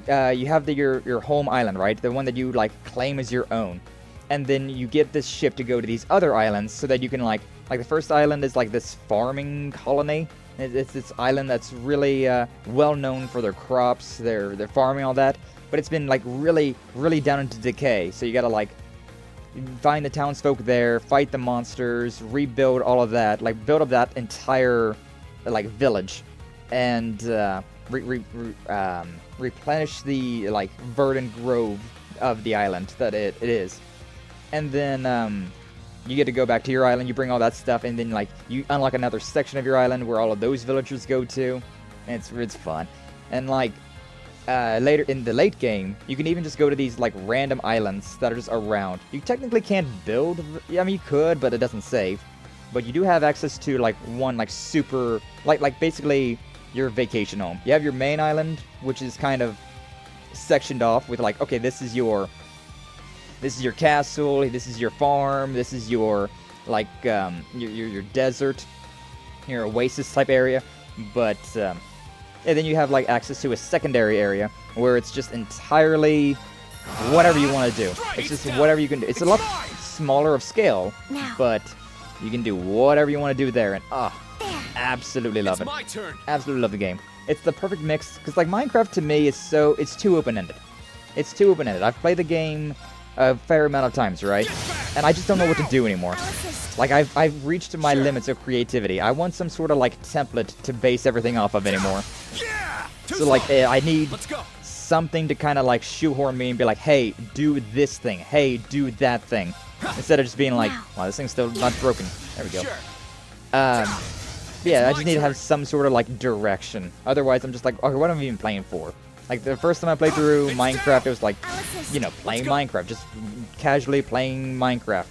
you have your home island, right? The one that you like claim as your own, and then you get this ship to go to these other islands so that you can like the first island is like this farming colony. It's this island that's really well known for their crops, their farming, all that. But it's been like really down into decay. So you gotta like find the townsfolk there, fight the monsters, rebuild all of that, like build up that entire like village, and replenish the like verdant grove of the island that it is. And then you get to go back to your island, you bring all that stuff, and then like you unlock another section of your island where all of those villagers go to, and it's fun. And like later in the late game, you can even just go to these like random islands that are just around. You technically can't build, I mean you could, but it doesn't save. But you do have access to like one like super, like basically your vacation home. You have your main island, which is kind of sectioned off with like, okay, this is your castle, this is your farm, this is your like your desert, your oasis type area. But and then you have like access to a secondary area where it's just entirely whatever you want to do. It's just whatever you can do. It's a lot smaller of scale, but you can do whatever you want to do there, and absolutely love it. Absolutely love the game. It's the perfect mix, because like Minecraft to me is it's too open-ended. It's too open-ended. I've played the game a fair amount of times, right? And I just don't know what to do anymore. Like I've reached my limits of creativity. I want some sort of like template to base everything off of anymore. So like I need something to kind of like shoehorn me and be like, hey, do this thing. Hey, do that thing. Instead of just being like, wow, this thing's still not broken. There we go. Yeah, I just need to have some sort of like direction. Otherwise, I'm just like, okay, what am I even playing for? Like the first time I played through Minecraft, it was like, you know, playing Minecraft, just casually playing Minecraft.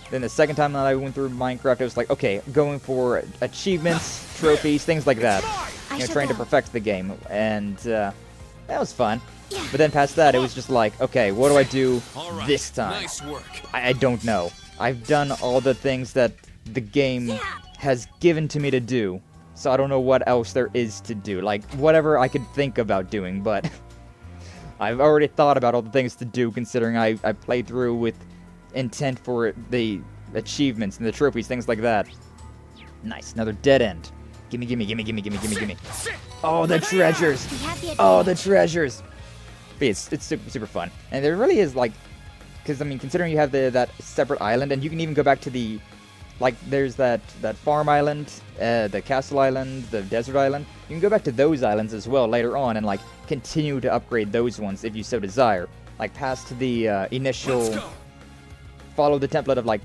Then the second time that I went through Minecraft, it was like, okay, going for achievements, trophies, things like that. You know, trying to perfect the game, and that was fun. But then past that, it was just like, okay, what do I do this time? I don't know. I've done all the things that the game has given to me to do. So I don't know what else there is to do. Like, whatever I could think about doing, but I've already thought about all the things to do, considering I played through with intent for the achievements and the trophies, things like that. Nice, another dead end. Gimme. Oh, the treasures! Oh, the treasures! But it's super fun. And there really is, like, because, I mean, considering you have that separate island, and you can even go back to the... Like, there's that farm island, the castle island, the desert island. You can go back to those islands as well later on and, like, continue to upgrade those ones if you so desire. Like, past the initial... Follow the template of, like,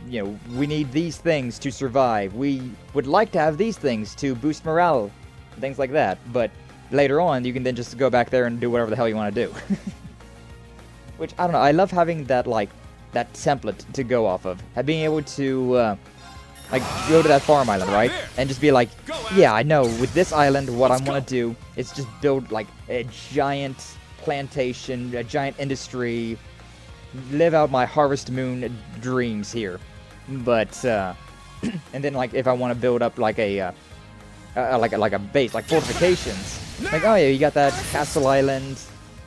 you know, we need these things to survive. We would like to have these things to boost morale. Things like that. But later on, you can then just go back there and do whatever the hell you want to do. Which, I don't know, I love having that, like, that template to go off of. Being able to, like, go to that farm island, right? And just be like, yeah, I know, with this island, what I want to do is just build, like, a giant plantation, a giant industry, live out my Harvest Moon dreams here. But, and then, like, if I want to build up, like, a base, like, fortifications, like, oh, yeah, you got that castle island,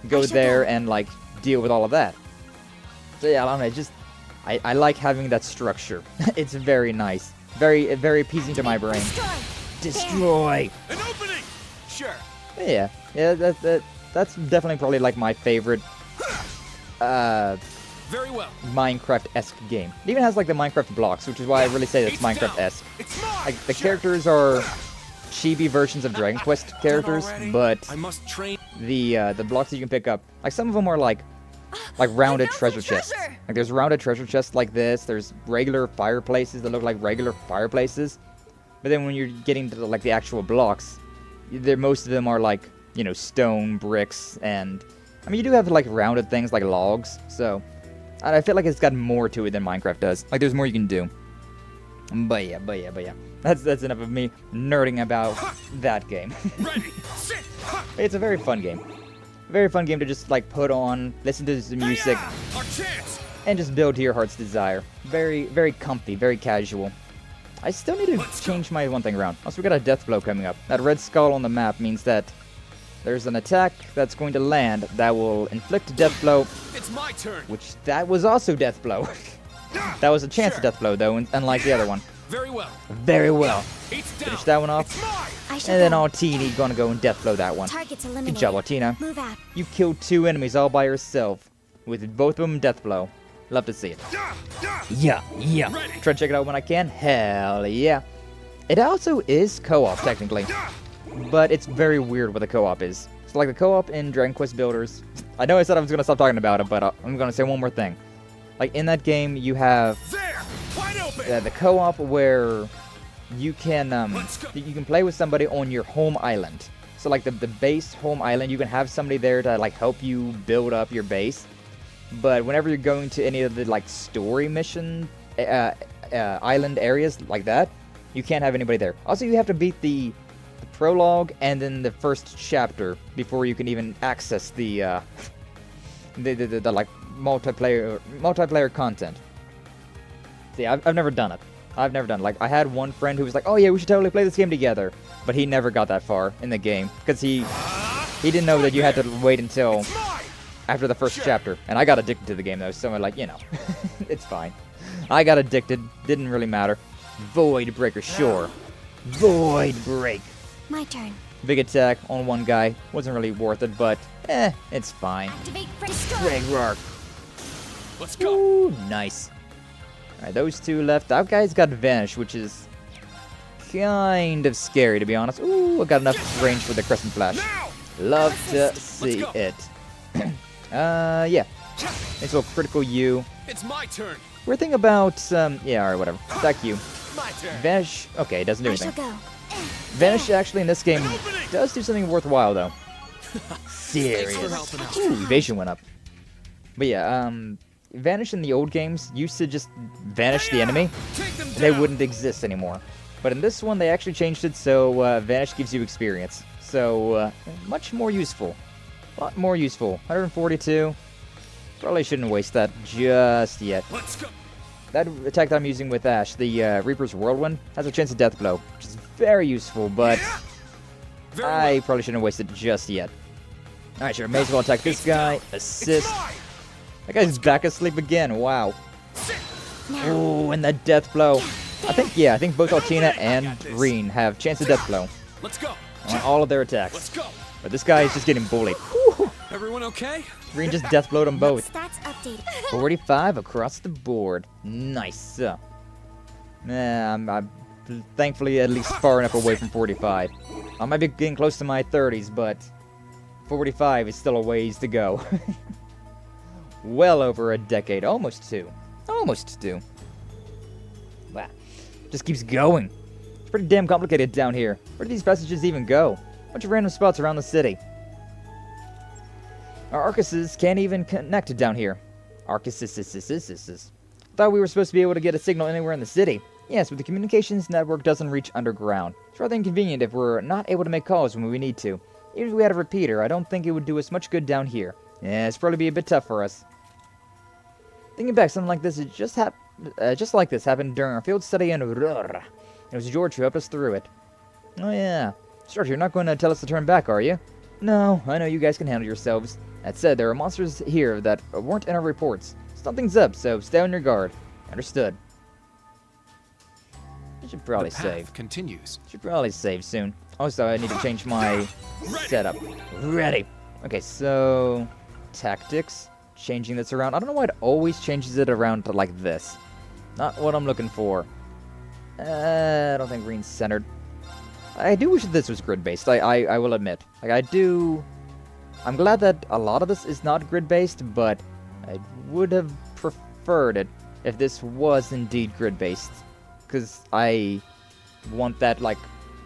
go there and, like, deal with all of that. So yeah, I don't know, just I like having that structure. It's very nice, very appeasing to my brain. Destroy. An opening. Sure. Yeah, that's definitely probably like my favorite Very well. Minecraft-esque game. It even has like the Minecraft blocks, which is why I really say it's Minecraft-esque. Like the characters are chibi versions of Dragon Quest characters, but I must train. the blocks that you can pick up, like some of them are like rounded treasure chests. Like there's rounded treasure chests like this. There's regular fireplaces that look like regular fireplaces. But then when you're getting to like the actual blocks, most of them are like, you know, stone, bricks, and I mean you do have like rounded things like logs. So I feel like it's got more to it than Minecraft does. Like there's more you can do. But yeah. That's enough of me nerding about that game. It's a very fun game. Very fun game to just like put on, listen to the music, and just build to your heart's desire. Very, very comfy, very casual. I still need to change my one thing around. Also, we got a death blow coming up. That red skull on the map means that there's an attack that's going to land that will inflict a death blow. It's my turn. Which that was also death blow. That was a chance of death blow though, unlike the other one. Very well. Very well. Finish that one off. And then Altina gonna go and death blow that one. Good job, Altina. You killed 2 enemies all by yourself, with both of them death blow. Love to see it. Yeah. Try to check it out when I can. Hell yeah. It also is co-op technically, but it's very weird what the co-op is. So like the co-op in Dragon Quest Builders. I know I said I was gonna stop talking about it, but I'm gonna say one more thing. Like in that game, you have the co-op where you can play with somebody on your home island. So like the base home island, you can have somebody there to like help you build up your base. But whenever you're going to any of the like story mission island areas like that, you can't have anybody there. Also, you have to beat the prologue and then the first chapter before you can even access the like multiplayer content. See, I've never done it. Like, I had one friend who was like, oh yeah, we should totally play this game together. But he never got that far in the game. Because he didn't know that you had to wait until after the first chapter. And I got addicted to the game though, so I'm like, you know, it's fine. I got addicted, didn't really matter. Void Breaker, sure. Void Break. My turn. Big attack on one guy. Wasn't really worth it, but it's fine. Ragnarok. Let's go. Ooh, nice. Alright, those 2 left. That guy's got Vanish, which is kind of scary, to be honest. Ooh, I got enough range for the Crescent Flash. Love to see it. Yeah. It's a critical U. It's my turn. We're thinking about, yeah, alright, whatever. Stack U. My turn. Vanish, okay, it doesn't do anything. Vanish actually in this game does do something worthwhile, though. Serious. Ooh, evasion went up. But yeah, Vanish in the old games used to just vanish the enemy. They wouldn't exist anymore. But in this one, they actually changed it so Vanish gives you experience. So, much more useful. A lot more useful. 142. Probably shouldn't waste that just yet. Let's go. That attack that I'm using with Ash, the Reaper's Whirlwind, has a chance of death blow, which is very useful, but I probably shouldn't waste it just yet. Alright, sure, may as well attack this guy. Assist. That guy's back asleep again, wow. Ooh, and that death blow. I think both Altina and Rean have chance of death blow. Let's go. On all of their attacks. Let's go. But this guy is just getting bullied. Woo. Everyone okay? Rean just death blowed them both. Stats updated. 45 across the board. Nice. I'm thankfully at least far enough away from 45. I might be getting close to my 30s, but 45 is still a ways to go. Well over a decade. Almost 2. Almost 2. Wow. Just keeps going. It's pretty damn complicated down here. Where do these passages even go? Bunch of random spots around the city. Our Arcuses can't even connect down here. Arcuses. Thought we were supposed to be able to get a signal anywhere in the city. Yes, but the communications network doesn't reach underground. It's rather inconvenient if we're not able to make calls when we need to. Even if we had a repeater, I don't think it would do us much good down here. Yeah, it's probably be a bit tough for us. Thinking back, something like this just like this happened during our field study in Rur. It was George who helped us through it. Oh yeah. George, you're not going to tell us to turn back, are you? No, I know you guys can handle yourselves. That said, there are monsters here that weren't in our reports. Something's up, so stay on your guard. Understood. I should probably the path save. continues. Should probably save soon. Also, I need to change my setup. Ready. Okay, so tactics. Changing this around. I don't know why it always changes it around to like this. Not what I'm looking for. I don't think Rean's centered. I do wish that this was grid-based. I will admit. Like I do. I'm glad that a lot of this is not grid-based, but I would have preferred it if this was indeed grid-based, because I want that like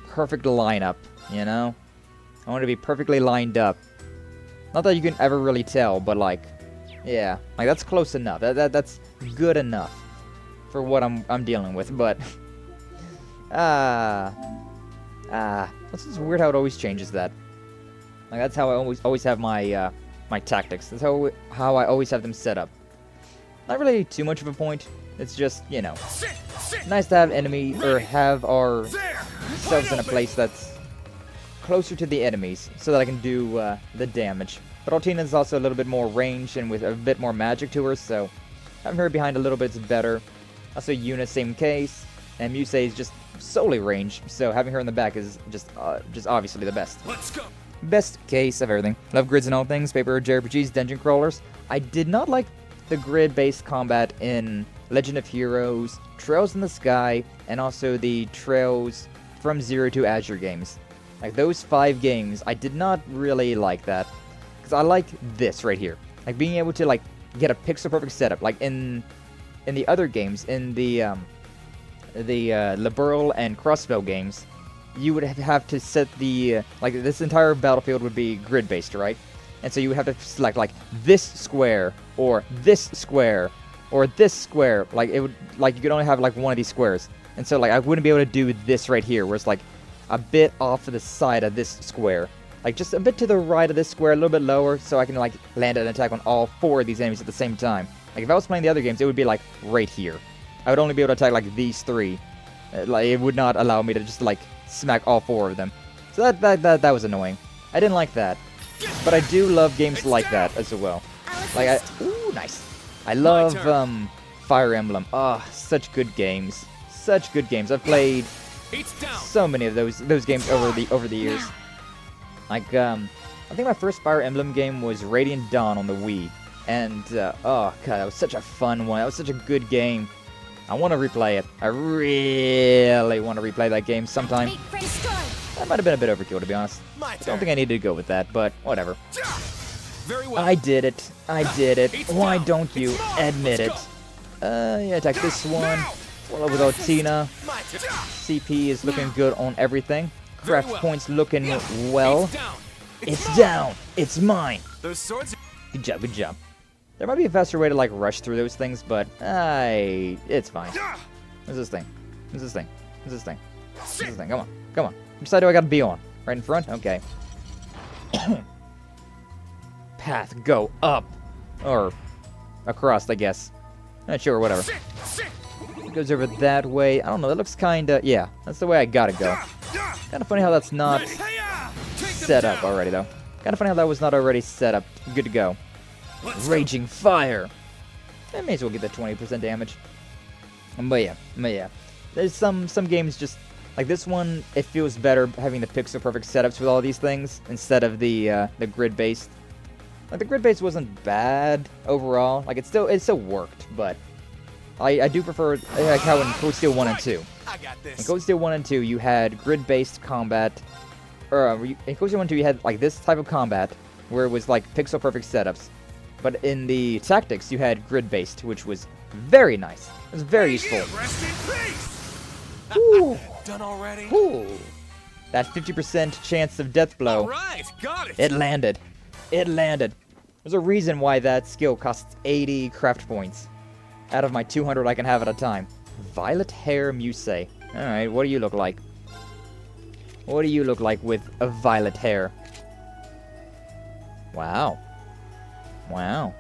perfect lineup. You know, I want it to be perfectly lined up. Not that you can ever really tell, but like, yeah, like that's close enough. That's good enough for what I'm dealing with. But it's just weird how it always changes that. Like that's how I always have my my tactics. That's how I always have them set up. Not really too much of a point. It's just, you know, nice to have enemy or have ourselves in a place that's closer to the enemies so that I can do the damage. But Altina is also a little bit more range and with a bit more magic to her, so having her behind a little bit is better. Also, Yuna, same case, and Musei is just solely range, so having her in the back is just obviously the best. Let's go. Best case of everything. Love grids and all things, paper JRPGs, dungeon crawlers. I did not like the grid-based combat in Legend of Heroes, Trails in the Sky, and also the Trails from Zero to Azure games. Like those 5 games, I did not really like that. Because I like this right here. Like being able to like get a pixel perfect setup. Like in the other games, in the Liberal and Crossbow games, you would have to set the like this entire battlefield would be grid based, right? And so you would have to select like this square or this square or this square. Like it would like you could only have like one of these squares. And so like I wouldn't be able to do this right here, where it's like a bit off to the side of this square. Like just a bit to the right of this square, a little bit lower, so I can like land an attack on all 4 of these enemies at the same time. Like if I was playing the other games, it would be like right here. I would only be able to attack like these 3. Like it would not allow me to just like smack all 4 of them. So that was annoying. I didn't like that. But I do love games like that as well. Like ooh, nice. I love Fire Emblem. Oh, such good games. Such good games. I've played so many of those games over the years. Like I think my first Fire Emblem game was Radiant Dawn on the Wii, and oh god, that was such a fun one. That was such a good game. I want to replay it. I really want to replay that game sometime. That might have been a bit overkill, to be honest. I don't think I needed to go with that, but whatever. Very well. I did it. I did it. Why don't you admit it? Yeah, attack this one. Follow with Altina. CP is looking good on everything. Craft points looking well. It's down. It's mine. Those swords. Good job. Good job. There might be a faster way to like rush through those things, but it's fine. What's this thing? What's this thing? What's this thing? What's this thing? Come on. Come on. Which side do I gotta be on? Right in front? Okay. Path, go up. Or across, I guess. Not sure, whatever. It goes over that way. I don't know, that looks kinda... Yeah, that's the way I gotta go. Kinda funny how that's not set up already, though. Kinda funny how that was not already set up. Good to go. Raging Fire. I may as well get that 20% damage. But yeah. There's some games just... Like this one, it feels better having the pixel perfect setups with all these things instead of the grid-based. Like the grid-based wasn't bad overall. Like it still worked, but I do prefer like how in Code Steel 1 and 2. In Code Steel 1 and 2, you had grid-based combat. Or in Code Steel 1 and 2, you had like this type of combat where it was like pixel perfect setups. But in the tactics, you had grid-based, which was very nice. It was very useful. Ooh. Done already? Ooh. That 50% chance of death blow. All right, got it. It landed. It landed. There's a reason why that skill costs 80 craft points out of my 200 I can have at a time. Violet hair Musei. Alright, what do you look like? What do you look like with a violet hair? Wow. Wow.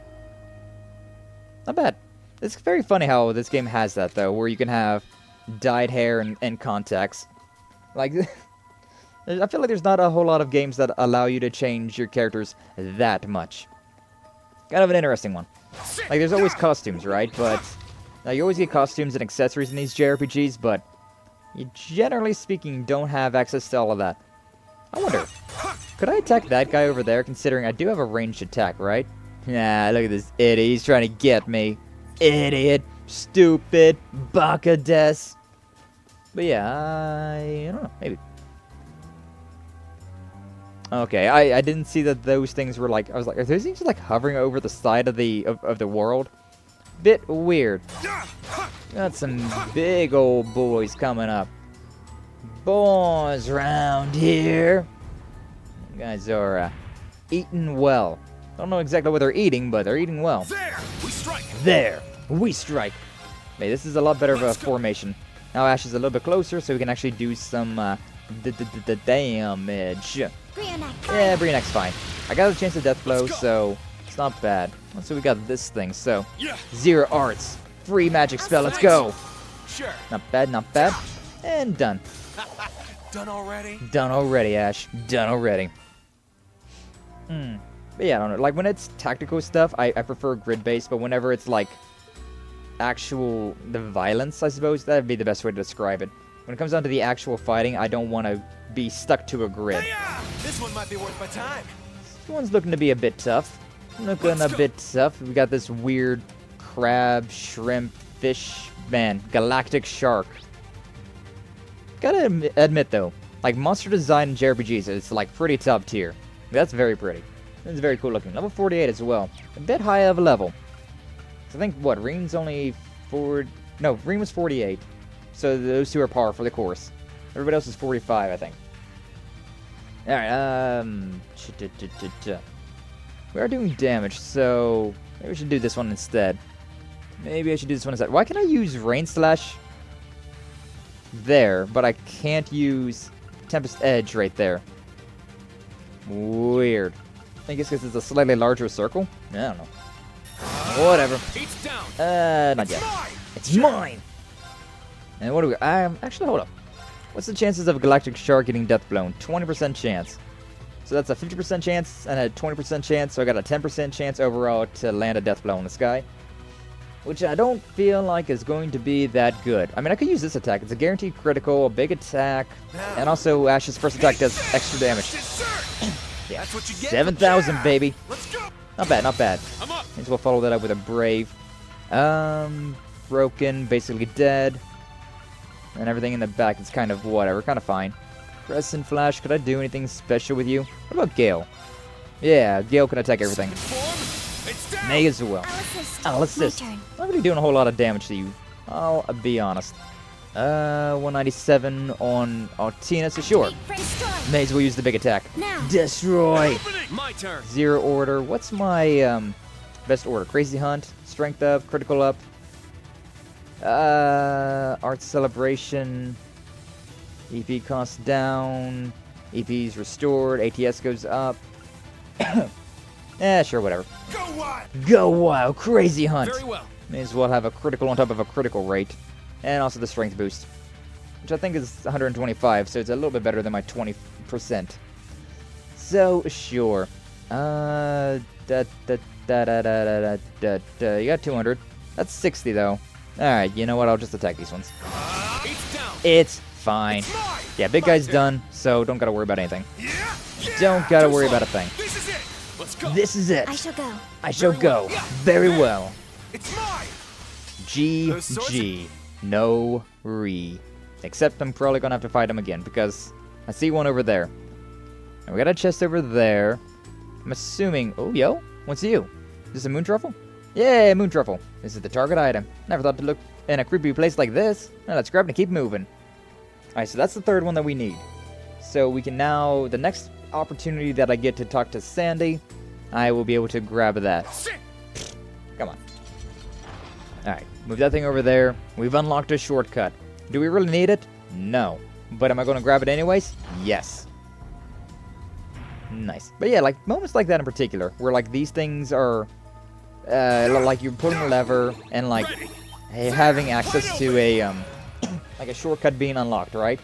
Not bad. It's very funny how this game has that, though, where you can have dyed hair and contacts. Like, I feel like there's not a whole lot of games that allow you to change your characters that much. Kind of an interesting one. Like, there's always costumes, right? But you always get costumes and accessories in these JRPGs, but you generally speaking don't have access to all of that. I wonder, could I attack that guy over there, considering I do have a ranged attack, right? Nah, look at this idiot. He's trying to get me. Idiot. Stupid. Baka des. But yeah, I don't know. Maybe. Okay, I didn't see that those things were like... I was like, are those things like hovering over the side of the world? Bit weird. Got some big old boys coming up. Boys round here. You guys are eating well. Don't know exactly what they're eating, but they're eating well. There, we strike. There, we strike. Hey, this is a lot better of a formation. Now Ash is a little bit closer, so we can actually do some damage. Yeah, Brianek's fine. I got a chance of death blow, so it's not bad. So we got this thing. So 0 arts, free magic spell. Let's go. Sure. Not bad, not bad. And done. Done already? Done already, Ash. Done already. But yeah, I don't know. Like, when it's tactical stuff, I prefer grid-based, but whenever it's, like, the violence, I suppose, that would be the best way to describe it. When it comes down to the actual fighting, I don't want to be stuck to a grid. This one might be worth my time. This one's looking to be a bit tough. Looking a bit tough. We got this weird crab, shrimp, fish, man, galactic shark. Gotta admit, though, like, monster design in JRPGs, it's, like, pretty top tier. That's very pretty. It's very cool looking. Level 48 as well. A bit high of a level. So I think, what, Rean's only 4... No, Rean was 48. So those two are par for the course. Everybody else is 45, I think. Alright, we are doing damage, so maybe we should do this one instead. Maybe I should do this one instead. Why can I use Rain Slash there, but I can't use Tempest Edge right there? Weird. I guess because it's a slightly larger circle? I don't know. Whatever. Not yet. It's mine! And what do we... actually, hold up. What's the chances of a galactic shark getting death blown? 20% chance. So that's a 50% chance and a 20% chance, so I got a 10% chance overall to land a death blow on this guy. Which I don't feel like is going to be that good. I mean, I could use this attack. It's a guaranteed critical, a big attack, and also Ash's first attack does extra damage. Yeah, 7,000, baby. Not bad, not bad. May as well follow that up with a Brave. Broken, basically dead. And everything in the back is kind of whatever, kind of fine. Crescent Flash, could I do anything special with you? What about Gale? Yeah, Gale can attack everything. May as well. I'll assist. Not really doing a whole lot of damage to you. I'll be honest. 197 on Altina, so sure. May as well use the big attack. Destroy! My turn. 0 order. What's my best order? Crazy Hunt, Strength up, Critical up. Art Celebration. EP cost down. EP's restored. ATS goes up. Sure, whatever. Go wild! Go wild! Crazy Hunt! Very well. May as well have a critical on top of a critical rate. And also the strength boost. Which I think is 125, so it's a little bit better than my 20%. So, sure. You got 200. That's 60, though. Alright, you know what? I'll just attack these ones. It's fine. Yeah, big guy's done, so don't gotta worry about anything. Don't gotta worry about a thing. This is it. Let's go. This is it. I shall go. I shall go. Very well. It's mine. GG. No re. Except I'm probably gonna have to fight him again, because I see one over there. And we got a chest over there. I'm assuming... Oh, yo. What's you? Is this a moon truffle? Yeah, moon truffle. This is the target item. Never thought to look in a creepy place like this. Now let's grab it and keep moving. Alright, so that's the third one that we need. So we can now... The next opportunity that I get to talk to Sandy, I will be able to grab that. Come on. Alright, move that thing over there. We've unlocked a shortcut. Do we really need it? No. But am I going to grab it anyways? Yes. Nice. But yeah, like, moments like that in particular, where, like, these things are, like, you're pulling a lever and, like, having access to a, like, a shortcut being unlocked, right?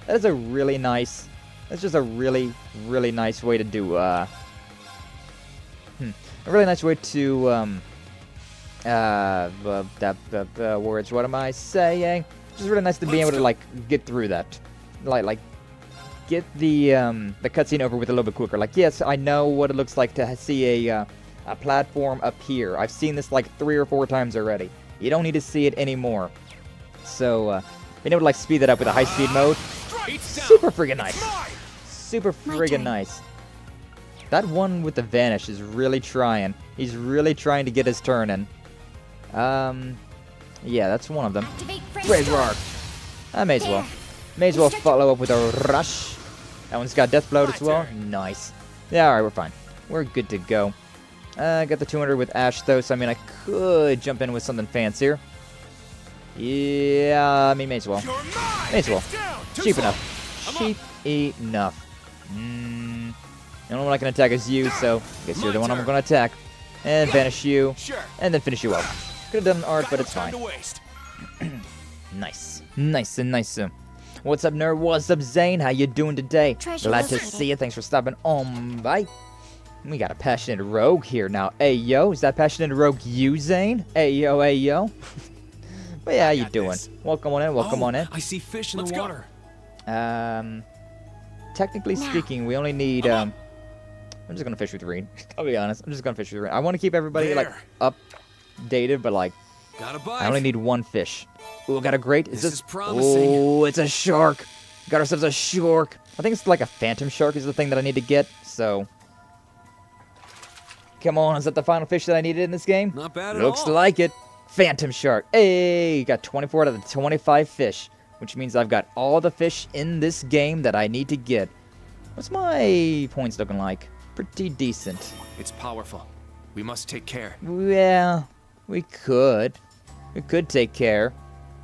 That is a really nice, that's just a really, really nice way to do, a really nice way to, words, what am I saying? Just really nice to be able to like get through that, like get the cutscene over with a little bit quicker. Like, yes, I know what it looks like to see a platform up here. I've seen this like 3 or 4 times already. You don't need to see it anymore. So being able to like speed that up with a high-speed mode, super friggin' nice. Super friggin' nice. That one with the vanish is really trying. He's really trying to get his turn in. Yeah, that's one of them. Great roar. I may as well. May as well follow up with a rush. That one's got death blow as well. Nice. Yeah, alright, we're fine. We're good to go. Got the 200 with Ash though, so I mean I could jump in with something fancier. Yeah, I mean may as well. May as well. Cheap enough. Cheap enough. The only one I can attack is you, so I guess you're the one I'm going to attack. And vanish you. And then finish you up. Could have done an art, but it's fine. Nice. Nice and nice. What's up, nerd? What's up, Zane? How you doing today? Glad to see you. Thanks for stopping on by. We got a passionate rogue here now. Hey, yo. Is that passionate rogue you, Zane? Hey, yo, hey, yo. But yeah, how you doing? Welcome on in. Welcome on in. I see fish in the water. Technically speaking, we only need, I'm just gonna fish with Rean. I'll be honest. I'm just gonna fish with Rean. I want to keep everybody, like, updated, but, like, I only need 1 fish. Ooh, got a great. Is this promising? Oh, it's a shark. Got ourselves a shark. I think it's like a phantom shark is the thing that I need to get, so. Come on, is that the final fish that I needed in this game? Not bad at Looks all. like it. Phantom shark. Hey, got 24 out of the 25 fish, which means I've got all the fish in this game that I need to get. What's my points looking like? Pretty decent. It's powerful. We must take care. Yeah, we could. We could take care.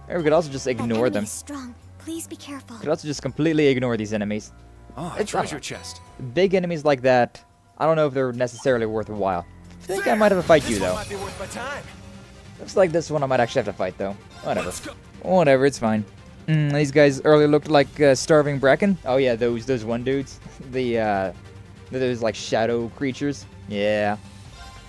Or we could also just ignore them. Strong. Please be careful. We could also just completely ignore these enemies. Oh, a treasure chest. Big enemies like that, I don't know if they're necessarily worth a while. I think I might have to fight you, though. Might be worth my time. Looks like this one I might actually have to fight, though. Whatever. Whatever, it's fine. These guys earlier looked like starving bracken. Oh, yeah, those one dudes. Those, like, shadow creatures. Yeah.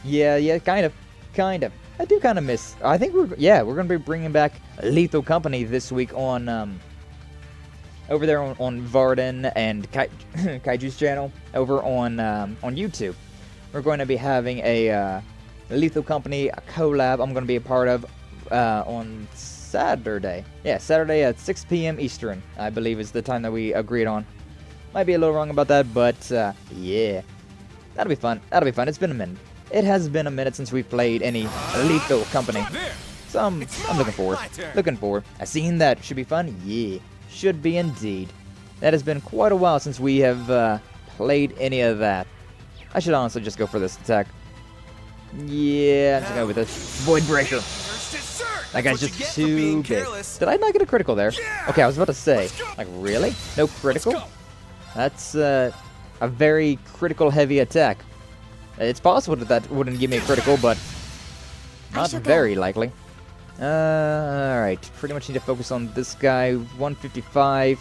Yeah, kind of. I do kind of miss. I think we're going to be bringing back Lethal Company this week on, over there on Varden and Kaiju's channel over on YouTube. We're going to be having a Lethal Company collab I'm going to be a part of on Saturday. Yeah, Saturday at 6 p.m. Eastern, I believe is the time that we agreed on. Might be a little wrong about that, but yeah. That'll be fun. It's been a minute. It has been a minute since we've played any Lethal Company. So I'm looking forward. I seen that. Should be fun? Yeah. Should be indeed. That has been quite a while since we have played any of that. I should honestly just go for this attack. Yeah, I'm just going to go with this. Void Breaker. That guy's just too big. Did I not get a critical there? Okay, I was about to say. Like, really? No critical? That's a very critical heavy attack. It's possible that wouldn't give me a critical, but not very likely. Alright, pretty much need to focus on this guy. 155.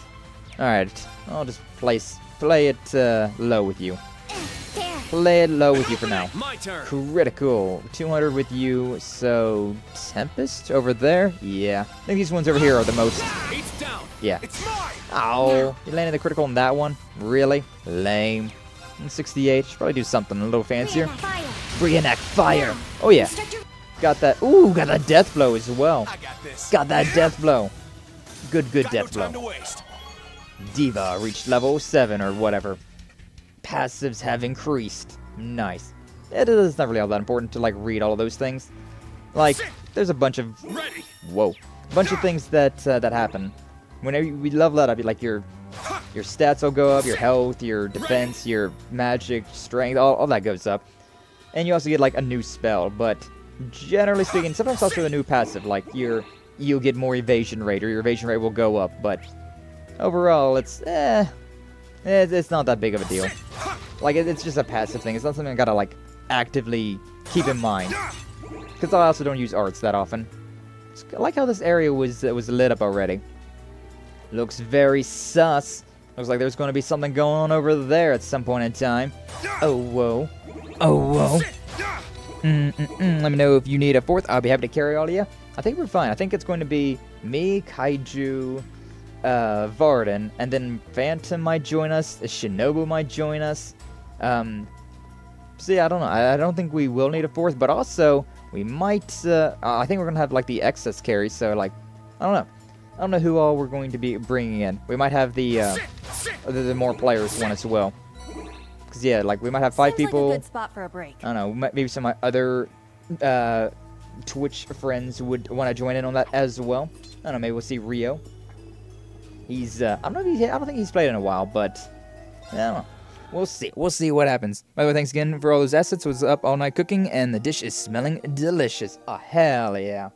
Alright, I'll just play it low with you. Play it low with you for now. Critical. 200 with you, so Tempest over there? Yeah. I think these ones over here are the most. Yeah. Ow. You landed the critical on that one? Really? Lame. 68. Should probably do something a little fancier. Reenact fire. Oh, yeah. Got that. Ooh, got that death blow as well. Got that death blow. Good death blow. Diva reached level 7 or whatever. Passives have increased. Nice. It's not really all that important to, like, read all of those things. Like, there's a bunch of... Whoa. A bunch of things that happen. Whenever we level that up, like, your stats will go up, your health, your defense, your magic, strength, all that goes up. And you also get, like, a new spell, but generally speaking, sometimes also a new passive, like, you'll get more evasion rate, or your evasion rate will go up, but overall, it's not that big of a deal. Like, it's just a passive thing. It's not something I gotta, like, actively keep in mind. Because I also don't use arts that often. I like how this area was lit up already. Looks very sus. Looks like there's going to be something going on over there at some point in time. Oh, whoa. Oh, whoa. Let me know if you need a fourth. I'll be happy to carry all of you. I think we're fine. I think it's going to be me, Kaiju, Varden, and then Phantom might join us, Shinobu might join us. So yeah, I don't know. I don't think we will need a fourth, but also we might. I think we're gonna have like the excess carry. So like, I don't know. I don't know who all we're going to be bringing in. We might have the more players one as well. Cause yeah, like we might have 5 people. Like a good spot for a break. I don't know. Maybe some of my other Twitch friends would want to join in on that as well. I don't know. Maybe we'll see Rio. He's I don't think he's played in a while, but I don't know. We'll see. We'll see what happens. By the way, thanks again for all those assets. Was up all night cooking, and the dish is smelling delicious. Oh, hell yeah.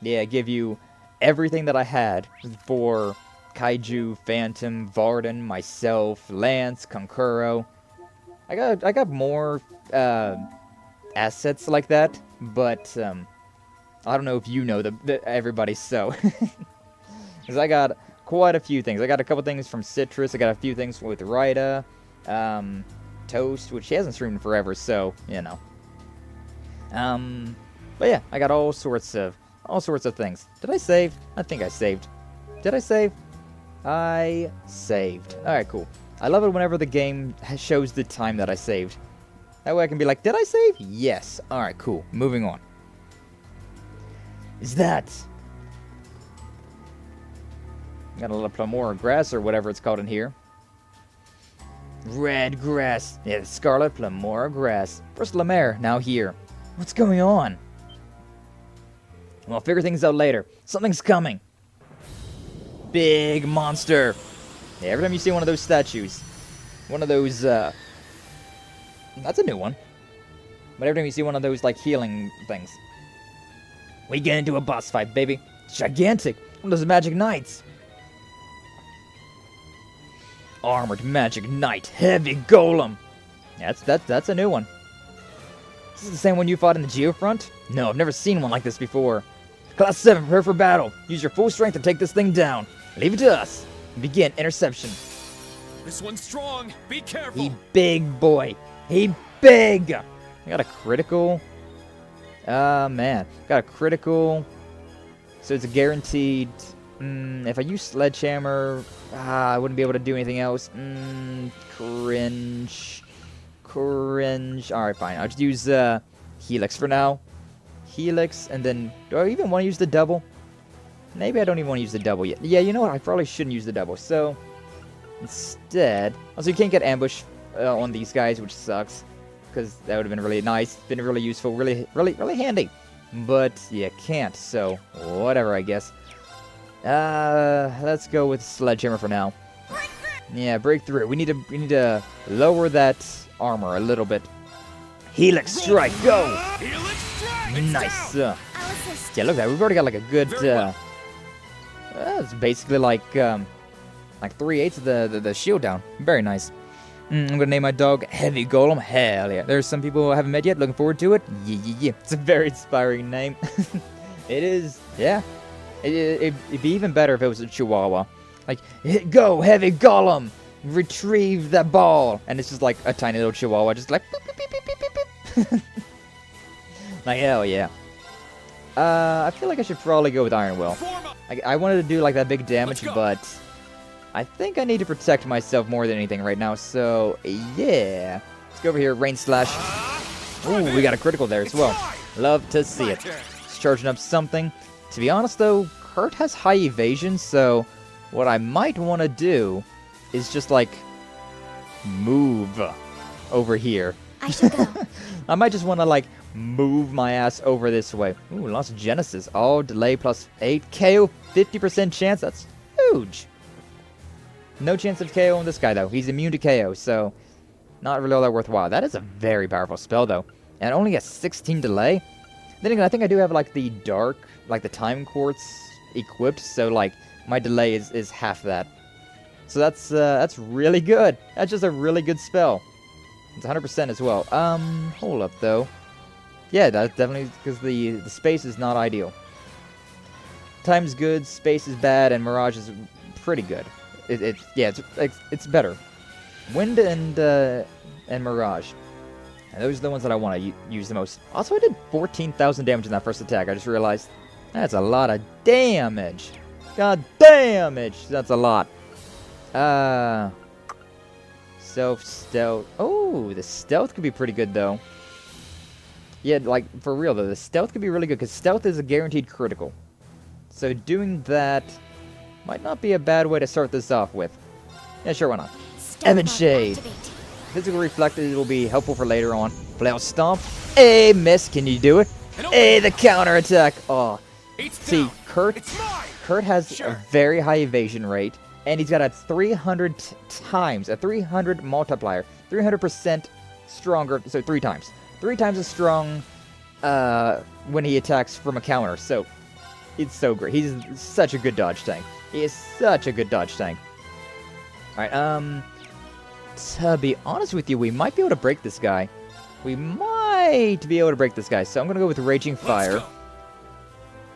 Yeah, give you everything that I had for Kaiju, Phantom, Varden, myself, Lance, Concuro. I got more assets like that, but I don't know if you know everybody, so. Because I got quite a few things. I got a couple things from Citrus. I got a few things with Rida. Toast, which he hasn't streamed in forever, so you know. But yeah, I got all sorts of things. Did I save? I think I saved. Did I save? I saved. All right, cool. I love it whenever the game shows the time that I saved. That way I can be like, did I save? Yes. All right, cool. Moving on. Is that? Got a little Plumora grass or whatever it's called in here. Red grass. Yeah, Scarlet Plumora grass. First Lemaire, now here. What's going on? Well, I'll figure things out later. Something's coming. Big monster. Yeah, every time you see one of those statues, one of those, that's a new one. But every time you see one of those, like, healing things, we get into a boss fight, baby. It's gigantic. One of those magic knights. Armored Magic Knight, Heavy Golem. Yeah, that's a new one. Is this the same one you fought in the Geofront? No, I've never seen one like this before. Class 7, prepare for battle. Use your full strength to take this thing down. Leave it to us. Begin interception. This one's strong. Be careful. He big boy. He big. I got a critical. Man. Got a critical. So it's a guaranteed. If I use Sledgehammer, I wouldn't be able to do anything else. Cringe. Alright, fine. I'll just use Helix for now. Helix, and then... Do I even want to use the double? Maybe I don't even want to use the double yet. Yeah, you know what? I probably shouldn't use the double. So, instead... Also, you can't get ambush on these guys, which sucks. Because that would have been really nice. Been really useful. Really handy. But, you can't. So, whatever, I guess. Let's go with Sledgehammer for now. Yeah, breakthrough. We need to lower that armor a little bit. Helix strike, go! Helix strike! Nice. Yeah, look at that. We've already got like a good. It's basically like 3/8 of the shield down. Very nice. I'm gonna name my dog Heavy Golem. Hell yeah! There's some people I haven't met yet. Looking forward to it. Yeah. It's a very inspiring name. It is. Yeah. It'd be even better if it was a Chihuahua. Like, go, Heavy Golem! Retrieve that ball! And it's just like a tiny little Chihuahua, just like... Beep, beep, beep, beep, beep, beep. Like, hell yeah. I feel like I should probably go with Iron Will. I wanted to do like that big damage, but... I think I need to protect myself more than anything right now, so... Yeah. Let's go over here, Rain Slash. Ooh, we got a critical there as well. Love to see it. It's charging up something. To be honest, though, Kurt has high evasion, so what I might want to do is just, like, move over here. I should go. I might just want to, like, move my ass over this way. Ooh, lost Genesis. All delay plus 8. KO, 50% chance. That's huge. No chance of KO on this guy, though. He's immune to KO, so not really all that worthwhile. That is a very powerful spell, though. And only a 16 delay. Then again, I think I do have, like, the dark, like, the time quartz equipped, so, like, my delay is half that. So that's really good. That's just a really good spell. It's 100% as well. Hold up, though. Yeah, that's definitely because the space is not ideal. Time's good, space is bad, and Mirage is pretty good. It's better. Wind and Mirage. And those are the ones that I want to use the most. Also, I did 14,000 damage in that first attack. I just realized That's a lot of damage. God damage. That's a lot. Stealth. Oh, the stealth could be pretty good, though. Yeah, like, for real, though. The stealth could be really good, because stealth is a guaranteed critical. So doing that might not be a bad way to start this off with. Yeah, sure, why not? Evan Shade. Physical Reflected will be helpful for later on. Flail Stomp. Hey, miss. Can you do it? Hey, the counter attack. Oh. See, Kurt has a very high evasion rate. And he's got a 300 times, a 300 multiplier, 300% stronger, so 3 times. 3 times as strong when he attacks from a counter, so it's so great. He's such a good dodge tank. He is such a good dodge tank. Alright, to be honest with you, we might be able to break this guy. We might be able to break this guy, so I'm going to go with Raging Fire.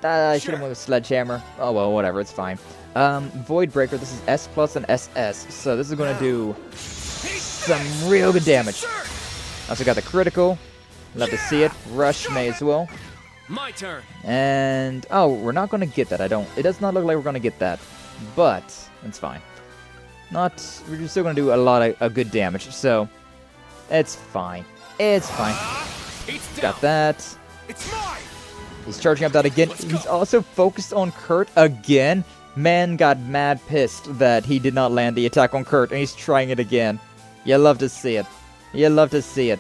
I should have went with Sledgehammer. Oh well, whatever, it's fine. Void Breaker, this is S plus and SS, so this is going to do some real good damage. Also got the critical. Love to see it. Rush may as well. My turn. And, oh, we're not going to get that. It does not look like we're going to get that, but it's fine. We're just still going to do a lot of good damage, so it's fine. It's fine. Got that. It's mine. He's charging up that again. He's also focused on Kurt again. Man got mad pissed that he did not land the attack on Kurt, and he's trying it again. You love to see it. You love to see it.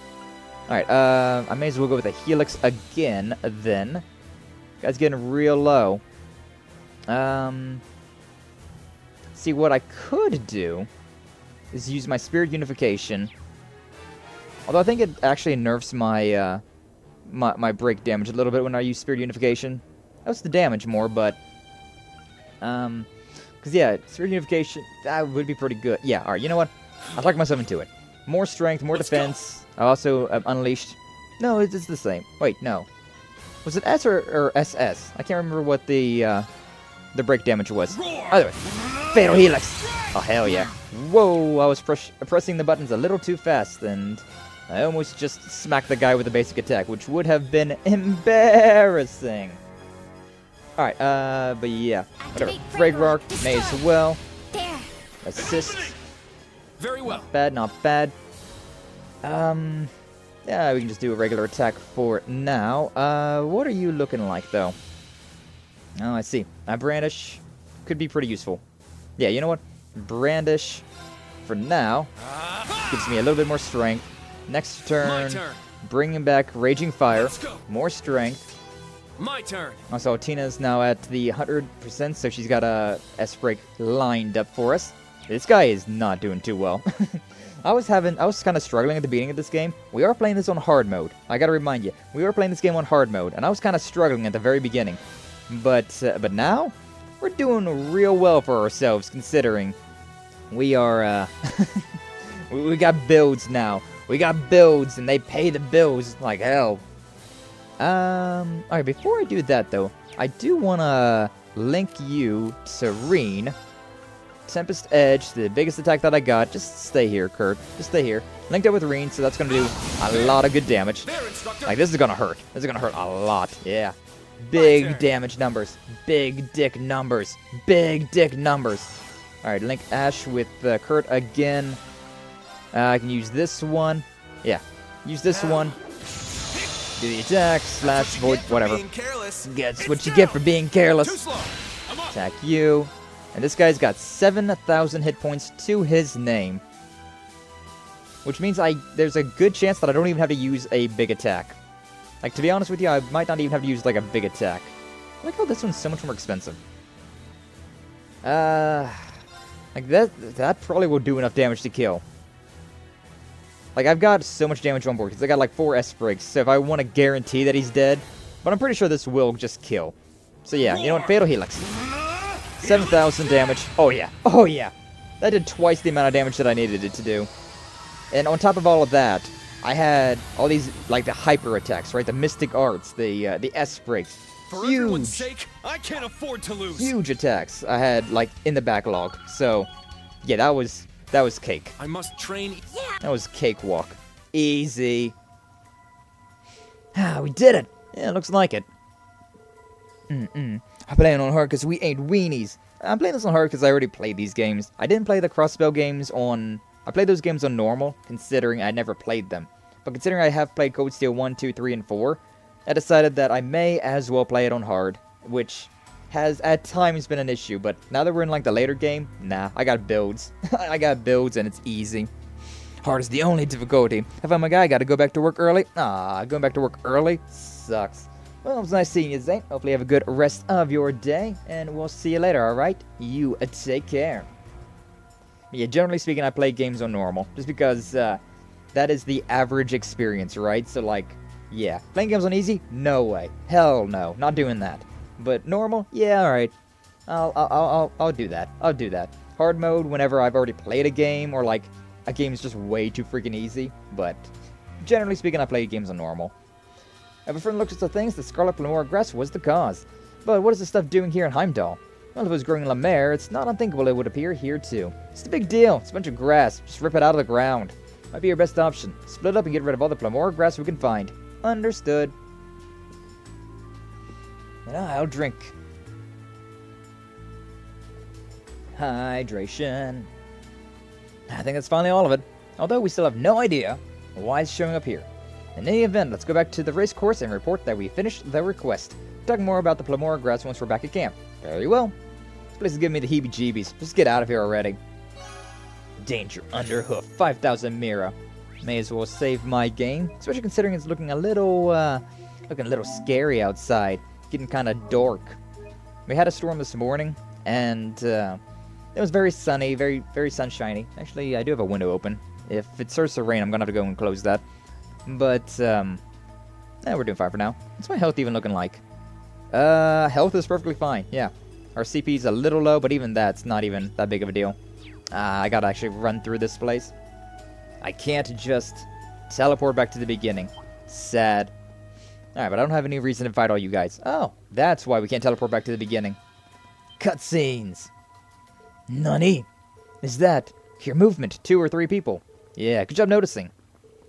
Alright, I may as well go with a Helix again, then. Guy's getting real low. See, what I could do is use my Spirit Unification. Although I think it actually nerfs my, my break damage a little bit when I use Spirit Unification. That's the damage more, but... because, yeah, Spirit Unification, that would be pretty good. Yeah, alright, you know what? I'll talk myself into it. More strength, more defense. I also Unleashed. No, it's the same. Wait, no. Was it S or SS? I can't remember what the break damage was. Either way. Fatal Helix! Oh, hell yeah. Whoa, I was pressing the buttons a little too fast, and I almost just smacked the guy with the basic attack, which would have been embarrassing. Alright, but yeah. Whatever. Frag may as well. Assist. Very well. Not bad, not bad. Yeah, we can just do a regular attack for now. What are you looking like, though? Oh, I see. Brandish could be pretty useful. Yeah, you know what? Brandish, for now, gives me a little bit more strength. Next turn, bringing back Raging Fire, more strength. My turn. Also, Tina's now at the 100%, so she's got a S-Break lined up for us. This guy is not doing too well. I was kind of struggling at the beginning of this game. We are playing this on hard mode. I gotta remind you, we are playing this game on hard mode, and I was kind of struggling at the very beginning. But now, we're doing real well for ourselves, considering we are, we got builds now. We got builds, and they pay the bills like hell. Alright, before I do that, though, I do want to link you to Rean. Tempest Edge, the biggest attack that I got. Just stay here, Kurt. Just stay here. Linked up with Rean, so that's going to do a lot of good damage. Like, this is going to hurt. This is going to hurt a lot. Yeah. Big damage numbers. Big dick numbers. Big dick numbers. Alright, link Ash with Kurt again. I can use this one. Yeah. Use this one. Do the attack, slash, void, whatever. That's what you get for being careless. Attack you. And this guy's got 7,000 hit points to his name. Which means there's a good chance that I don't even have to use a big attack. Like, to be honest with you, I might not even have to use, like, a big attack. I like how this one's so much more expensive. Like, that probably will do enough damage to kill. Like, I've got so much damage on board, because I got, like, 4 S-breaks, so if I want to guarantee that he's dead, but I'm pretty sure this will just kill. So yeah, you know what? Fatal Helix. 7,000 damage. Oh yeah. Oh yeah. That did twice the amount of damage that I needed it to do. And on top of all of that, I had all these, like, the hyper attacks, right? The Mystic Arts, the S breaks. For everyone's sake, I can't afford to lose. Huge attacks I had, like, in the backlog. So, yeah, that was cake. I must train. Yeah. That was cakewalk. Easy. Ah, we did it. Yeah, looks like it. I'm playing on hard because we ain't weenies. I'm playing this on hard because I already played these games. I didn't play the crossbow games on... I played those games on normal, considering I never played them. But considering I have played Code Steel 1, 2, 3, and 4, I decided that I may as well play it on hard, which has at times been an issue. But now that we're in like the later game, nah, I got builds. I got builds and it's easy. Hard is the only difficulty. If I'm a guy, gotta go back to work early. Going back to work early sucks. Well, it was nice seeing you, Zane. Hopefully you have a good rest of your day, and we'll see you later, alright? You take care. Yeah, generally speaking, I play games on normal, just because that is the average experience, right? So, like, yeah. Playing games on easy? No way. Hell no. Not doing that. But normal? Yeah, alright. I'll do that. I'll do that. Hard mode whenever I've already played a game, or, like, a game is just way too freaking easy, but generally speaking, I play games on normal. If a friend looks at the things, the scarlet plamour grass was the cause. But what is the stuff doing here in Heimdall? Well, if it was growing in La Mer, it's not unthinkable it would appear here too. It's the big deal. It's a bunch of grass. Just rip it out of the ground. Might be your best option. Split up and get rid of all the plamour grass we can find. Understood. And I'll drink. Hydration. I think that's finally all of it. Although we still have no idea why it's showing up here. In any event, let's go back to the race course and report that we finished the request. Talk more about the plamour grass once we're back at camp. Very well. This place is giving me the heebie-jeebies. Just get out of here already. Danger underhoof, 5,000 Mira. May as well save my game, especially considering it's looking a little scary outside. Getting kind of dark. We had a storm this morning, and it was very sunny, very, very sunshiny. Actually, I do have a window open. If it starts to rain, I'm gonna have to go and close that. But, we're doing fine for now. What's my health even looking like? Health is perfectly fine, yeah. Our CP is a little low, but even that's not even that big of a deal. I gotta actually run through this place. I can't just teleport back to the beginning. Sad. Alright, but I don't have any reason to fight all you guys. Oh, that's why we can't teleport back to the beginning. Cutscenes. Nani? Is that? Hear movement, 2 or 3 people. Yeah, good job noticing.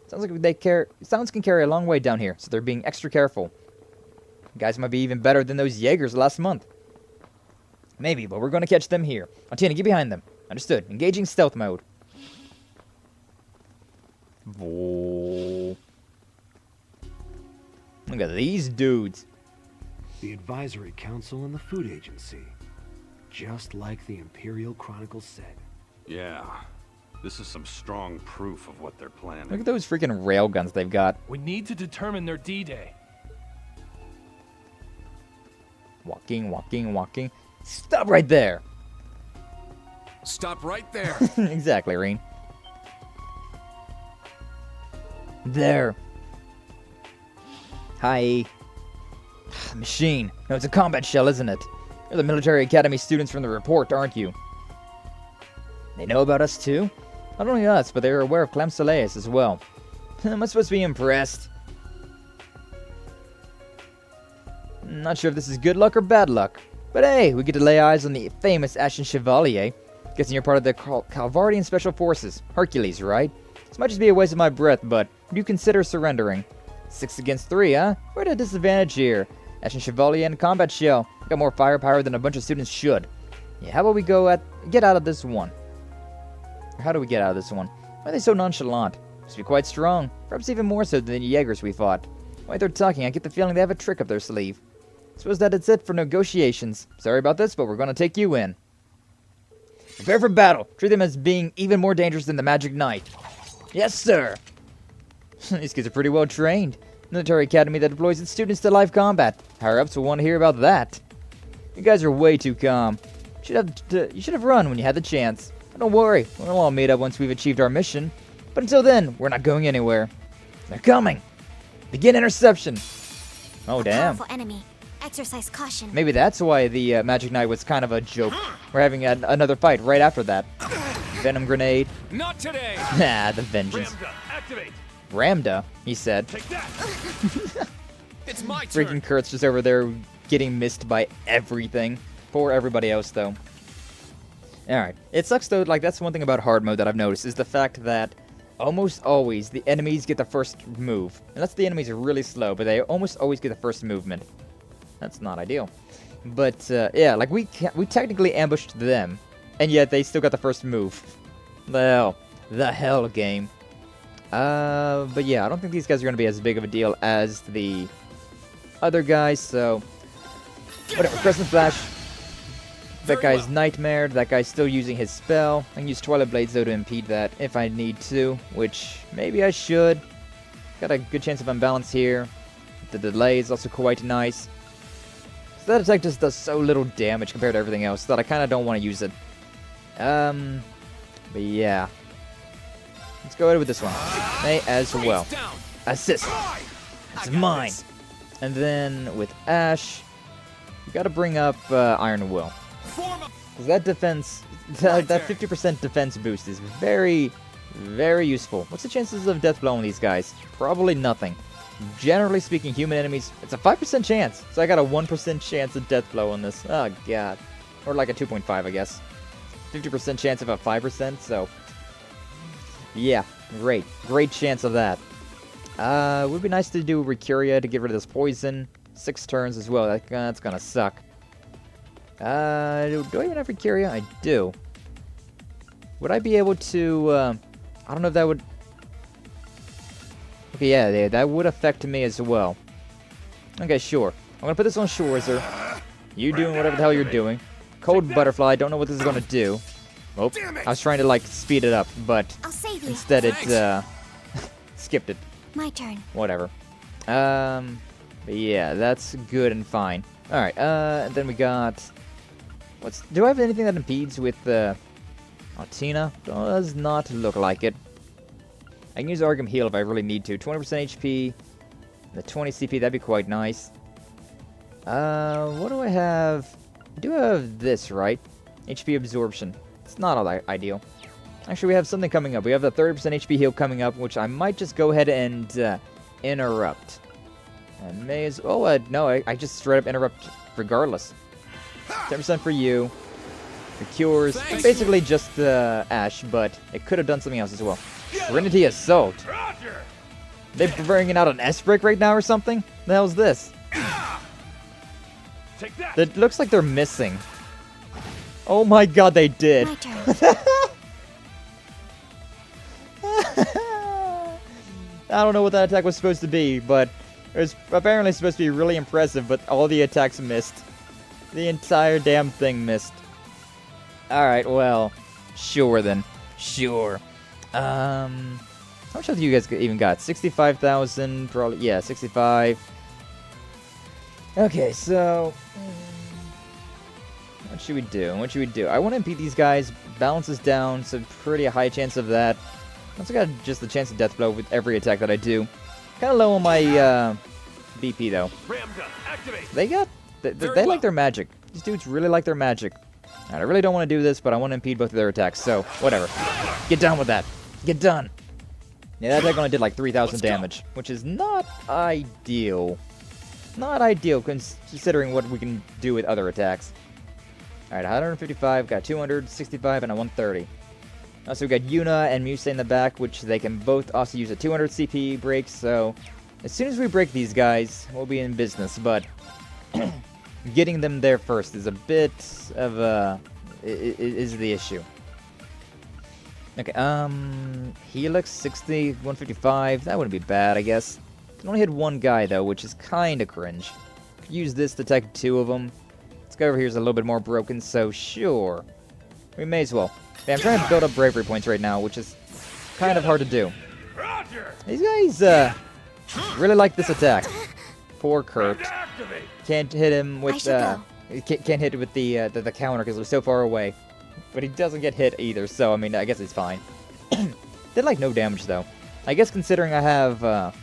Sounds like sounds can carry a long way down here, so they're being extra careful. Guys might be even better than those Jaegers last month. Maybe, but we're going to catch them here. Antina, get behind them. Understood. Engaging stealth mode. Whoa. Look at these dudes. The Advisory Council and the Food Agency. Just like the Imperial Chronicles said. Yeah. This is some strong proof of what they're planning. Look at those freaking railguns they've got. We need to determine their D-Day. Walking, walking, walking. Stop right there! Stop right there! Exactly, Rean. There. Hi. Machine. No, it's a combat shell, isn't it? You're the military academy students from the report, aren't you? They know about us too? Not only us, but they're aware of Clem Soleus as well. Am I supposed to be impressed? Not sure if this is good luck or bad luck. But hey, we get to lay eyes on the famous Ashen Chevalier. Guessing you're part of the Calvardian Special Forces. Hercules, right? This might just be a waste of my breath, but would you consider surrendering? 6 against 3, huh? We're at a disadvantage here. Ashen Chevalier and Combat Shell. Got more firepower than a bunch of students should. Yeah, how about we get out of this one? Or how do we get out of this one? Why are they so nonchalant? Must be quite strong. Perhaps even more so than the Jaegers we fought. While they're talking, I get the feeling they have a trick up their sleeve. Suppose that's it for negotiations. Sorry about this, but we're gonna take you in. Prepare for battle. Treat them as being even more dangerous than the Magic Knight. Yes, sir. These kids are pretty well trained. Military academy that deploys its students to live combat. Higher-ups will want to hear about that. You guys are way too calm. You should have run when you had the chance. But don't worry, we'll all meet up once we've achieved our mission. But until then, we're not going anywhere. They're coming. Begin interception. Oh, damn. Powerful enemy. Exercise caution. Maybe that's why the Magic Knight was kind of a joke. We're having another fight right after that. Venom grenade. Not today. Ah, the vengeance. Ramda, activate. Ramda, he said. Take that. It's my turn. Freaking Kurt's just over there getting missed by everything. Poor everybody else, though. Alright. It sucks, though. Like, that's one thing about hard mode that I've noticed, is the fact that almost always the enemies get the first move. And that's the enemies are really slow, but they almost always get the first movement. That's not ideal. But, yeah, like, we technically ambushed them, and yet they still got the first move. Well, the hell game. But yeah, I don't think these guys are going to be as big of a deal as the other guys, so... Whatever, Crescent Flash. That guy's nightmared, that guy's still using his spell. I can use Twilight Blades, though, to impede that if I need to, which maybe I should. Got a good chance of unbalance here. The delay is also quite nice. So that attack just does so little damage compared to everything else that I kind of don't want to use it. But yeah. Let's go ahead with this one. May as well. Assist. It's mine. And then with Ash, you gotta bring up Iron Will. Because that defense, that 50% defense boost is very, very useful. What's the chances of death blow on these guys? Probably nothing. Generally speaking, human enemies, it's a 5% chance. So I got a 1% chance of death blow on this. Oh, God. Or like a 2.5, I guess. 50% chance of a 5%, so... Yeah, great. Great chance of that. Would be nice to do Recuria to get rid of this poison. 6 turns as well. That's gonna suck. Do I even have Recuria? I do. Would I be able to, I don't know if that would... Okay, yeah, that would affect me as well. Okay, sure. I'm gonna put this on Schwarzer. You doing whatever the hell you're doing. Cold Butterfly, don't know what this is gonna do. Oh, I was trying to, like, speed it up, but instead it, skipped it. My turn. Whatever. But yeah, that's good and fine. Alright, and then we got... Do I have anything that impedes with, Altina? Does not look like it. I can use Arkham Heal if I really need to. 20% HP, the 20 CP, that'd be quite nice. What do I have? I do have this, right? HP Absorption. It's not all that ideal. Actually, we have something coming up. We have the 30% HP heal coming up, which I might just go ahead and interrupt. I may as... Oh, no, I just straight up interrupt regardless. 10% for you. The cures. Basically just Ash, but it could have done something else as well. Serenity Assault. They bringing out an S-Break right now or something? The hell's this? It looks like they're missing. Oh my god, they did. I don't know what that attack was supposed to be, but it was apparently supposed to be really impressive, but all the attacks missed. The entire damn thing missed. Alright, well, sure then. Sure. How much health you guys even got? 65,000, probably, yeah, 65. Okay, so... What should we do? What should we do? I want to impede these guys. Balance is down, so pretty high chance of that. Also got just the chance of death blow with every attack that I do. Kind of low on my BP though. They got... They like their magic. These dudes really like their magic. And I really don't want to do this, but I want to impede both of their attacks, so whatever. Get done with that. Get done. Yeah, that attack only did like 3,000 damage, which is not ideal. Not ideal, considering what we can do with other attacks. Alright, 155, got 265, and a 130. Also, we got Yuna and Muse in the back, which they can both also use a 200 CP break, so as soon as we break these guys, we'll be in business, but getting them there first is a bit of a... is the issue. Okay, Helix, 60, 155, that wouldn't be bad, I guess. Can only hit one guy, though, which is kinda cringe. Could use this to attack 2 of them. This guy over here is a little bit more broken, so sure. We may as well. Yeah, I'm trying to build up bravery points right now, which is kind of hard to do. These guys, really like this attack. Poor Kurt. Can't hit him with, can't hit it with the counter because we're so far away. But he doesn't get hit either, so, I mean, I guess he's fine. Did, like, no damage, though. I guess considering I have,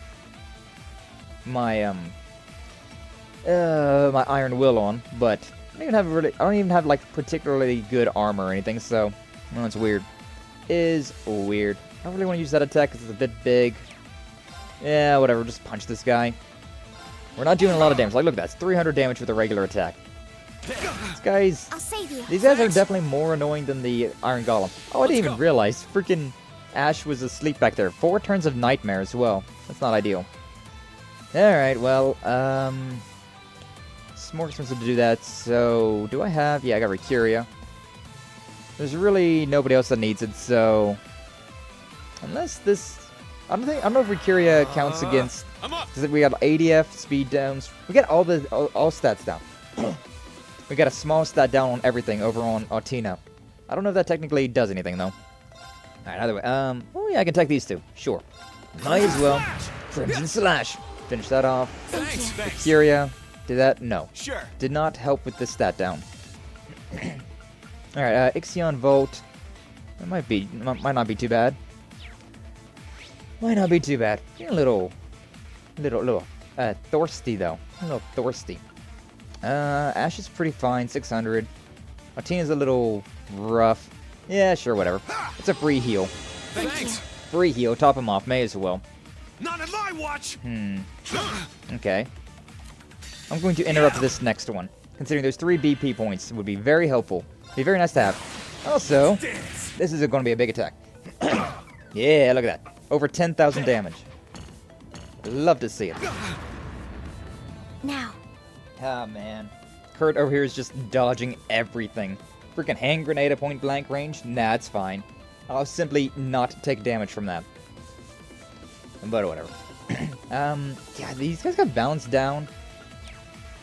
my Iron Will on, but I don't even have, like, particularly good armor or anything, so, well, it's weird. Is weird. I don't really want to use that attack because it's a bit big. Yeah, whatever, just punch this guy. We're not doing a lot of damage. Like, look at that, it's 300 damage with a regular attack. These guys are definitely more annoying than the Iron Golem. Oh, I didn't even realize. Freaking Ash was asleep back there. 4 turns of Nightmare as well. That's not ideal. Alright, well, let's it's more expensive to do that, so... Do I have... Yeah, I got Recuria. There's really nobody else that needs it, so... Unless this... I don't know if Recuria counts against... Because we got ADF, speed downs. We got all stats down. We got a small stat down on everything over on Artina. I don't know if that technically does anything, though. Alright, either way. Oh yeah, I can take these two. Sure. Might as well. Crimson Slash. Finish that off. Thanks. Recuria. Did that? No. Sure. Did not help with this stat down. Alright, Ixion Volt. That might not be too bad. Might not be too bad. You're a little thirsty though. A little thirsty. Ash is pretty fine, 600. Martina's a little rough. Yeah, sure, whatever. It's a free heal. Thanks. Free heal, top him off, may as well. Not on my watch. Okay. I'm going to interrupt this next one. Considering those 3 BP points would be very helpful. Be very nice to have. Also, this is going to be a big attack. Yeah, look at that. Over 10,000 damage. Love to see it. Now. Ah, man. Kurt over here is just dodging everything. Freaking hand grenade at point blank range? Nah, it's fine. I'll simply not take damage from that. But whatever. Yeah, these guys got balanced down.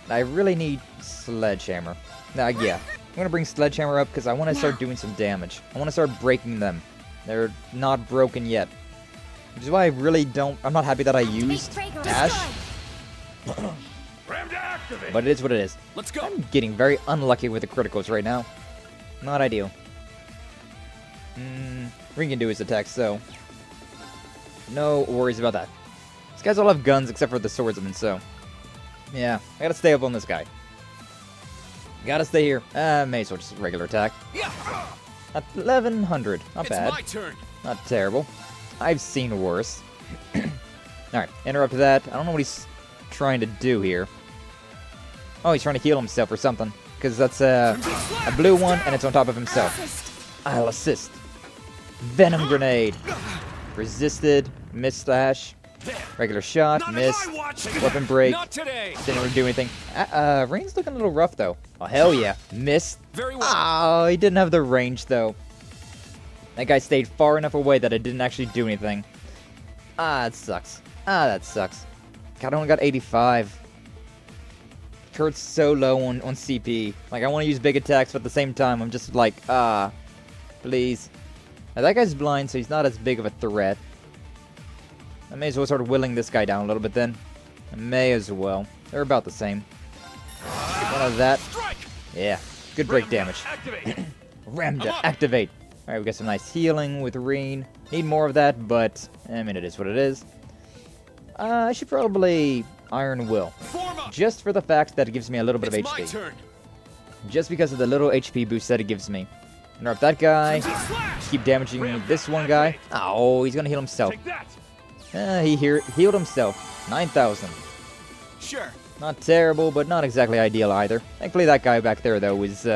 I really need Sledgehammer. Yeah. I'm gonna bring Sledgehammer up because I want to start doing some damage. I want to start breaking them. They're not broken yet. Which is why I really don't... I'm not happy that I used Ash. But it is what it is. Let's go. I'm getting very unlucky with the criticals right now. Not ideal. Rean can do his attacks, so... No worries about that. These guys all have guns except for the swordsman, so... Yeah, I gotta stay up on this guy. Gotta stay here. May as well just regular attack. At 1100. Not bad. It's my turn. Not terrible. I've seen worse. Alright, interrupt that. I don't know what he's trying to do here. Oh, he's trying to heal himself or something. Because that's a blue one, and it's on top of himself. I'll assist. Venom Grenade. Resisted. Miss slash. Regular shot. Miss. Weapon break. Didn't really do anything. Rean's looking a little rough, though. Oh, hell yeah. Missed. Very well. Oh, he didn't have the range, though. That guy stayed far enough away that it didn't actually do anything. Ah, that sucks. That sucks. God, I only got 85. Kurt's so low on CP. Like, I want to use big attacks, but at the same time, I'm just like, please. Now, that guy's blind, so he's not as big of a threat. I may as well start willing this guy down a little bit then. I may as well. They're about the same. One of that. Yeah, good break damage. Ramda, activate. Alright, we got some nice healing with Rean. Need more of that, but, I mean, it is what it is. I should probably Iron Will. Just for the fact that it gives me a little bit of HP. My turn. Just because of the little HP boost that it gives me. Interrupt that guy. Keep damaging this one guy. Oh, he's gonna heal himself. He healed himself. 9,000. Sure. Not terrible, but not exactly ideal either. Thankfully, that guy back there, though, is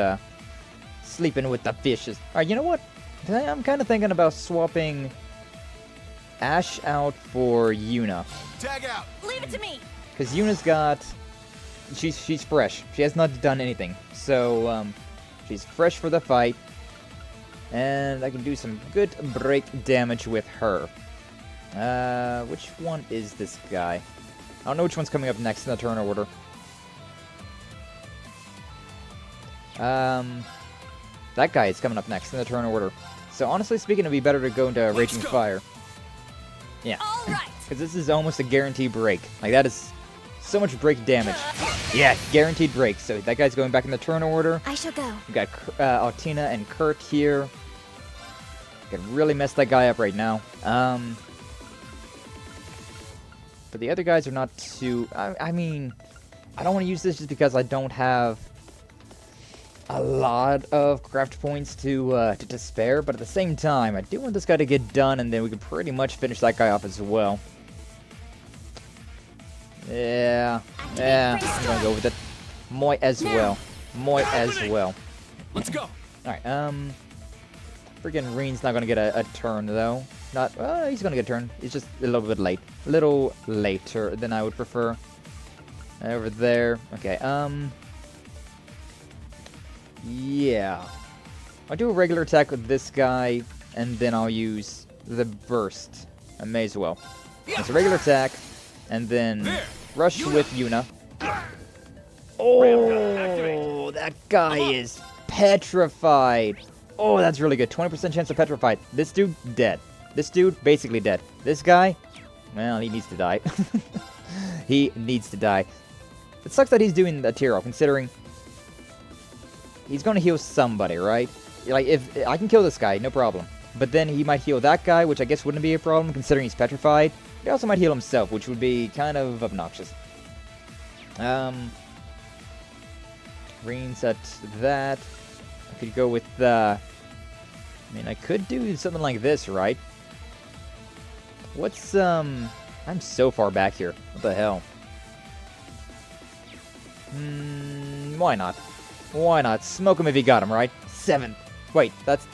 sleeping with the fishes. Alright, you know what? I'm kind of thinking about swapping Ash out for Yuna. Tag out. Leave it to me. Because Yuna's got... She's fresh. She has not done anything. So, she's fresh for the fight. And I can do some good break damage with her. Which one is this guy? I don't know which one's coming up next in the turn order. That guy is coming up next in the turn order. So honestly speaking, it'd be better to go into Raging Fire. Yeah. Because this is almost a guaranteed break. Like, that is so much break damage. Yeah, guaranteed break. So that guy's going back in the turn order. I shall go. We got Altina and Kurt here. Could really mess that guy up right now. But the other guys are not too... I mean, I don't want to use this just because I don't have a lot of craft points to spare. But at the same time, I do want this guy to get done, and then we can pretty much finish that guy off as well. Yeah, I'm gonna go with it. Might as well. Might as well. Let's go. Alright, freaking Rean's not gonna get a turn, though. He's gonna get a turn. It's just a little bit late. A little later than I would prefer. Over there. Okay, Yeah. I'll do a regular attack with this guy, and then I'll use the burst. I may as well. It's a regular attack, and then rush with Yuna. Oh, that guy is petrified. Oh, that's really good. 20% chance of petrified. This dude, dead. This dude, basically dead. This guy, well, he needs to die. He needs to die. It sucks that he's doing the tier off, considering he's going to heal somebody, right? Like, if I can kill this guy, no problem. But then he might heal that guy, which I guess wouldn't be a problem, considering he's petrified. He also might heal himself, which would be kind of obnoxious. Rean set that. I could go with I mean, I could do something like this, right? What's, I'm so far back here. What the hell? Why not? Why not? Smoke him if you got him, right? 7. Wait, that's...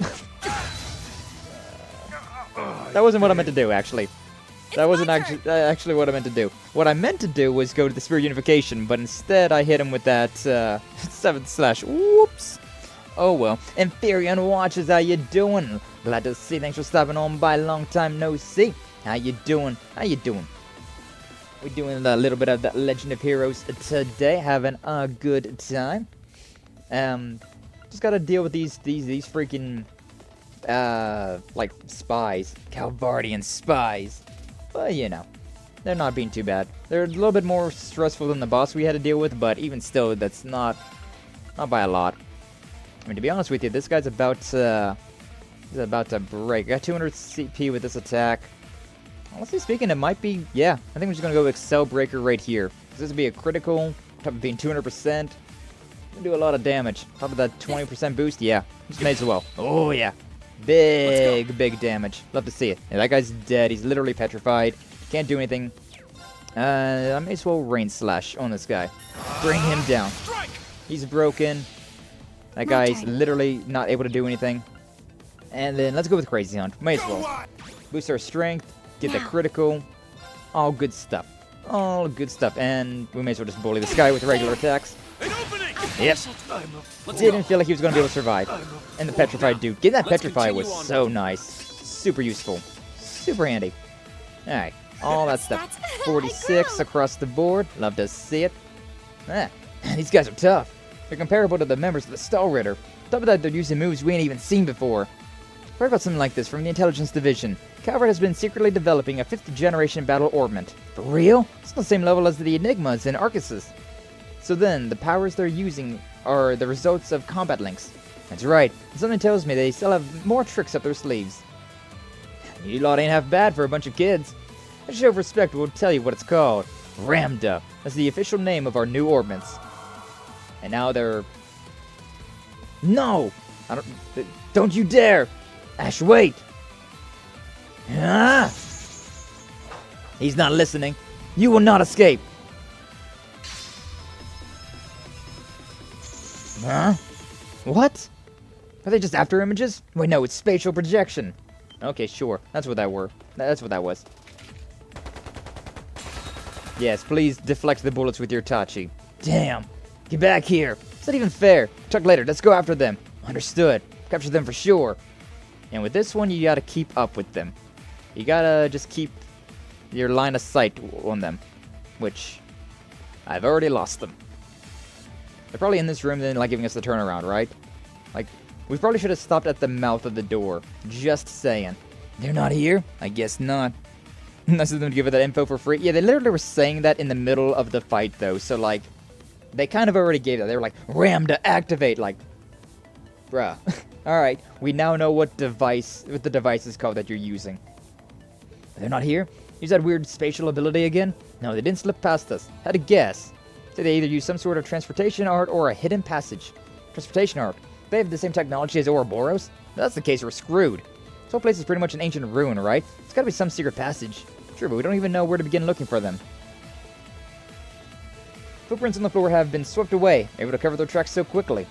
that wasn't what I meant to do, actually. That wasn't actually what I meant to do. What I meant to do was go to the Spirit Unification, but instead I hit him with that 7/. Whoops. Oh well. Inferion watches, how you doing? Glad to see. Thanks for stopping on by. Long time no see. How you doing? How you doing? We're doing a little bit of the Legend of Heroes today, having a good time. Just gotta deal with these freaking like spies, Calvardian spies. But you know, they're not being too bad. They're a little bit more stressful than the boss we had to deal with, but even still, that's not by a lot. I mean, to be honest with you, this guy's about to break. I got 200 CP with this attack. Honestly speaking, it might be, yeah, I think we're just going to go Excel Breaker right here. This would be a critical, top of being 200%. Do a lot of damage. Top of that 20% boost, yeah, just may as well. Oh, yeah. Big damage. Love to see it. Yeah, that guy's dead. He's literally petrified. Can't do anything. I may as well rain slash on this guy. Bring him down. He's broken. That guy's literally not able to do anything. And then let's go with Crazy Hunt. May as well. Boost our strength. Get the critical. All good stuff. All good stuff. And we may as well just bully this guy with regular attacks. Yep. Didn't feel like he was going to be able to survive. And the petrified dude. Getting that petrified was so nice. Super useful. Super handy. Alright. All that stuff. 46 across the board. Love to see it. These guys are tough. They're comparable to the members of the Stall Ritter. Top of that, they're using moves we ain't even seen before. Heard about something like this from the Intelligence Division. Calvard has been secretly developing a 5th generation battle orbment. For real? It's on the same level as the Enigmas and Arcuses. So then, the powers they're using are the results of combat links. That's right. Something tells me they still have more tricks up their sleeves. You lot ain't half bad for a bunch of kids. A show of respect will tell you what it's called. Ramda. That's the official name of our new orbments. And now they're... No! Don't you dare! Ash, wait! Ah! He's not listening. You will not escape. Huh? What? Are they just after images? Wait, no, it's spatial projection. Okay, sure. That's what that were. That's what that was. Yes, please deflect the bullets with your Tachi. Damn. Get back here. It's not even fair. Talk later. Let's go after them. Understood. Capture them for sure. And with this one, you gotta keep up with them. You gotta just keep your line of sight on them. Which, I've already lost them. They're probably in this room then, like, giving us the turnaround, right? Like, we probably should have stopped at the mouth of the door. Just saying. They're not here? I guess not. Nice of them to give it that info for free. Yeah, they literally were saying that in the middle of the fight, though. So, like, they kind of already gave that. They were like, RAM to activate. Like, bruh. Alright, we now know what the device is called that you're using. They're not here? Use that weird spatial ability again? No, they didn't slip past us. Had to guess. So they either use some sort of transportation art or a hidden passage. Transportation art. They have the same technology as Ouroboros? If that's the case, we're screwed. This whole place is pretty much an ancient ruin, right? It's gotta be some secret passage. Sure, but we don't even know where to begin looking for them. Footprints on the floor have been swept away, able to cover their tracks so quickly.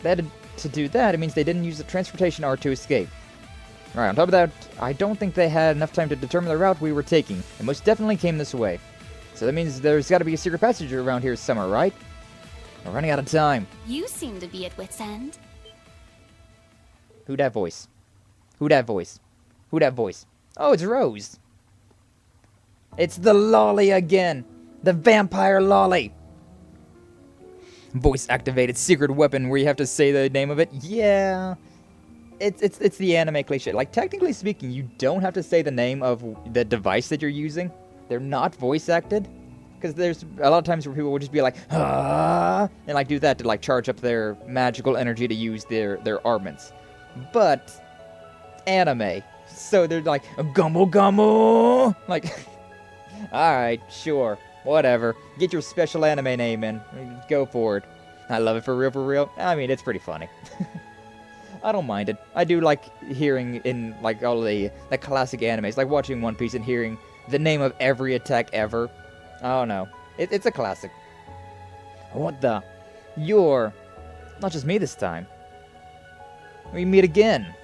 They had to do that, it means they didn't use the transportation art to escape. Alright, on top of that, I don't think they had enough time to determine the route we were taking. It most definitely came this way. So that means there's got to be a secret passage around here somewhere, right? We're running out of time. You seem to be at wit's end. Who that voice? Who that voice? Who that voice? Oh, it's Rose. It's the lolly again. The vampire lolly. Voice activated secret weapon where you have to say the name of it. Yeah. It's the anime cliche. Like, technically speaking, you don't have to say the name of the device that you're using. They're not voice acted. Because there's a lot of times where people will just be like, ah, and like do that to like charge up their magical energy to use their armaments. But anime. So they're like, gummo gummo. Like, alright, sure. Whatever. Get your special anime name in. Go for it. I love it for real. I mean, it's pretty funny. I don't mind it. I do like hearing in like all the classic animes, like watching One Piece and hearing the name of every attack ever. Oh no. It's a classic. What the? You're not just me this time. We meet again.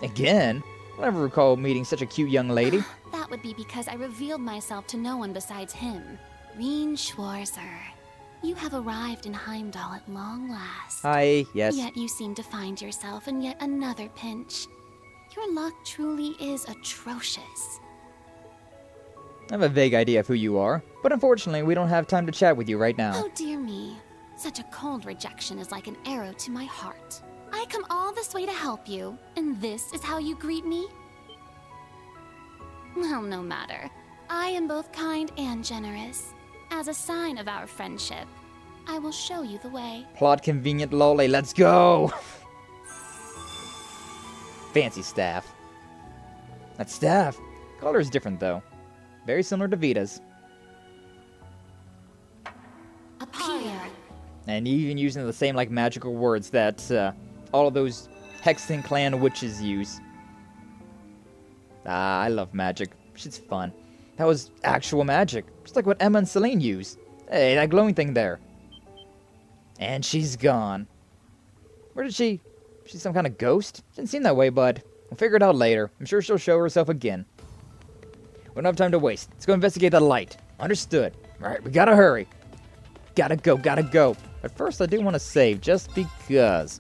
Again? I never recall meeting such a cute young lady. That would be because I revealed myself to no one besides him. Rean Schwarzer. You have arrived in Heimdall at long last. Hi, yes. Yet you seem to find yourself in yet another pinch. Your luck truly is atrocious. I have a vague idea of who you are, but unfortunately we don't have time to chat with you right now. Oh dear me. Such a cold rejection is like an arrow to my heart. I come all this way to help you, and this is how you greet me? Well, no matter. I am both kind and generous. As a sign of our friendship, I will show you the way. Plot convenient lolly, let's go! Fancy staff. That staff. Color is different though. Very similar to Vita's. Appear. And even using the same like magical words that all of those Hexen clan witches use. Ah, I love magic. Shit's fun. That was actual magic. Just like what Emma and Celine use. Hey, that glowing thing there. And she's gone. Where did she... She's some kind of ghost? Didn't seem that way, bud. We'll figure it out later. I'm sure she'll show herself again. We don't have time to waste. Let's go investigate that light. Understood. Alright, we gotta hurry. Gotta go. But first, I do want to save, just because.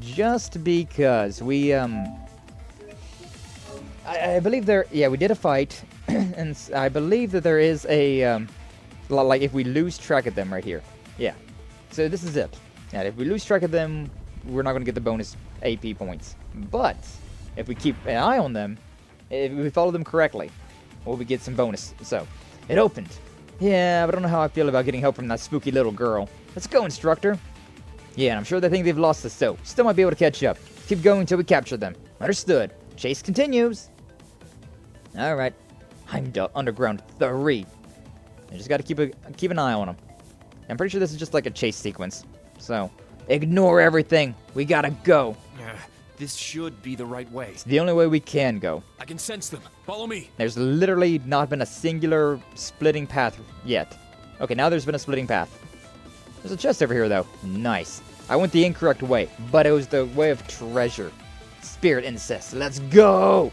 Just because. We, I believe there... Yeah, we did a fight. And I believe that there is a, like, if we lose track of them right here. Yeah. So this is it. And if we lose track of them, we're not going to get the bonus AP points. But, if we keep an eye on them, if we follow them correctly, well, we get some bonus. So, it opened. Yeah, but I don't know how I feel about getting help from that spooky little girl. Let's go, instructor. Yeah, and I'm sure they think they've lost us, so still might be able to catch up. Keep going until we capture them. Understood. Chase continues. Alright. Heimdall Underground 3. I just gotta keep an eye on them. I'm pretty sure this is just like a chase sequence. So, ignore everything. We gotta go. This should be the right way. It's the only way we can go. I can sense them. Follow me. There's literally not been a singular splitting path yet. Okay, now there's been a splitting path. There's a chest over here, though. Nice. I went the incorrect way, but it was the way of treasure. Spirit incest. Let's go!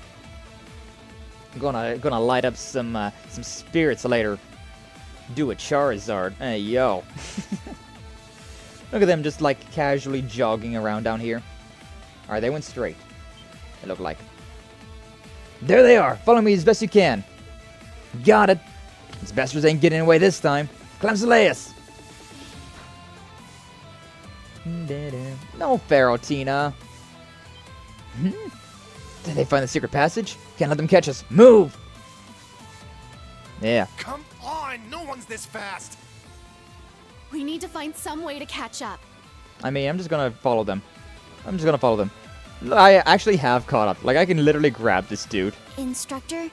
I'm gonna light up some spirits later. Do a Charizard. Hey, yo. Look at them just, like, casually jogging around down here. Alright, they went straight. It looked like. There they are! Follow me as best you can. Got it! These bastards ain't getting away this time. Clamsaleus! No, Tina. Did they find the secret passage? Can't let them catch us. Move! Yeah. Come on! No one's this fast! We need to find some way to catch up. I mean, I'm just gonna follow them. I actually have caught up. Like, I can literally grab this dude. Instructor,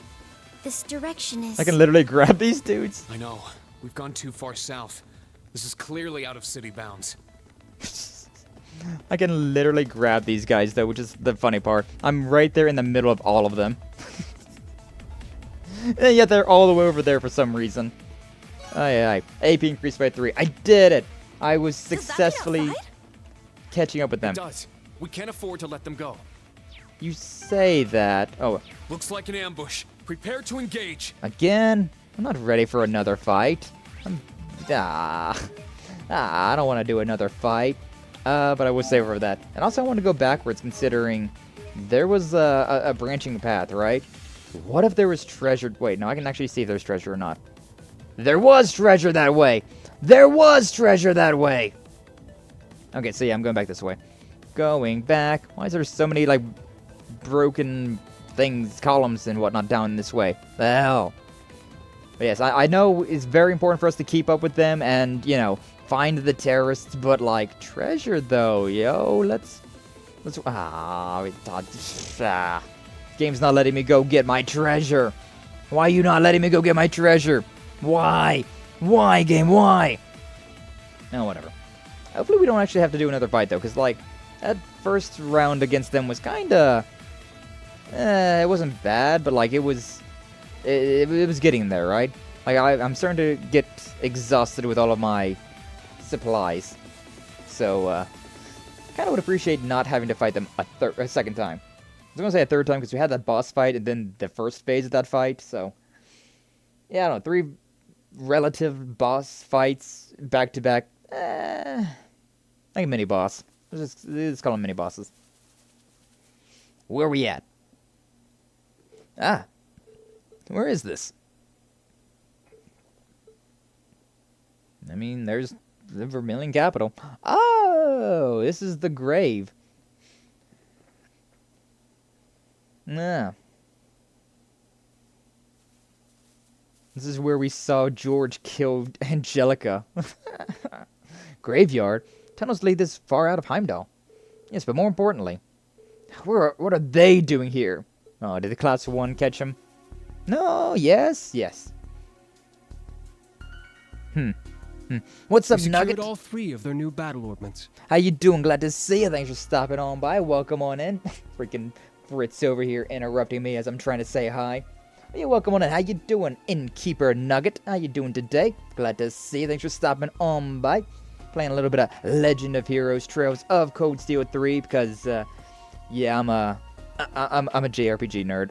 this direction is... I can literally grab these dudes. I know. We've gone too far south. This is clearly out of city bounds. I can literally grab these guys, though, which is the funny part. I'm right there in the middle of all of them. And yet they're all the way over there for some reason. Aye. AP increased by 3. I did it! I was successfully catching up with them. It does. We can't afford to let them go. You say that. Oh. Looks like an ambush. Prepare to engage. Again? I'm not ready for another fight. I don't want to do another fight. But I would save for that. And also I want to go backwards, considering there was a branching path, right? What if there was treasure? Wait, no, I can actually see if there's treasure or not. There was treasure that way! There was treasure that way! Okay, so yeah, I'm going back this way. Going back. Why is there so many, like, broken things, columns and whatnot down this way? The hell? But yes, I know it's very important for us to keep up with them and, you know, find the terrorists, but, like, treasure, though, yo, let's, game's not letting me go get my treasure. Why are you not letting me go get my treasure? Why? Why, game, why? No, whatever. Hopefully we don't actually have to do another fight, though, because, like, that first round against them was kinda, it wasn't bad, but, like, it was getting there, right? Like, I'm starting to get exhausted with all of my supplies. So, kind of would appreciate not having to fight them a second time. I was going to say a third time because we had that boss fight and then the first phase of that fight, so... Yeah, I don't know, 3 relative boss fights back-to-back. Like a mini-boss. Let's call them mini-bosses. Where are we at? Ah. Where is this? I mean, there's the Vermillion Capital. Oh, this is the grave. Nah. This is where we saw George kill Angelica. Graveyard? Tunnels lead this far out of Heimdall. Yes, but more importantly, what are they doing here? Oh, did the Class I catch him? No, yes. What's up, Nugget? all 3 of their new battle ornaments. How you doing? Glad to see you. Thanks for stopping on by. Welcome on in. Freaking Fritz over here interrupting me as I'm trying to say hi. Yeah, welcome on in. How you doing, Innkeeper Nugget? How you doing today? Glad to see you. Thanks for stopping on by. Playing a little bit of Legend of Heroes Trails of Cold Steel 3 because, yeah, I'm a JRPG nerd.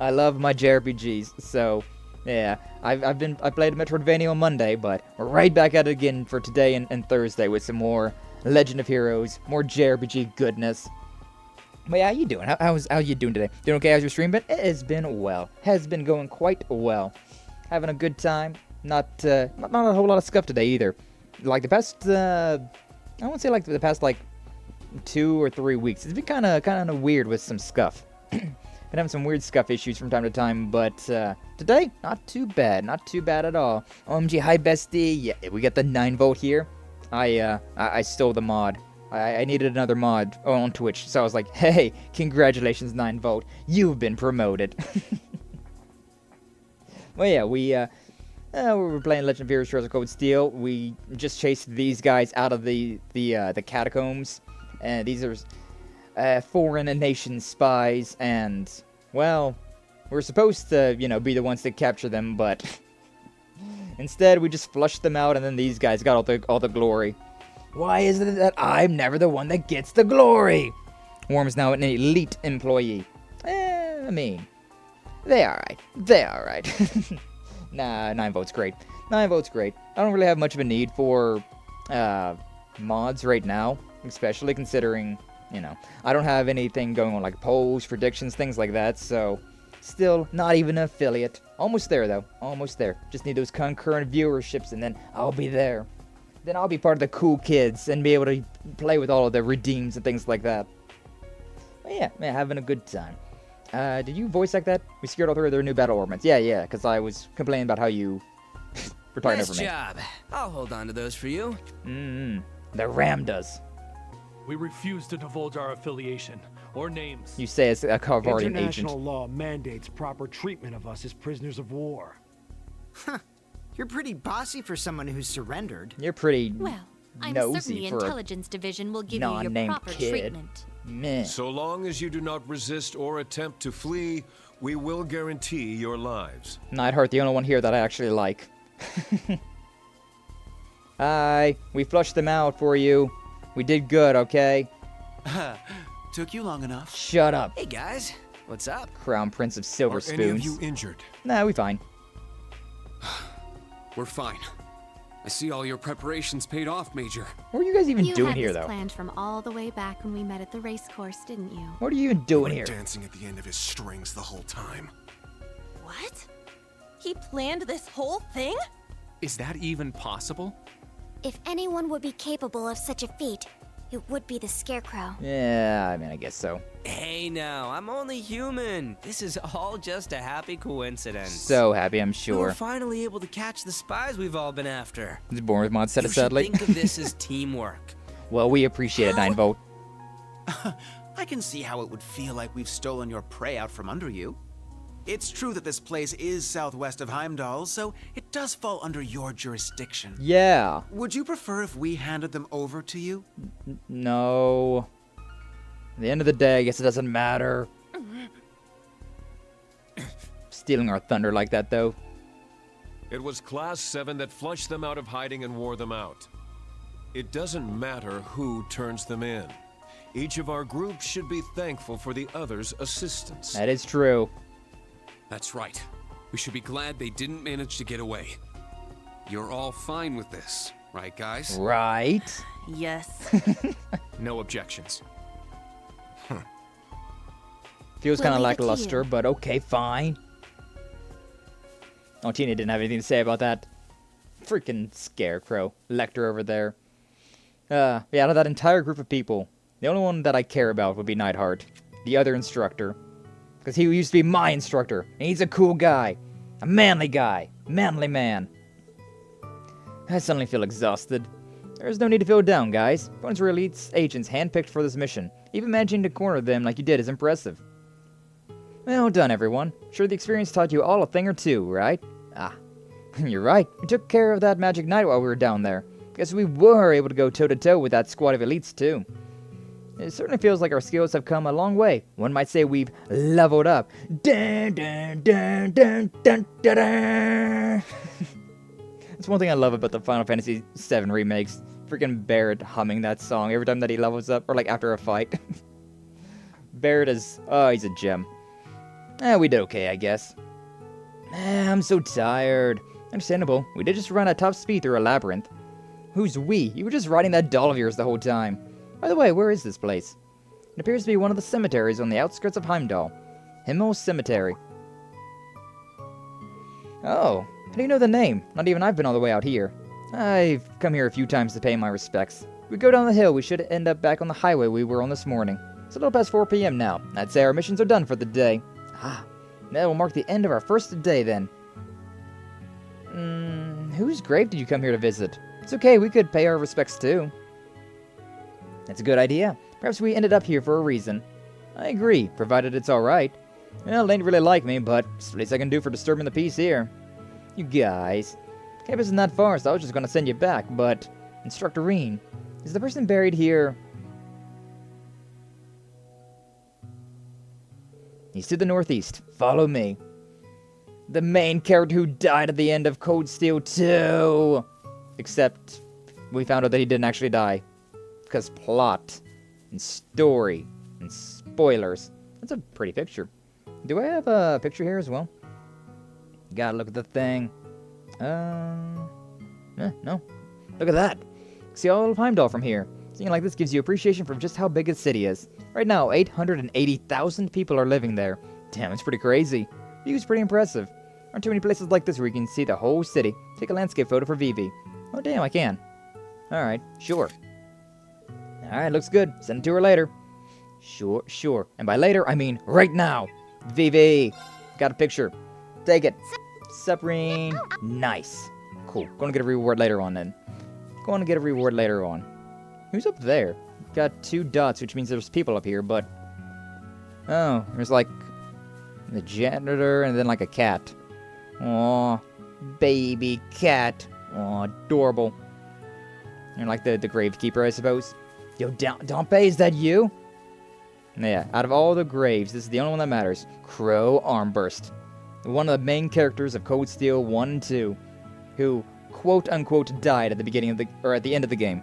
I love my JRPGs, so... Yeah, I played Metroidvania on Monday, but we're right back at it again for today and Thursday with some more Legend of Heroes, more JRPG goodness. But yeah, how you doing? How you doing today? Doing okay? How's your stream been? It has been well. Has been going quite well. Having a good time. Not a whole lot of scuff today either. Like the past, I won't say like the past like 2 or 3 weeks. It's been kind of weird with some scuff. Been having some weird scuff issues from time to time, but today, not too bad. Not too bad at all. OMG, hi bestie. Yeah, we got the 9-volt here. I stole the mod. I needed another mod on Twitch, so I was like, hey, congratulations 9-volt. You've been promoted. Well, yeah, we were playing Legend of Heroes Trails of Cold Steel. We just chased these guys out of the catacombs. And these are... foreign nation spies, and, well, we're supposed to, you know, be the ones to capture them, but instead we just flushed them out, and then these guys got all the glory. Why is it that I'm never the one that gets the glory? Worm is now an elite employee. I mean, they alright. Nah, 9-volt's great. 9-volt's great. I don't really have much of a need for mods right now, especially considering... You know, I don't have anything going on like polls, predictions, things like that, so still not even an affiliate. Almost there, though. Almost there. Just need those concurrent viewerships, and then I'll be there. Then I'll be part of the cool kids and be able to play with all of the redeems and things like that. But yeah, man, having a good time. Did you voice act that? We secured all 3 of their new battle ornaments. Yeah, because I was complaining about how you were talking over me. Nice job. I'll hold on to those for you. The Ram does. We refuse to divulge our affiliation or names. You say it's a Calvardian agent. International law mandates proper treatment of us as prisoners of war. Huh. You're pretty bossy for someone who's surrendered. You're pretty Well, I'm nosy certain the for Intelligence Division will give you your non-named proper kid. treatment. Meh. So long as you do not resist or attempt to flee, we will guarantee your lives. Neidhart, the only one here that I actually like. Hi, we flushed them out for you. We did good, okay? Took you long enough. Shut up. Hey guys, what's up? Crown Prince of Silver Spoons. Are any of you injured? Nah, we fine. We're fine. I see all your preparations paid off, Major. What are you guys even you doing had here, this though? planned from all the way back when we met at the race course, didn't you? What are you even doing here? Dancing at the end of his strings the whole time. What? He planned this whole thing? Is that even possible? If anyone would be capable of such a feat, it would be the Scarecrow. Yeah, I mean, I guess so. Hey now, I'm only human. This is all just a happy coincidence. So happy, I'm We sure. were finally able to catch the spies we've all been after. It's born with mod set, You should sadly. think of this as teamwork. Well, we appreciate it, 9-Volt. I can see how it would feel like we've stolen your prey out from under you. It's true that this place is southwest of Heimdall, so it does fall under your jurisdiction. Yeah. Would you prefer if we handed them over to you? No. At the end of the day, I guess it doesn't matter. Stealing our thunder like that, though. It was Class 7 that flushed them out of hiding and wore them out. It doesn't matter who turns them in. Each of our groups should be thankful for the other's assistance. That is true. That's right. We should be glad they didn't manage to get away. You're all fine with this, right, guys? Right. Yes. No objections. Feels We'll kind of leave it to lackluster, you. but okay, fine. Oh, Tina didn't have anything to say about that. Freaking Scarecrow. Lecter over there. Yeah, out of that entire group of people, the only one that I care about would be Neidhart, the other instructor. Because he used to be my instructor, and he's a cool guy. A manly guy. Manly man. I suddenly feel exhausted. There's no need to feel down, guys. Opponents were elite agents handpicked for this mission. Even managing to corner them like you did is impressive. Well done, everyone. Sure the experience taught you all a thing or two, right? Ah, you're right. We took care of that magic knight while we were down there. Guess we were able to go toe-to-toe with that squad of elites, too. It certainly feels like our skills have come a long way. One might say we've leveled up. Dun, dun, dun, dun, dun, dun, dun. That's one thing I love about the Final Fantasy VII remakes. Freaking Barrett humming that song every time that he levels up, or like after a fight. Barrett is, oh, he's a gem. We did okay, I guess. I'm so tired. Understandable. We did just run at top speed through a labyrinth. Who's we? You were just riding that doll of yours the whole time. By the way, where is this place? It appears to be one of the cemeteries on the outskirts of Heimdall. Himmel Cemetery. Oh, how do you know the name? Not even I've been all the way out here. I've come here a few times to pay my respects. If we go down the hill, we should end up back on the highway we were on this morning. It's a little past 4 p.m. now. I'd say our missions are done for the day. That will mark the end of our first day then. Whose grave did you come here to visit? It's okay, we could pay our respects too. That's a good idea. Perhaps we ended up here for a reason. I agree, provided it's alright. Well, they didn't really like me, but it's the least I can do for disturbing the peace here. You guys. Campus isn't that far, so I was just gonna send you back, but... Instructor Rean, is the person buried here... He's to the northeast. Follow me. The main character who died at the end of Cold Steel 2. Except, we found out that he didn't actually die. Because plot, and story, and spoilers. That's a pretty picture. Do I have a picture here as well? Gotta look at the thing. No. Look at that. See all of Heimdall from here. Seeing like this gives you appreciation for just how big a city is. Right now, 880,000 people are living there. Damn, it's pretty crazy. View's pretty impressive. Aren't too many places like this where you can see the whole city. Take a landscape photo for Vivi. Oh damn, I can. Alright, sure. Alright, looks good. Send it to her later. Sure. And by later, I mean right now. Vivi. Got a picture. Take it. Supreme. Nice. Cool. Gonna get a reward later on then. Who's up there? Got 2 dots, which means there's people up here, but... Oh, there's like... the janitor and then like a cat. Aw, baby cat. Aw, adorable. You're like the gravekeeper, I suppose. Yo, Dompe, is that you? Yeah, out of all the graves, this is the only one that matters. Crow Armburst. One of the main characters of Cold Steel 1 and 2, who quote-unquote died at the beginning of at the end of the game.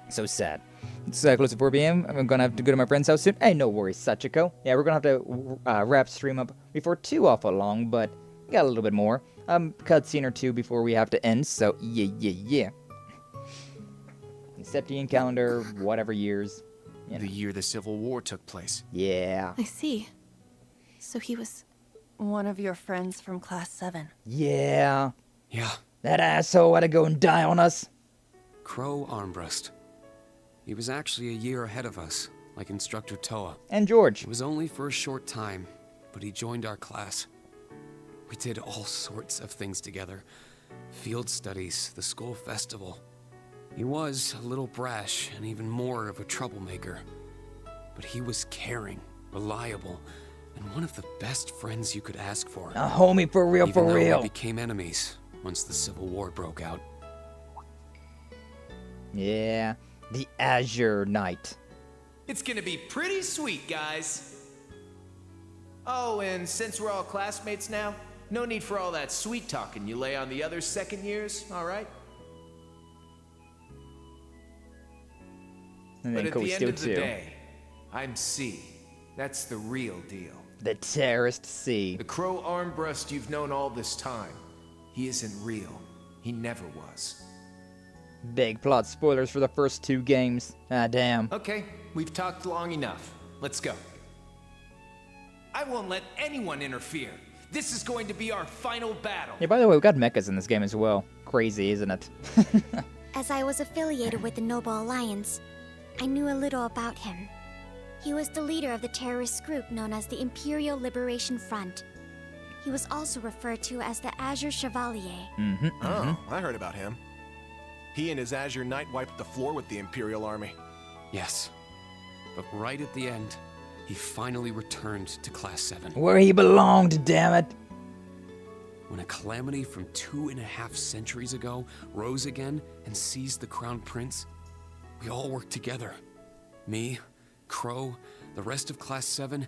So sad. It's close to 4 p.m. I'm gonna have to go to my friend's house soon. Hey, no worries, Sachiko. Yeah, we're gonna have to wrap stream up before too awful long, but Got a little bit more. Cutscene or two before we have to end, so yeah. Septian calendar, whatever years. You know. The year the Civil War took place. Yeah. I see. So he was one of your friends from Class 7. Yeah. Yeah. That asshole had to go and die on us. Crow Armbrust. He was actually a year ahead of us, like Instructor Toa. And George. It was only for a short time, but he joined our class. We did all sorts of things together. Field studies, the school festival. He was a little brash and even more of a troublemaker. But he was caring, reliable, and one of the best friends you could ask for. A homie for real, even for though real. We became enemies once the Civil War broke out. Yeah, the Azure Knight. It's gonna be pretty sweet, guys. Oh, and since we're all classmates now, no need for all that sweet talking you lay on the other second years, all right? And But then at Cool the end Steel of the 2. day, I'm C. That's the real deal. The Terrorist C. The Crow Armbrust you've known all this time. He isn't real. He never was. Big plot spoilers for the first 2 games. Ah, damn. Okay, we've talked long enough. Let's go. I won't let anyone interfere. This is going to be our final battle. Yeah, by the way, we've got mechas in this game as well. Crazy, isn't it? As I was affiliated with the Noble Alliance, I knew a little about him. He was the leader of the terrorist group known as the Imperial Liberation Front. He was also referred to as the Azure Chevalier. Oh, I heard about him. He and his Azure Knight wiped the floor with the Imperial Army. Yes. But right at the end, he finally returned to Class 7. Where he belonged, damn it. When a calamity from 2.5 centuries ago rose again and seized the Crown Prince, we all worked together. Me, Crow, the rest of Class 7,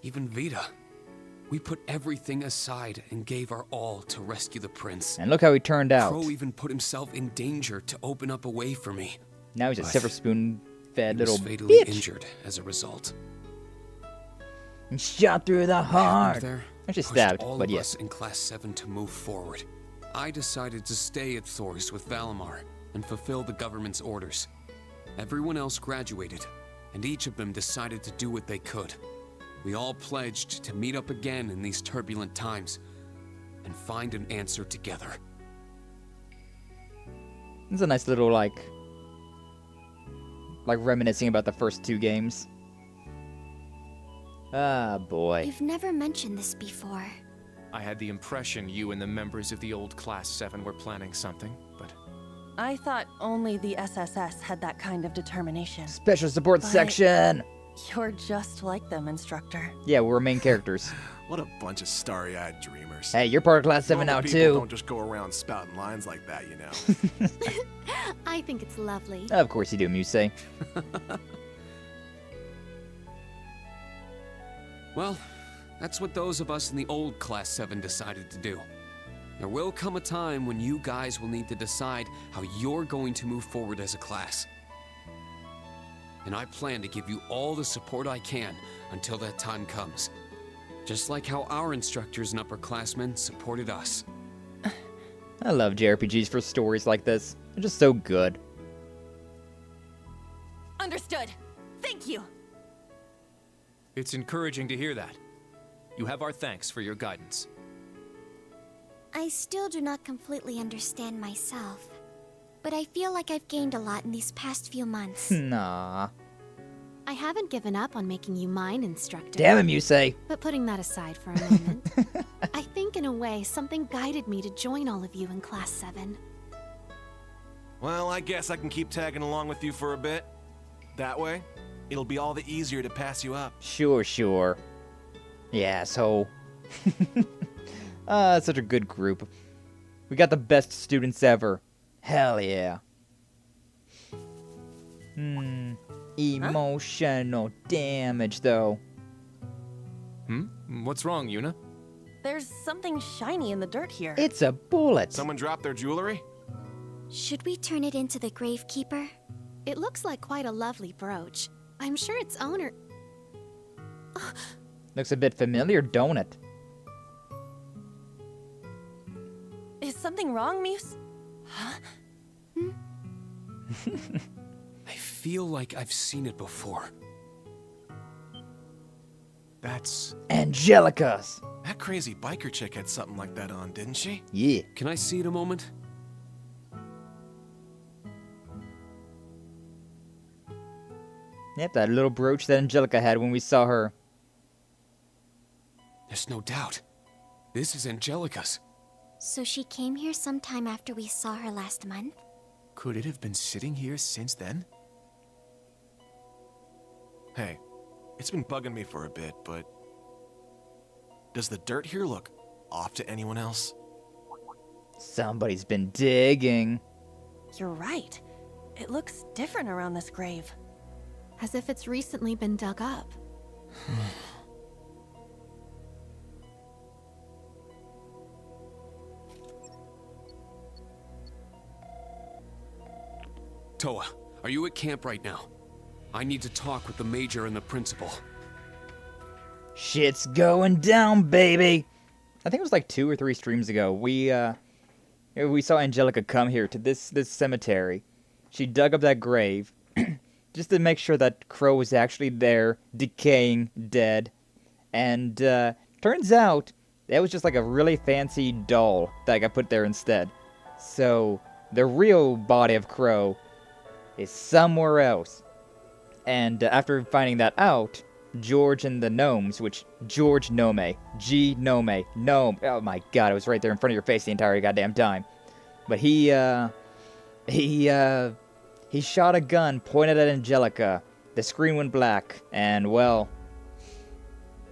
even Vita. We put everything aside and gave our all to rescue the prince. And look how he turned out. Crow even put himself in danger to open up a way for me. Now he's a silver spoon-fed little He was fatally bitch. injured as a result. And shot through the heart. There, Actually pushed stabbed, all but of yes. us in Class 7 to move forward. I decided to stay at Thors with Valimar and fulfill the government's orders. Everyone else graduated, and each of them decided to do what they could. We all pledged to meet up again in these turbulent times and find an answer together. It's a nice little, like reminiscing about the first 2 games. Ah, boy. You've never mentioned this before. I had the impression you and the members of the old Class 7 were planning something, but... I thought only the SSS had that kind of determination. Special support But section. You're just like them, Instructor. Yeah, we're main characters. What a bunch of starry-eyed dreamers. Hey, you're part of Class 7 now, Normal people too. don't just go around spouting lines like that, you know. I think it's lovely. Of course you do, Musei. Well, that's what those of us in the old Class 7 decided to do. There will come a time when you guys will need to decide how you're going to move forward as a class. And I plan to give you all the support I can until that time comes. Just like how our instructors and upperclassmen supported us. I love JRPGs for stories like this. They're just so good. Understood. Thank you. It's encouraging to hear that. You have our thanks for your guidance. I still do not completely understand myself, but I feel like I've gained a lot in these past few months. Nah. I haven't given up on making you mine, Instructor. Damn him, Musei. But putting that aside for a moment, I think in a way something guided me to join all of you in Class 7. Well, I guess I can keep tagging along with you for a bit. That way, it'll be all the easier to pass you up. Sure. Yeah, so... such a good group. We got the best students ever. Hell yeah. Emotional damage, though. What's wrong, Yuna? There's something shiny in the dirt here. It's a bullet. Someone dropped their jewelry? Should we turn it into the Gravekeeper? It looks like quite a lovely brooch. I'm sure its owner... Looks a bit familiar, don't it? something wrong, Muse? Huh? I feel like I've seen it before. That's... Angelica's! That crazy biker chick had something like that on, didn't she? Yeah. Can I see it a moment? Yep, that little brooch that Angelica had when we saw her. There's no doubt. This is Angelica's. So she came here sometime after we saw her last month? Could it have been sitting here since then? Hey, it's been bugging me for a bit, but... does the dirt here look off to anyone else? Somebody's been digging. You're right. It looks different around this grave. As if it's recently been dug up. Toa, are you at camp right now? I need to talk with the major and the principal. Shit's going down, baby! I think it was like 2 or 3 streams ago. We saw Angelica come here to this cemetery. She dug up that grave just to make sure that Crow was actually there, decaying, dead. And turns out that was just like a really fancy doll that got put there instead. So the real body of Crow is somewhere else. And after finding that out, George and the gnomes, which George Gnome, G Gnome, Gnome, oh my god, it was right there in front of your face the entire goddamn time. But he shot a gun pointed at Angelica. The screen went black, and well,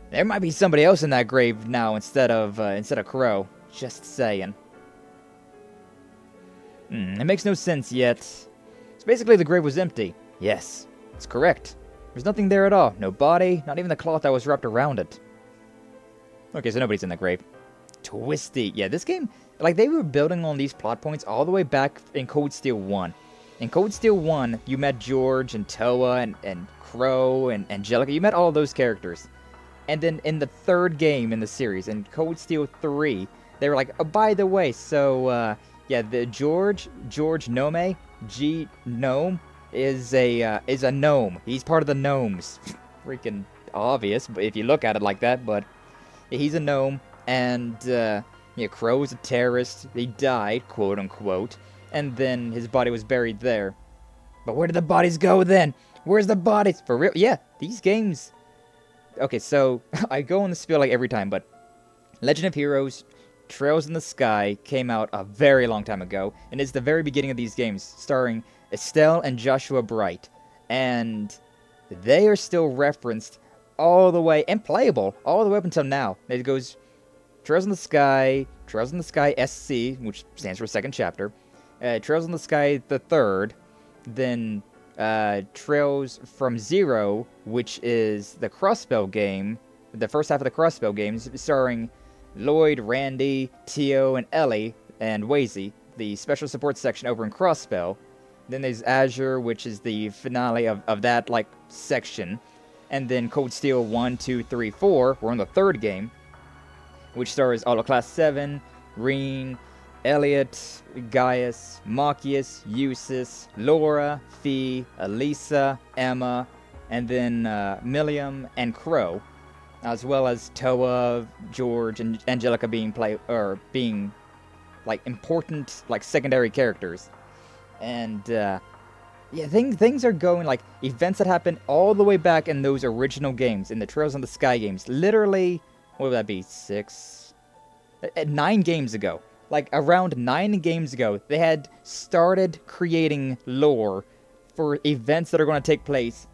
there might be somebody else in that grave now instead of Crow. Just saying. It makes no sense yet. So basically, the grave was empty. Yes, it's correct. There's nothing there at all. No body, not even the cloth that was wrapped around it. Okay, so nobody's in the grave. Twisty. Yeah, this game, like, they were building on these plot points all the way back in Cold Steel 1. In Cold Steel 1, you met George and Toa and Crow and Angelica. You met all of those characters. And then in the third game in the series, in Cold Steel 3, they were like, oh, by the way, so, yeah, the George Gnome, G Gnome, is a gnome. He's part of the gnomes. Freaking obvious, but if you look at it like that, but he's a gnome, and, yeah, Crow was a terrorist. He died, quote unquote, and then his body was buried there. But where did the bodies go then? Where's the bodies? For real? Yeah, these games... Okay, so, I go on the spiel like every time, but Legend of Heroes, Trails in the Sky came out a very long time ago, and it's the very beginning of these games, starring Estelle and Joshua Bright, and they are still referenced all the way, and playable, all the way up until now. It goes Trails in the Sky SC, which stands for second chapter, Trails in the Sky the third, then Trails from Zero, which is the Crossbell game, the first half of the Crossbell games, starring Lloyd, Randy, Tio, and Ellie, and Wazy, the special support section over in Crossbell. Then there's Azure, which is the finale of that, like, section. And then Cold Steel 1, 2, 3, 4, we're on the third game, which stars all of Class VII, Rean, Elliot, Gaius, Machias, Eustace, Laura, Fee, Elisa, Emma, and then Milliam and Crow, as well as Toa, George, and Angelica being like important, like, secondary characters. And yeah, things are going, like, events that happened all the way back in those original games, in the Trails in the Sky games. Literally, what would that be, 9 games ago. Like, around 9 games ago, they had started creating lore for events that are going to take place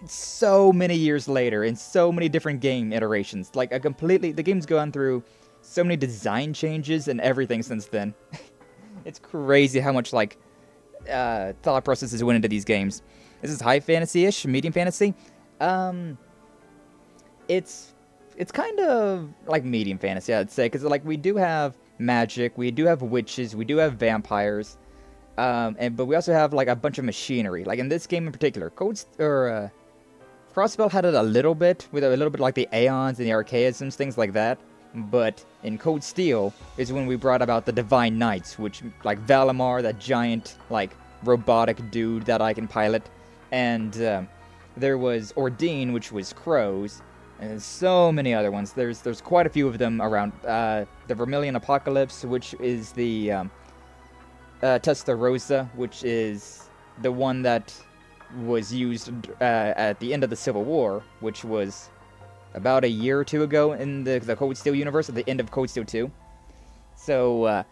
so many years later, in so many different game iterations. Like, the game's gone through so many design changes and everything since then. It's crazy how much, like, thought processes went into these games. This is high fantasy-ish, medium fantasy. It's kind of like medium fantasy, I'd say, because, like, we do have magic, we do have witches, we do have vampires, but we also have, like, a bunch of machinery. Like, in this game in particular, Crossbell had it a little bit, with a little bit like the Aeons and the Archaisms, things like that. but in Cold Steel is when we brought about the Divine Knights, which, like Valimar, that giant, like, robotic dude that I can pilot, and there was Ordine, which was crows, and so many other ones. There's quite a few of them around. The Vermillion Apocalypse, which is the Testarossa, which is the one that was used at the end of the Civil War, which was about a year or two ago in the Cold Steel universe, at the end of Cold Steel 2. So,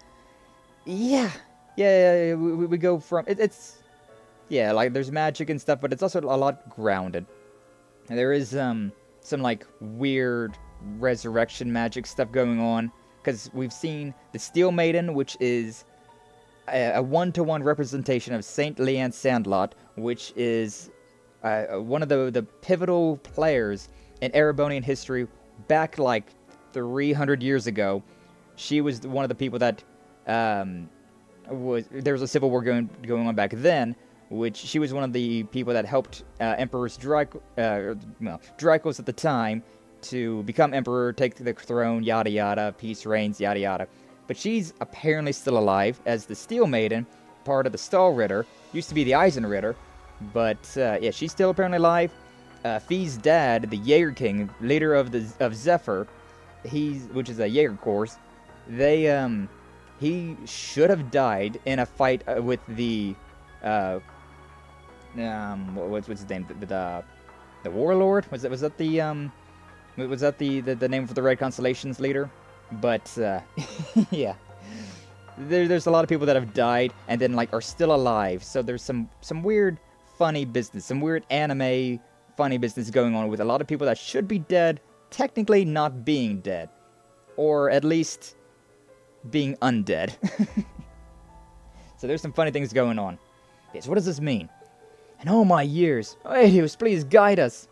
yeah, we go from, it's, yeah, like, there's magic and stuff, but it's also a lot grounded. And there is, some, like, weird resurrection magic stuff going on, because we've seen the Steel Maiden, which is a one-to-one representation of Saint Leanne Sandlot, which is one of the pivotal players in Erebonian history back, like, 300 years ago. She was one of the people that, there was a civil war going on back then, which she was one of the people that helped Emperors Dracos at the time to become emperor, take the throne, yada yada, peace reigns, yada yada. But she's apparently still alive as the Steel Maiden, part of the Stahl Ritter. Used to be the Eisen Ritter, but yeah, she's still apparently alive. Fee's dad, the Jaeger King, leader of Zephyr, which is a Jaeger Corps, he should have died in a fight with the what's his name? The Warlord? Was that the name for the Red Constellation's leader? But yeah, there's a lot of people that have died and then, like, are still alive. So there's some weird funny business, some weird anime funny business going on with a lot of people that should be dead, technically not being dead, or at least being undead. So there's some funny things going on. Okay, so what does this mean? In all my years, Aetius, please guide us.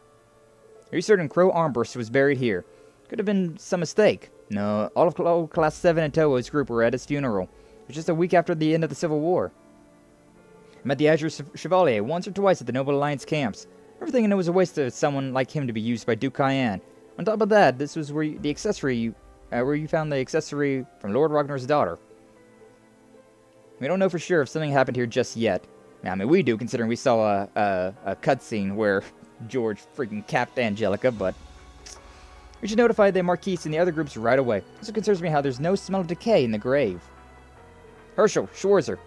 Are you certain Crow Armburst was buried here? Could have been some mistake. No, all of Class 7 and Toa's group were at his funeral. It was just a week after the end of the Civil War. I met the Azure Chevalier once or twice at the Noble Alliance camps. Everything in it was a waste of someone like him to be used by Duke Cayenne. On top of that, this was where you found the accessory from Lord Ragnar's daughter. We don't know for sure if something happened here just yet. I mean, we do, considering we saw a cutscene where George freaking capped Angelica, but we should notify the Marquise and the other groups right away. It also concerns me how there's no smell of decay in the grave. Herschel, Schwarzer,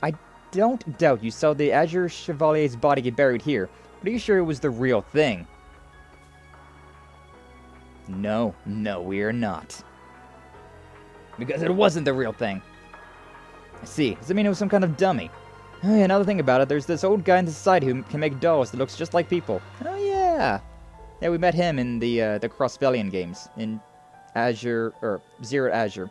I don't doubt you saw the Azure Chevalier's body get buried here, but are you sure it was the real thing? No, we are not. Because it wasn't the real thing. I see. Does it mean it was some kind of dummy? Oh yeah, another thing about it, there's this old guy in the society who can make dolls that looks just like people. Oh yeah. Yeah, we met him in the Crossbellion games, in Azure, or Zero Azure.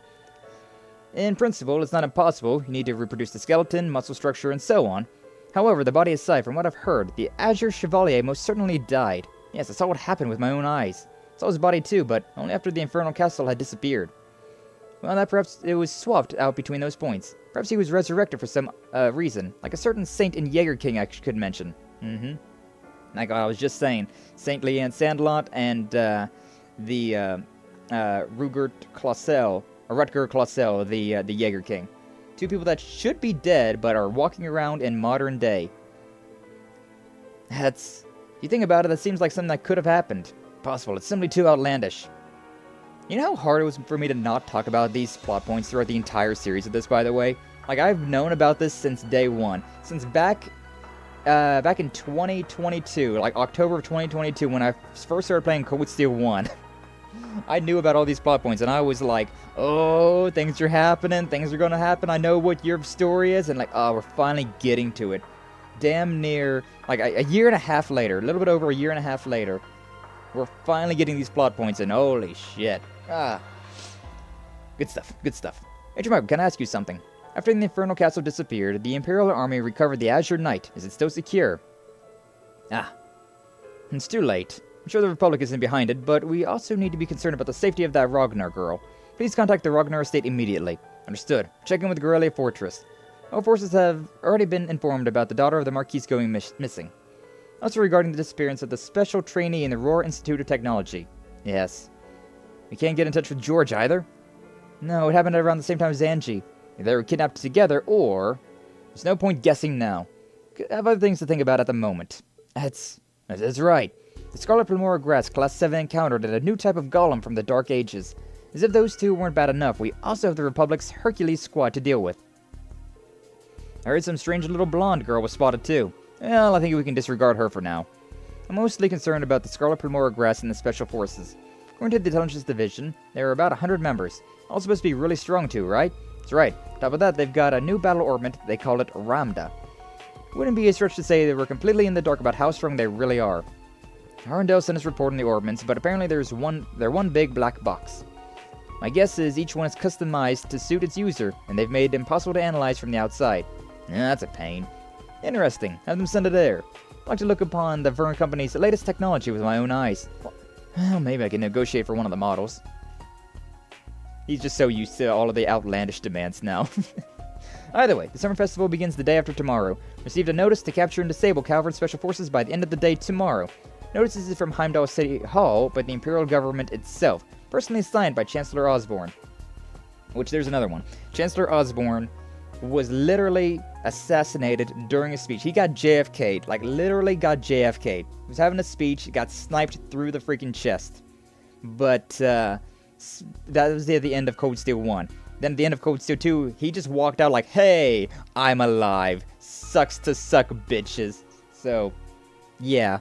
In principle, it's not impossible. You need to reproduce the skeleton, muscle structure, and so on. However, the body aside, from what I've heard, the Azure Chevalier most certainly died. Yes, I saw what happened with my own eyes. I saw his body too, but only after the Infernal Castle had disappeared. Well, that perhaps it was swapped out between those points. Perhaps he was resurrected for some reason, like a certain saint in Jaeger King I could mention. Like I was just saying, Saint Leanne Sandlot and the Rutger Clausel, the Jaeger King. Two people that should be dead, but are walking around in modern day. If you think about it, that seems like something that could have happened. Possible, it's simply too outlandish. You know how hard it was for me to not talk about these plot points throughout the entire series of this, by the way? Like, I've known about this since day one. Since back in 2022, like October of 2022, when I first started playing Cold Steel 1, I knew about all these plot points, and I was like, oh, things are happening, things are gonna happen, I know what your story is, and like, oh, we're finally getting to it. Damn near, like a year and a half later, a little bit over a year and a half later, we're finally getting these plot points, and holy shit. Good stuff, good stuff. Major Mark, can I ask you something? After the Infernal Castle disappeared, the Imperial Army recovered the Azure Knight. Is it still secure? It's too late. I'm sure the Republic isn't behind it, but we also need to be concerned about the safety of that Ragnar girl. Please contact the Ragnar estate immediately. Understood. Check in with Guerrilla Fortress. All forces have already been informed about the daughter of the Marquise going missing. Also regarding the disappearance of the special trainee in the Roar Institute of Technology. Yes. We can't get in touch with George either. No, it happened around the same time as Angie. Either they were kidnapped together, or... There's no point guessing now. I have other things to think about at the moment. That's right. The Scarlet Primora Grass Class 7 encountered a new type of golem from the Dark Ages. As if those two weren't bad enough, we also have the Republic's Hercules squad to deal with. I heard some strange little blonde girl was spotted too. Well, I think we can disregard her for now. I'm mostly concerned about the Scarlet Primora Grass and the Special Forces. According to the Intelligence Division, there are about 100 members. All supposed to be really strong too, right? That's right. On top of that, they've got a new battle ornament. They call it Ramda. Wouldn't be a stretch to say they were completely in the dark about how strong they really are. Arundel sent us report on the ornaments, but apparently they're one big black box. My guess is each one is customized to suit its user, and they've made it impossible to analyze from the outside. Yeah, that's a pain. Interesting. Have them send it there. I'd like to look upon the Vern Company's latest technology with my own eyes. Well, maybe I can negotiate for one of the models. He's just so used to all of the outlandish demands now. Either way, the Summer Festival begins the day after tomorrow. Received a notice to capture and disable Calvardian Special Forces by the end of the day tomorrow. Notice is from Heimdall City Hall, but the Imperial Government itself. Personally signed by Chancellor Osborne. Which, there's another one. Chancellor Osborne was literally assassinated during a speech. He got JFK'd. Like, literally got JFK'd. He was having a speech, got sniped through the freaking chest. But, that was at the end of Code Steel 1. Then at the end of Code Steel 2, he just walked out like, hey, I'm alive. Sucks to suck, bitches. So, yeah.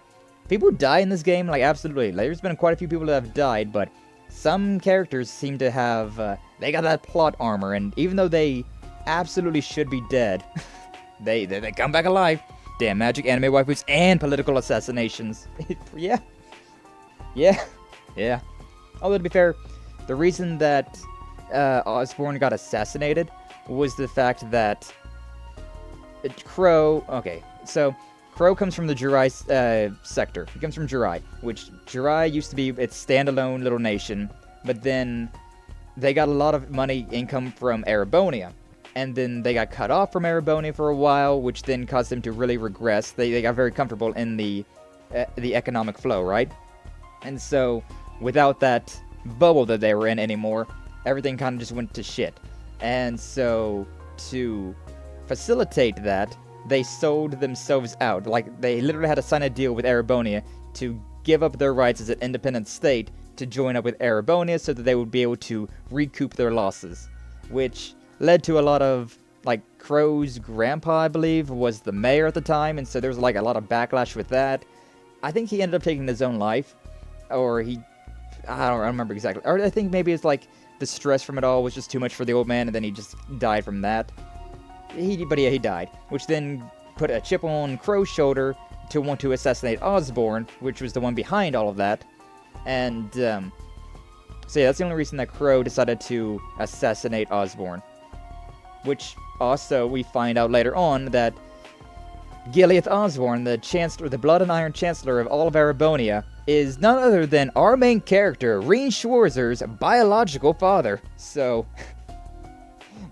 People die in this game, like, absolutely. Like, there's been quite a few people that have died, but some characters seem to have, they got that plot armor, and even though they absolutely should be dead, they come back alive. Damn magic, anime waifus, and political assassinations. Yeah. Although, to be fair, the reason that Osborne got assassinated was the fact that Crow... Okay, so Crow comes from the Jurai sector. He comes from Jurai, which Jurai used to be its standalone little nation, but then they got a lot of money income from Erebonia. And then they got cut off from Erebonia for a while, which then caused them to really regress. They got very comfortable in the economic flow, right? And so, without that bubble that they were in anymore, everything kind of just went to shit. And so, to facilitate that, they sold themselves out. Like, they literally had to sign a deal with Erebonia to give up their rights as an independent state to join up with Erebonia so that they would be able to recoup their losses. Which led to a lot of, like, Crow's grandpa, I believe, was the mayor at the time, and so there was, like, a lot of backlash with that. I think he ended up taking his own life, or I don't remember exactly. Or I think maybe it's, like, the stress from it all was just too much for the old man, and then he just died from that. But yeah, he died, which then put a chip on Crow's shoulder to want to assassinate Osborne, which was the one behind all of that. And, so yeah, that's the only reason that Crow decided to assassinate Osborne. Which, also, we find out later on that Gileath Osborne, the Chancellor, the Blood and Iron Chancellor of all of Erebonia, is none other than our main character, Rean Schwarzer's biological father. So,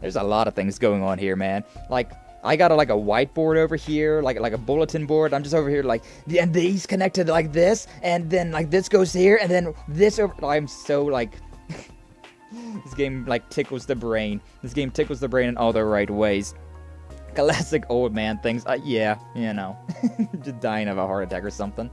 there's a lot of things going on here, man. Like, I got a whiteboard over here, like a bulletin board. I'm just over here like, and these connected like this, and then like this goes here, and then this over. I'm so like, this game like tickles the brain. This game tickles the brain in all the right ways. Classic old man things. Yeah, you know, just dying of a heart attack or something.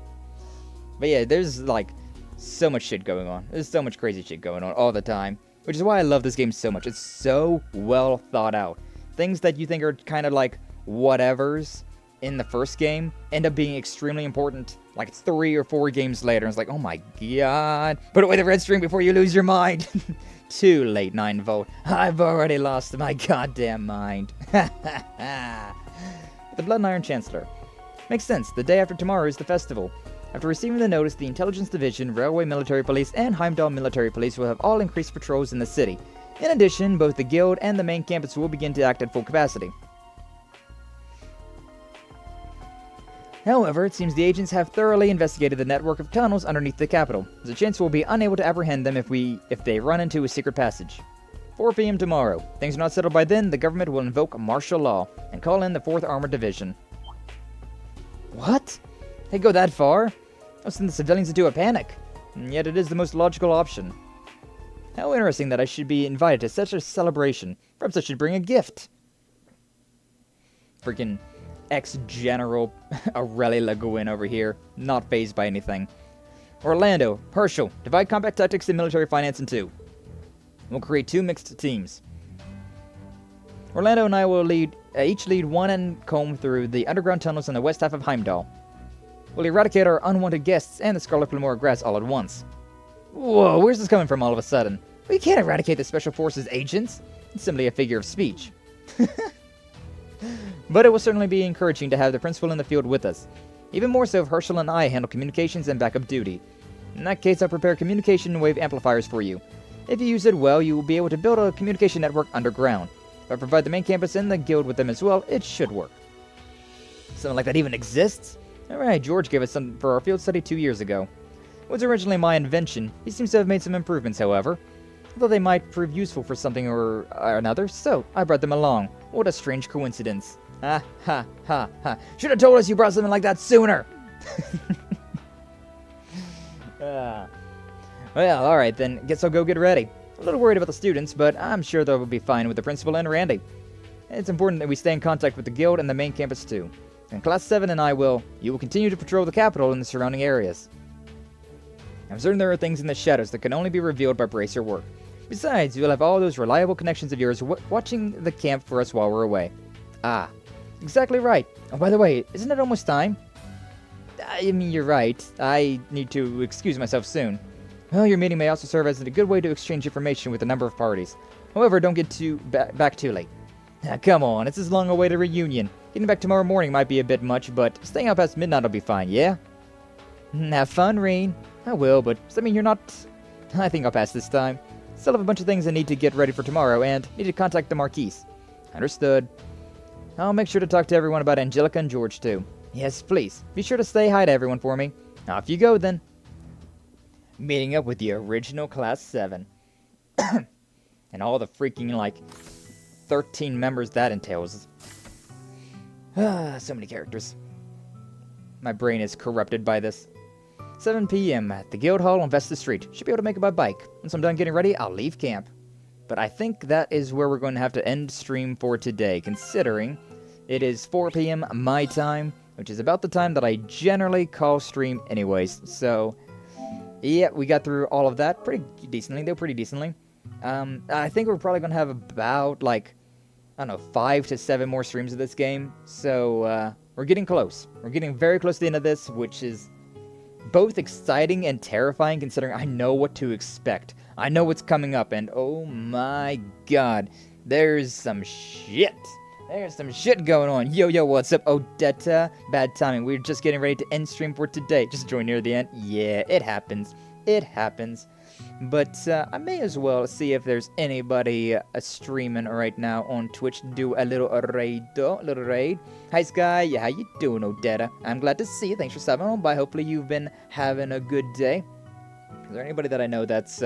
But yeah, there's like so much shit going on. There's so much crazy shit going on all the time. Which is why I love this game so much. It's so well thought out. Things that you think are kind of like whatevers in the first game end up being extremely important like 3 or 4 games later. And it's like, oh my god. Put away the red string before you lose your mind. Too late, 9-volt. I've already lost my goddamn mind. The Blood and Iron Chancellor. Makes sense. The day after tomorrow is the festival. After receiving the notice, the Intelligence Division, Railway Military Police, and Heimdall Military Police will have all increased patrols in the city. In addition, both the Guild and the main campus will begin to act at full capacity. However, it seems the agents have thoroughly investigated the network of tunnels underneath the capital. There's a chance we'll be unable to apprehend them if they run into a secret passage. 4 p.m. tomorrow. Things are not settled by then, the government will invoke martial law and call in the 4th Armored Division. What? They go that far? I'll send the civilians into a panic. And yet it is the most logical option. How interesting that I should be invited to such a celebration. Perhaps I should bring a gift. Freaking ex-General Aurelie Le Guin over here, not fazed by anything. Orlando, Herschel, divide combat tactics and military finance in two. We'll create 2 mixed teams. Orlando and I will each lead one and comb through the underground tunnels in the west half of Heimdall. We'll eradicate our unwanted guests and the Scarlet Plumora grass all at once. Whoa, where's this coming from all of a sudden? We can't eradicate the Special Forces agents. It's simply a figure of speech. But it will certainly be encouraging to have the principal in the field with us. Even more so if Herschel and I handle communications and backup duty. In that case, I'll prepare communication wave amplifiers for you. If you use it well, you will be able to build a communication network underground. If I provide the main campus and the guild with them as well, it should work. Something like that even exists? Alright, George gave us some for our field study 2 years ago. It was originally my invention. He seems to have made some improvements, however. Although they might prove useful for something or another, so I brought them along. What a strange coincidence. Ha ha ha ha. Should have told us you brought something like that sooner! Well, alright then. Guess I'll go get ready. A little worried about the students, but I'm sure they'll be fine with the principal and Randy. It's important that we stay in contact with the guild and the main campus too. And Class 7 and you will continue to patrol the capital and the surrounding areas. I'm certain there are things in the shadows that can only be revealed by bracer work. Besides, you'll have all those reliable connections of yours watching the camp for us while we're away. Ah, exactly right. Oh, by the way, isn't it almost time? I mean, you're right. I need to excuse myself soon. Well, your meeting may also serve as a good way to exchange information with a number of parties. However, don't get back too late. Come on, it's this long-awaited reunion. Getting back tomorrow morning might be a bit much, but staying out past midnight will be fine, yeah? Have fun, Rean. I will, but does that mean you're not... I think I'll pass this time. Still have a bunch of things I need to get ready for tomorrow, and need to contact the Marquise. Understood. I'll make sure to talk to everyone about Angelica and George, too. Yes, please. Be sure to say hi to everyone for me. Off you go, then. Meeting up with the original Class 7. And all the freaking, 13 members that entails. So many characters. My brain is corrupted by this. 7 p.m. at the Guild Hall on Vesta Street. Should be able to make it by bike. Once I'm done getting ready, I'll leave camp. But I think that is where we're going to have to end stream for today, considering it is 4 p.m. my time, which is about the time that I generally call stream anyways. So, yeah, we got through all of that pretty decently. They were pretty decently. I think we're probably going to have about, 5 to 7 more streams of this game. So, we're getting close. We're getting very close to the end of this, which is both exciting and terrifying considering I know what to expect. I know what's coming up, and oh my god, there's some shit. There's some shit going on. Yo, what's up, Odetta? Bad timing. We're just getting ready to end stream for today. Just join near the end. Yeah, it happens. It happens. But I may as well see if there's anybody streaming right now on Twitch to do a little raid. Hi, Sky. Yeah, how you doing, Odetta? I'm glad to see you. Thanks for stopping on by. Hopefully you've been having a good day. Is there anybody that I know that's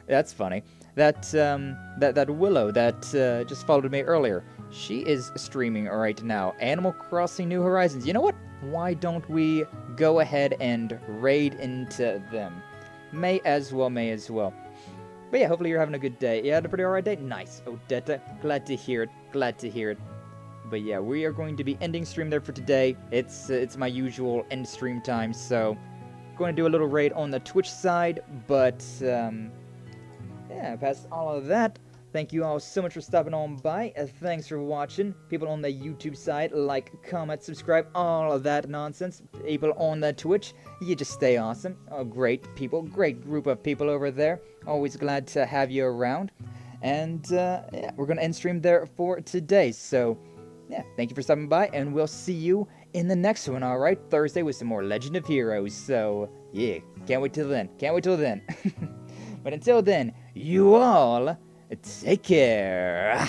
that's funny? That Willow that just followed me earlier. She is streaming right now. Animal Crossing New Horizons. You know what? Why don't we go ahead and raid into them? May as well. But yeah, hopefully you're having a good day. You had a pretty alright day? Nice, Odetta. Glad to hear it. But yeah, we are going to be ending stream there for today. It's my usual end stream time, so going to do a little raid on the Twitch side, but yeah, past all of that, thank you all so much for stopping on by. Thanks for watching. People on the YouTube side, like, comment, subscribe, all of that nonsense. People on the Twitch, you just stay awesome. Oh, great people, great group of people over there. Always glad to have you around. And yeah, we're going to end stream there for today. So yeah, thank you for stopping by, and we'll see you in the next one, alright? Thursday with some more Legend of Heroes. So yeah, can't wait till then. But until then, you all take care.